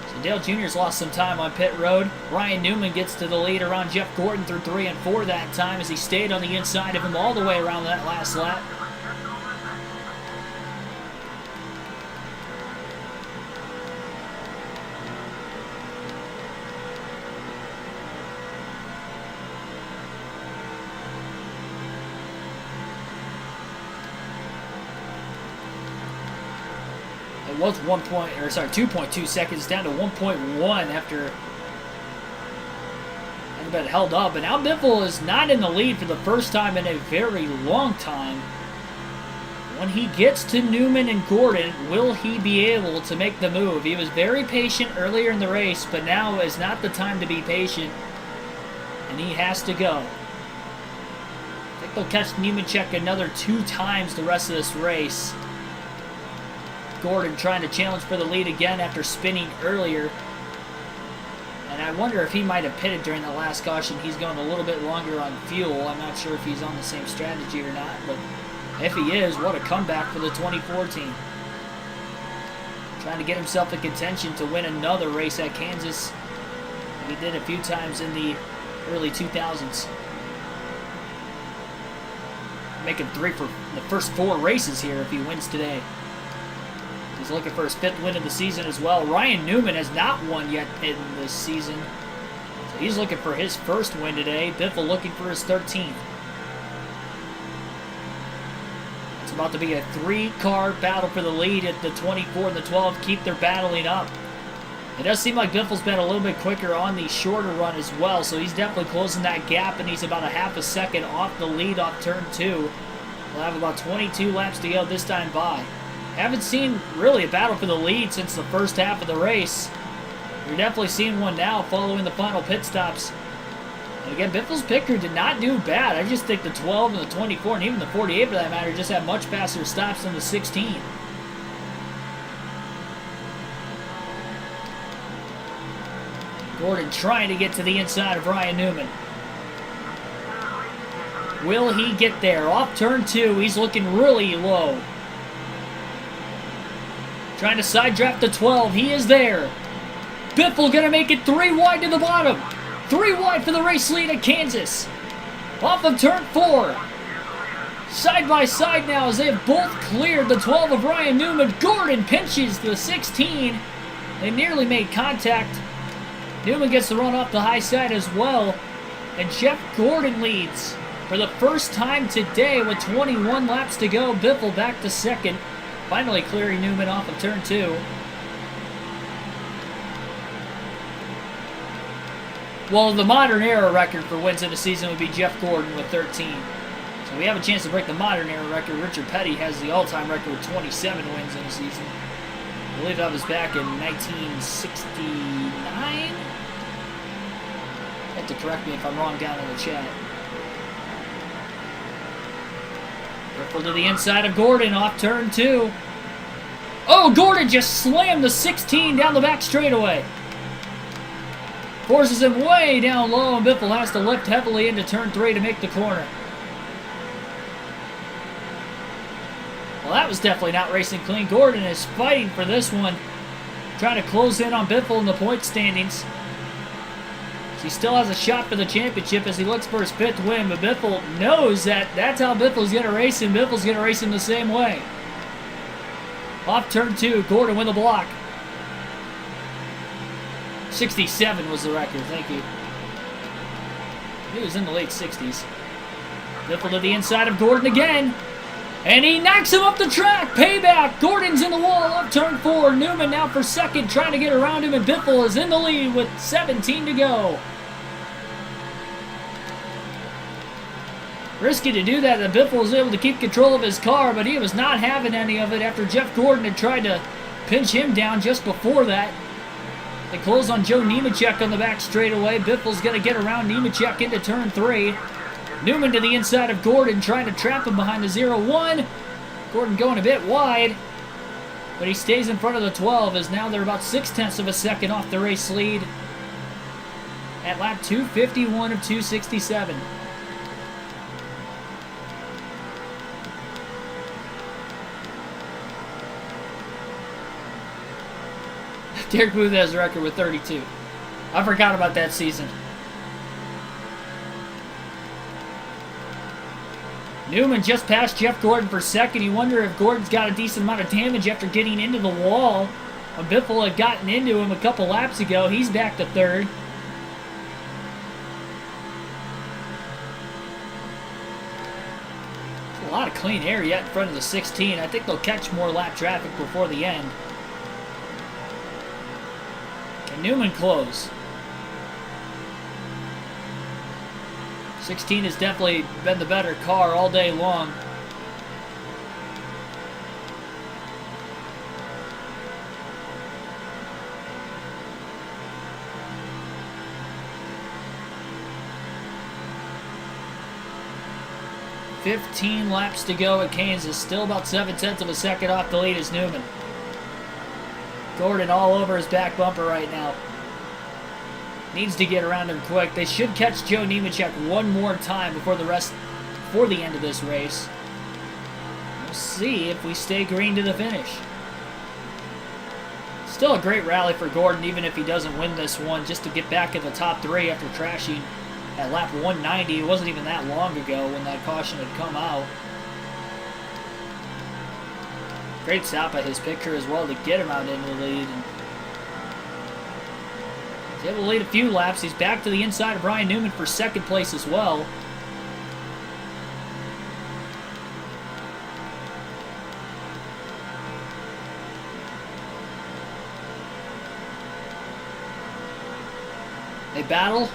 So Dale Jr.'s lost some time on pit road. Ryan Newman gets to the lead around Jeff Gordon through 3 and 4 that time as he stayed on the inside of him all the way around that last lap. It was 2.2 seconds down to 1.1 after had been held up. But now Biffle is not in the lead for the first time in a very long time. When he gets to Newman and Gordon, will he be able to make the move? He was very patient earlier in the race, but now is not the time to be patient, and he has to go. I think they'll catch Nemechek another 2 times the rest of this race. Gordon trying to challenge for the lead again after spinning earlier. And I wonder if he might have pitted during the last caution. He's going a little bit longer on fuel. I'm not sure if he's on the same strategy or not, but if he is, what a comeback for the 2014. Trying to get himself in contention to win another race at Kansas. He did a few times in the early 2000s. Making 3 for the first 4 races here if he wins today. He's looking for his 5th win of the season as well. Ryan Newman has not won yet in this season. So he's looking for his first win today. Biffle looking for his 13th. It's about to be a 3-car battle for the lead at the 24 and the 12. Keep their battling up. It does seem like Biffle's been a little bit quicker on the shorter run as well, so he's definitely closing that gap, and he's about a half a second off the lead off turn 2. We'll have about 22 laps to go this time by. Haven't seen really a battle for the lead since the first half of the race. You're definitely seeing one now following the final pit stops. And again, Biffle's picker did not do bad. I just think the 12 and the 24 and even the 48 for that matter just had much faster stops than the 16. Gordon trying to get to the inside of Ryan Newman. Will he get there? Off turn 2, he's looking really low. Trying to side draft the 12. He is there. Biffle going to make it 3 wide to the bottom. 3 wide for the race lead at Kansas. Off of turn 4. Side by side now as they have both cleared the 12 of Ryan Newman. Gordon pinches the 16. They nearly made contact. Newman gets the run off the high side as well. And Jeff Gordon leads for the first time today with 21 laps to go. Biffle back to 2nd. Finally clearing Newman off of turn 2. Well, the modern era record for wins in a season would be Jeff Gordon with 13. So we have a chance to break the modern era record. Richard Petty has the all-time record with 27 wins in a season. I believe that was back in 1969. You have to correct me if I'm wrong down in the chat. Biffle to the inside of Gordon off turn 2. Oh, Gordon just slammed the 16 down the back straightaway. Forces him way down low, and Biffle has to lift heavily into turn 3 to make the corner. Well, that was definitely not racing clean. Gordon is fighting for this one. Trying to close in on Biffle in the point standings. He still has a shot for the championship as he looks for his 5th win, but Biffle knows that that's how Biffle's going to race him. Biffle's going to race him the same way. Off turn 2, Gordon with a block. 67 was the record, thank you. He was in the late 60s. Biffle to the inside of Gordon again. And he knocks him up the track. Payback. Gordon's in the wall up turn 4. Newman now for 2nd, trying to get around him, and Biffle is in the lead with 17 to go. Risky to do that. Biffle was able to keep control of his car, but he was not having any of it after Jeff Gordon had tried to pinch him down just before that. They close on Joe Nemechek on the back straightaway. Biffle's going to get around Nemechek into turn 3. Newman to the inside of Gordon, trying to trap him behind the 0-1. Gordon going a bit wide. But he stays in front of the 12 as now they're about 0.6 of a second off the race lead at lap 251 of 267. Derek Booth has a record with 32. I forgot about that season. Newman just passed Jeff Gordon for second. You wonder if Gordon's got a decent amount of damage after getting into the wall. When Biffle had gotten into him a couple laps ago, he's back to third. There's a lot of clean air yet in front of the 16. I think they'll catch more lap traffic before the end. Can Newman close? 16 has definitely been the better car all day long. "15 laps to go at Kansas. Still about 0.7 of a second off the lead is Newman. Gordon all over his back bumper right now. Needs to get around him quick. They should catch Joe Nemechek one more time before the end of this race. We'll see if we stay green to the finish. Still a great rally for Gordon, even if he doesn't win this one, just to get back in the top 3 after crashing at lap 190. It wasn't even that long ago when that caution had come out. Great stop at his picture as well to get him out into the lead. He's able to lead a few laps. He's back to the inside of Ryan Newman for second place as well. They battle.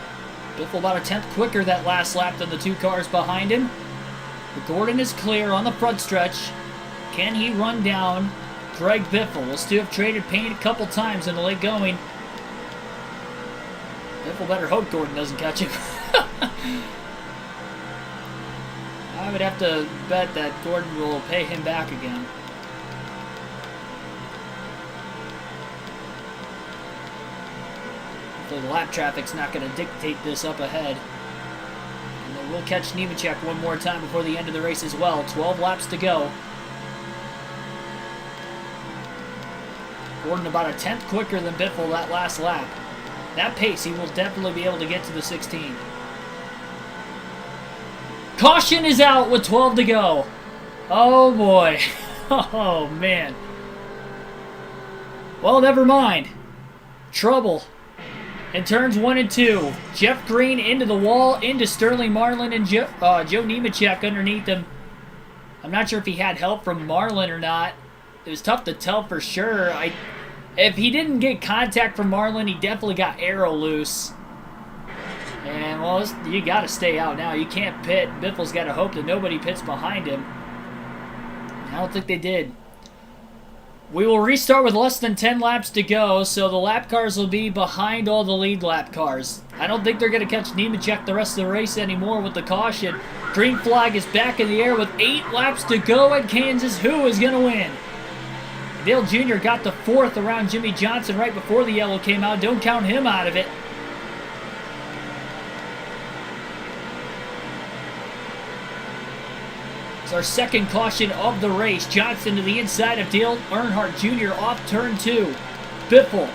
Biffle about 1/10 quicker that last lap than the 2 cars behind him. But Gordon is clear on the front stretch. Can he run down Greg Biffle? Those two have traded paint a couple times in the late going. Biffle better hope Gordon doesn't catch him. I would have to bet that Gordon will pay him back again. Hopefully the lap traffic's not going to dictate this up ahead. And then we'll catch Nemechek one more time before the end of the race as well. 12 laps to go. Gordon about 1/10 quicker than Biffle that last lap. That pace, he will definitely be able to get to the 16. Caution is out with 12 to go. Oh boy. Oh man. Well, never mind. Trouble. In turns 1 and 2. Jeff Green into the wall, into Sterling Marlin and Joe Nemechek underneath him. I'm not sure if he had help from Marlin or not. It was tough to tell for sure. If he didn't get contact from Marlin, he definitely got aero loose. And, well, you got to stay out now. You can't pit. Biffle's got to hope that nobody pits behind him. I don't think they did. We will restart with less than 10 laps to go, so the lap cars will be behind all the lead lap cars. I don't think they're going to catch Nemechek the rest of the race anymore with the caution. Green flag is back in the air with 8 laps to go at Kansas. Who is going to win? Dale Jr. got the 4th around Jimmy Johnson right before the yellow came out. Don't count him out of it. It's our second caution of the race. Johnson to the inside of Dale Earnhardt Jr. off turn 2. Biffle.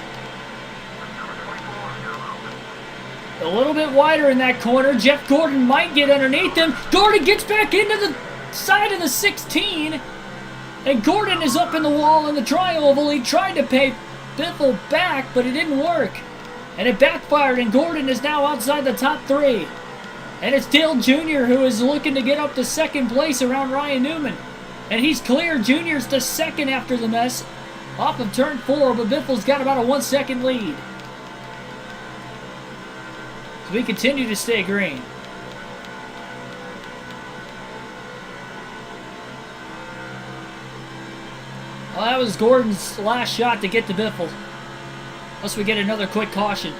A little bit wider in that corner. Jeff Gordon might get underneath him. Gordon gets back into the side of the 16. And Gordon is up in the wall in the tri-oval. He tried to pay Biffle back, but it didn't work. And it backfired, and Gordon is now outside the top 3. And it's Dale Jr. who is looking to get up to second place around Ryan Newman. And he's clear. Jr.'s to second after the mess off of turn 4, but Biffle's got about a 1-second lead. So we continue to stay green. Well, that was Gordon's last shot to get to Biffle. Unless we get another quick caution.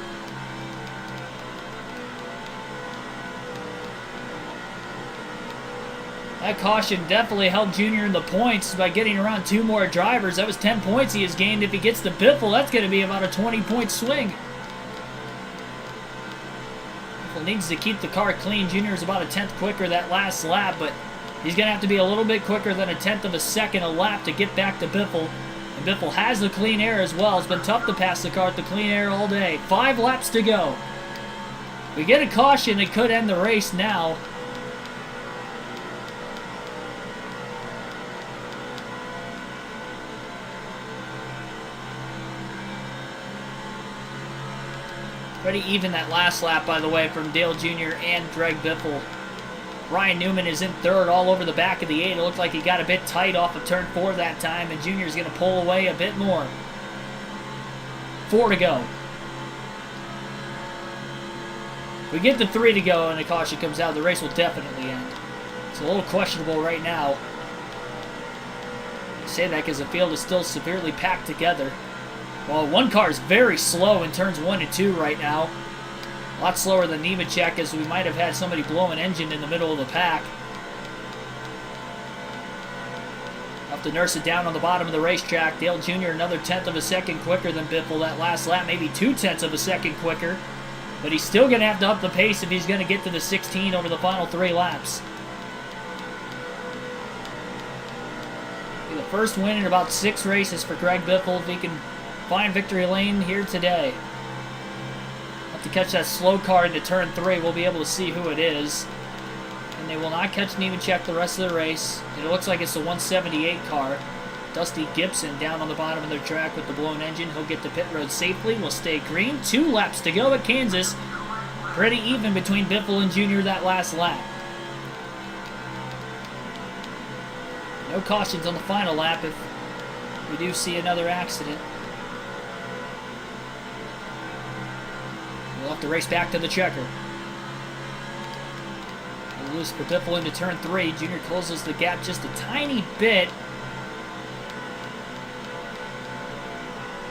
That caution definitely helped Junior in the points by getting around 2 more drivers. That was 10 points he has gained. If he gets to Biffle, that's going to be about a 20-point swing. Biffle needs to keep the car clean. Junior is about a 10th quicker that last lap, but he's going to have to be a little bit quicker than a 10th of a second a lap to get back to Biffle. And Biffle has the clean air as well. It's been tough to pass the car with the clean air all day. 5 laps to go. We get a caution. It could end the race now. Pretty even that last lap, by the way, from Dale Jr. and Greg Biffle. Ryan Newman is in third all over the back of the 8. It looked like he got a bit tight off of turn 4 that time, and Jr. is going to pull away a bit more. 4 to go. We get to 3 to go, and a caution comes out. The race will definitely end. It's a little questionable right now. I say that because the field is still severely packed together. Well, one car is very slow in turns 1 and 2 right now. A lot slower than Nemechek, as we might have had somebody blow an engine in the middle of the pack. Have to nurse it down on the bottom of the racetrack. Dale Jr. another 10th of a second quicker than Biffle that last lap, maybe 2/10 of a second quicker. But he's still going to have to up the pace if he's going to get to the 16 over the final 3 laps. Be the first win in about 6 races for Greg Biffle if he can find victory lane here today. Have to catch that slow car into turn 3. We'll be able to see who it is. And they will not catch Nemechek the rest of the race. It looks like it's the 178 car. Dusty Gibson down on the bottom of the track with the blown engine. He'll get to pit road safely. Will stay green. 2 laps to go at Kansas. Pretty even between Biffle and Junior that last lap. No cautions on the final lap if we do see another accident. We'll have to race back to the checker. Loose for Biffle into turn 3. Junior closes the gap just a tiny bit.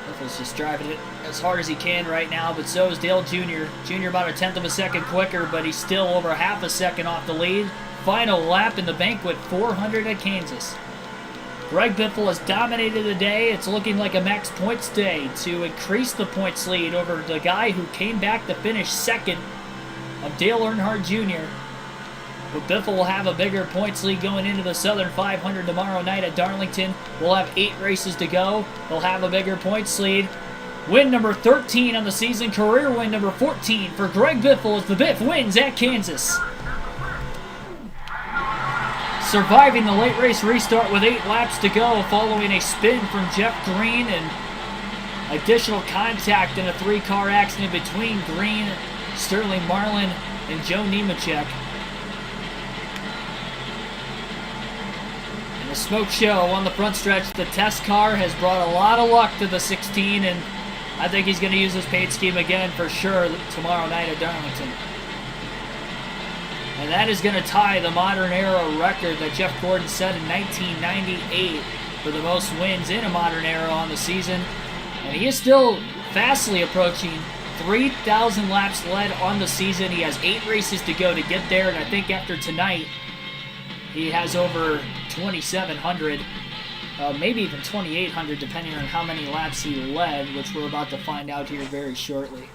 Biffle's just driving it as hard as he can right now, but so is Dale Jr. Jr. about a 10th of a second quicker, but he's still over half a second off the lead. Final lap in the Banquet 400 at Kansas. Greg Biffle has dominated the day. It's looking like a max points day to increase the points lead over the guy who came back to finish second of Dale Earnhardt Jr. But Biffle will have a bigger points lead going into the Southern 500 tomorrow night at Darlington. We'll have 8 races to go. He'll have a bigger points lead. Win number 13 on the season. Career win number 14 for Greg Biffle as the Biff wins at Kansas. Surviving the late race restart with 8 laps to go following a spin from Jeff Green and additional contact in a 3-car accident between Green, Sterling Marlin, and Joe Nemechek. And a smoke show on the front stretch. The test car has brought a lot of luck to the 16, and I think he's going to use his paint scheme again for sure tomorrow night at Darlington. And that is going to tie the modern era record that Jeff Gordon set in 1998 for the most wins in a modern era on the season. And he is still fastly approaching 3,000 laps led on the season. He has 8 races to go to get there, and I think after tonight, he has over 2,700, maybe even 2,800, depending on how many laps he led, which we're about to find out here very shortly.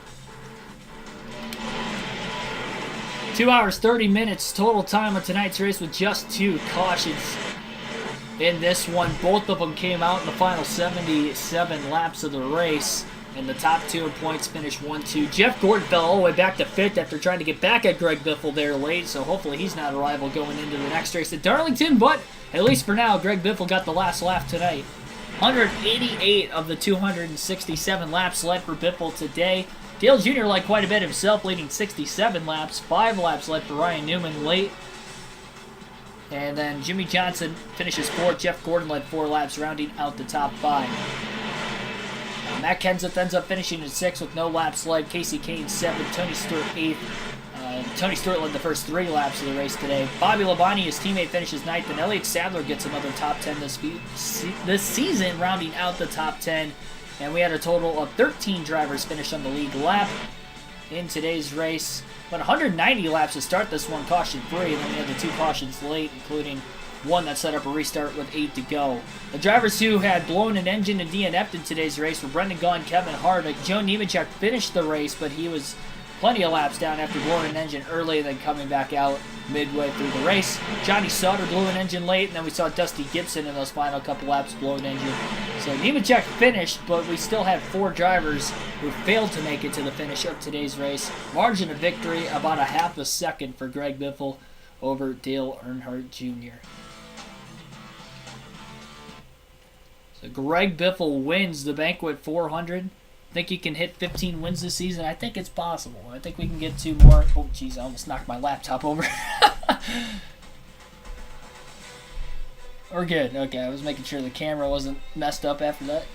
2 hours, 30 minutes total time on tonight's race with just 2 cautions in this one. Both of them came out in the final 77 laps of the race, and the top 2 in points finished 1-2. Jeff Gordon fell all the way back to 5th after trying to get back at Greg Biffle there late, so hopefully he's not a rival going into the next race at Darlington, but at least for now, Greg Biffle got the last lap tonight. 188 of the 267 laps led for Biffle today. Dale Jr. led quite a bit himself, leading 67 laps. 5 laps led for Ryan Newman late. And then Jimmy Johnson finishes 4th. Jeff Gordon led 4 laps, rounding out the top 5. Matt Kenseth ends up finishing in 6th with no laps led. Casey Kane 7th. Tony Stewart 8th. Tony Stewart led the first 3 laps of the race today. Bobby Labonte, his teammate, finishes 9th. And Elliott Sadler gets another top 10 this season, rounding out the top 10. And we had a total of 13 drivers finish on the lead lap in today's race. But 190 laps to start this one, caution-free, and then we had the 2 cautions late, including one that set up a restart with 8 to go. The drivers who had blown an engine and DNF'd in today's race were Brendan Gaughan, Kevin Harvick. Joe Nemechek finished the race, but he was plenty of laps down after blowing an engine early and then coming back out midway through the race. Johnny Sauter blew an engine late, and then we saw Dusty Gibson in those final couple laps blow an engine. So Nemechek finished, but we still had 4 drivers who failed to make it to the finish of today's race. Margin of victory, about a half a second for Greg Biffle over Dale Earnhardt Jr. So Greg Biffle wins the Banquet 400. Think he can hit 15 wins this season? I think it's possible. I think we can get 2 more. Oh, jeez, I almost knocked my laptop over. We're good. Okay, I was making sure the camera wasn't messed up after that.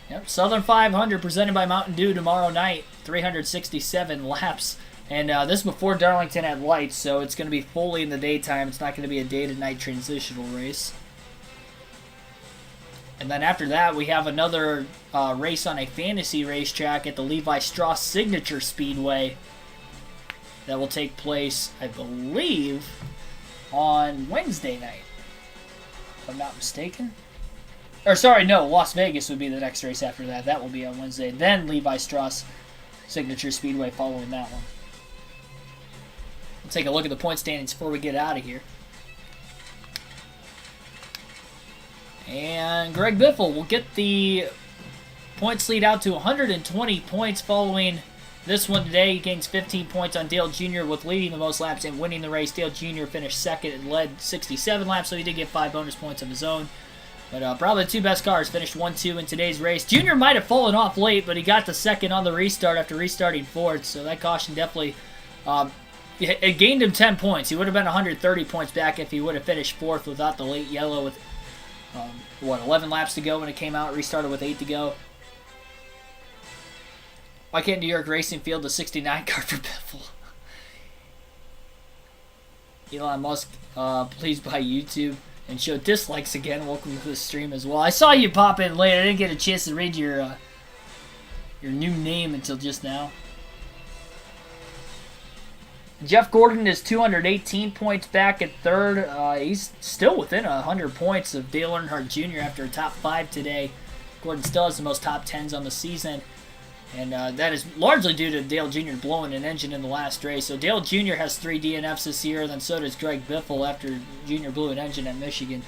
Yep, Southern 500 presented by Mountain Dew tomorrow night. 367 laps. And this is before Darlington had lights, so it's going to be fully in the daytime. It's not going to be a day-to-night transitional race. And then after that, we have another race on a fantasy racetrack at the Levi Strauss Signature Speedway that will take place, I believe, on Wednesday night, if I'm not mistaken. Or sorry, no, Las Vegas would be the next race after that. That will be on Wednesday. Then Levi Strauss Signature Speedway following that one. We'll take a look at the point standings before we get out of here. And Greg Biffle will get the points lead out to 120 points following this one today. He gains 15 points on Dale Jr. with leading the most laps and winning the race. Dale Jr. finished second and led 67 laps, so he did get 5 bonus points of his own. But probably the 2 best cars finished 1-2 in today's race. Jr. might have fallen off late, but he got the second on the restart after restarting fourth, so that caution definitely it gained him 10 points. He would have been 130 points back if he would have finished fourth without the late yellow with 11 laps to go when it came out, restarted with 8 to go. Why can't New York Racing field a 69 car for Biffle? Elon Musk, please buy YouTube and show dislikes again. Welcome to the stream as well. I saw you pop in late. I didn't get a chance to read your new name until just now. Jeff Gordon is 218 points back at third. He's still within 100 points of Dale Earnhardt Jr. after a top 5 today. Gordon still has the most top 10s on the season. And that is largely due to Dale Jr. blowing an engine in the last race. So Dale Jr. has 3 DNFs this year, and then so does Greg Biffle after Jr. blew an engine at Michigan.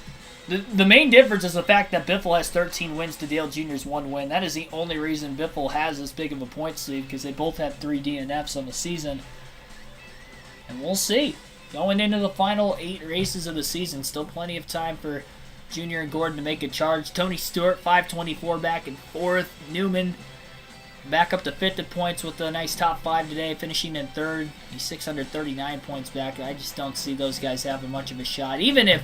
The main difference is the fact that Biffle has 13 wins to Dale Jr.'s 1 win. That is the only reason Biffle has this big of a points lead, because they both have 3 DNFs on the season. And we'll see. Going into the final 8 races of the season, still plenty of time for Jr. and Gordon to make a charge. Tony Stewart, 524 back in 4th. Newman back up to 5th at points with a nice top 5 today, finishing in 3rd. He's 639 points back. I just don't see those guys having much of a shot. Even if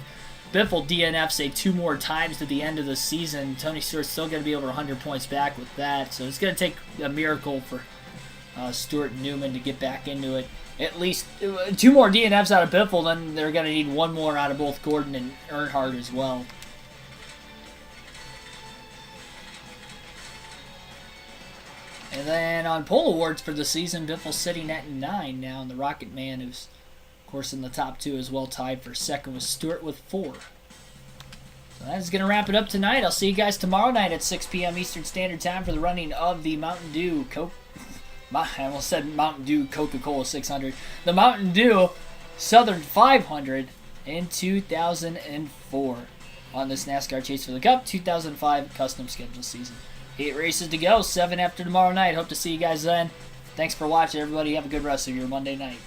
Biffle DNF, say, 2 more times to the end of the season, Tony Stewart's still going to be over 100 points back with that. So it's going to take a miracle for Stewart and Newman to get back into it. At least 2 more DNFs out of Biffle, then they're going to need 1 more out of both Gordon and Earnhardt as well. And then on pole awards for the season, Biffle's sitting at 9 now, and the Rocket Man, who's, of course, in the top 2 as well, tied for second with Stewart with 4. So that's going to wrap it up tonight. I'll see you guys tomorrow night at 6 p.m. Eastern Standard Time for the running of the Mountain Dew I almost said Mountain Dew Coca-Cola 600. The Mountain Dew Southern 500 in 2004 on this NASCAR Chase for the Cup 2005 custom schedule season. 8 races to go, 7 after tomorrow night. Hope to see you guys then. Thanks for watching, everybody. Have a good rest of your Monday night.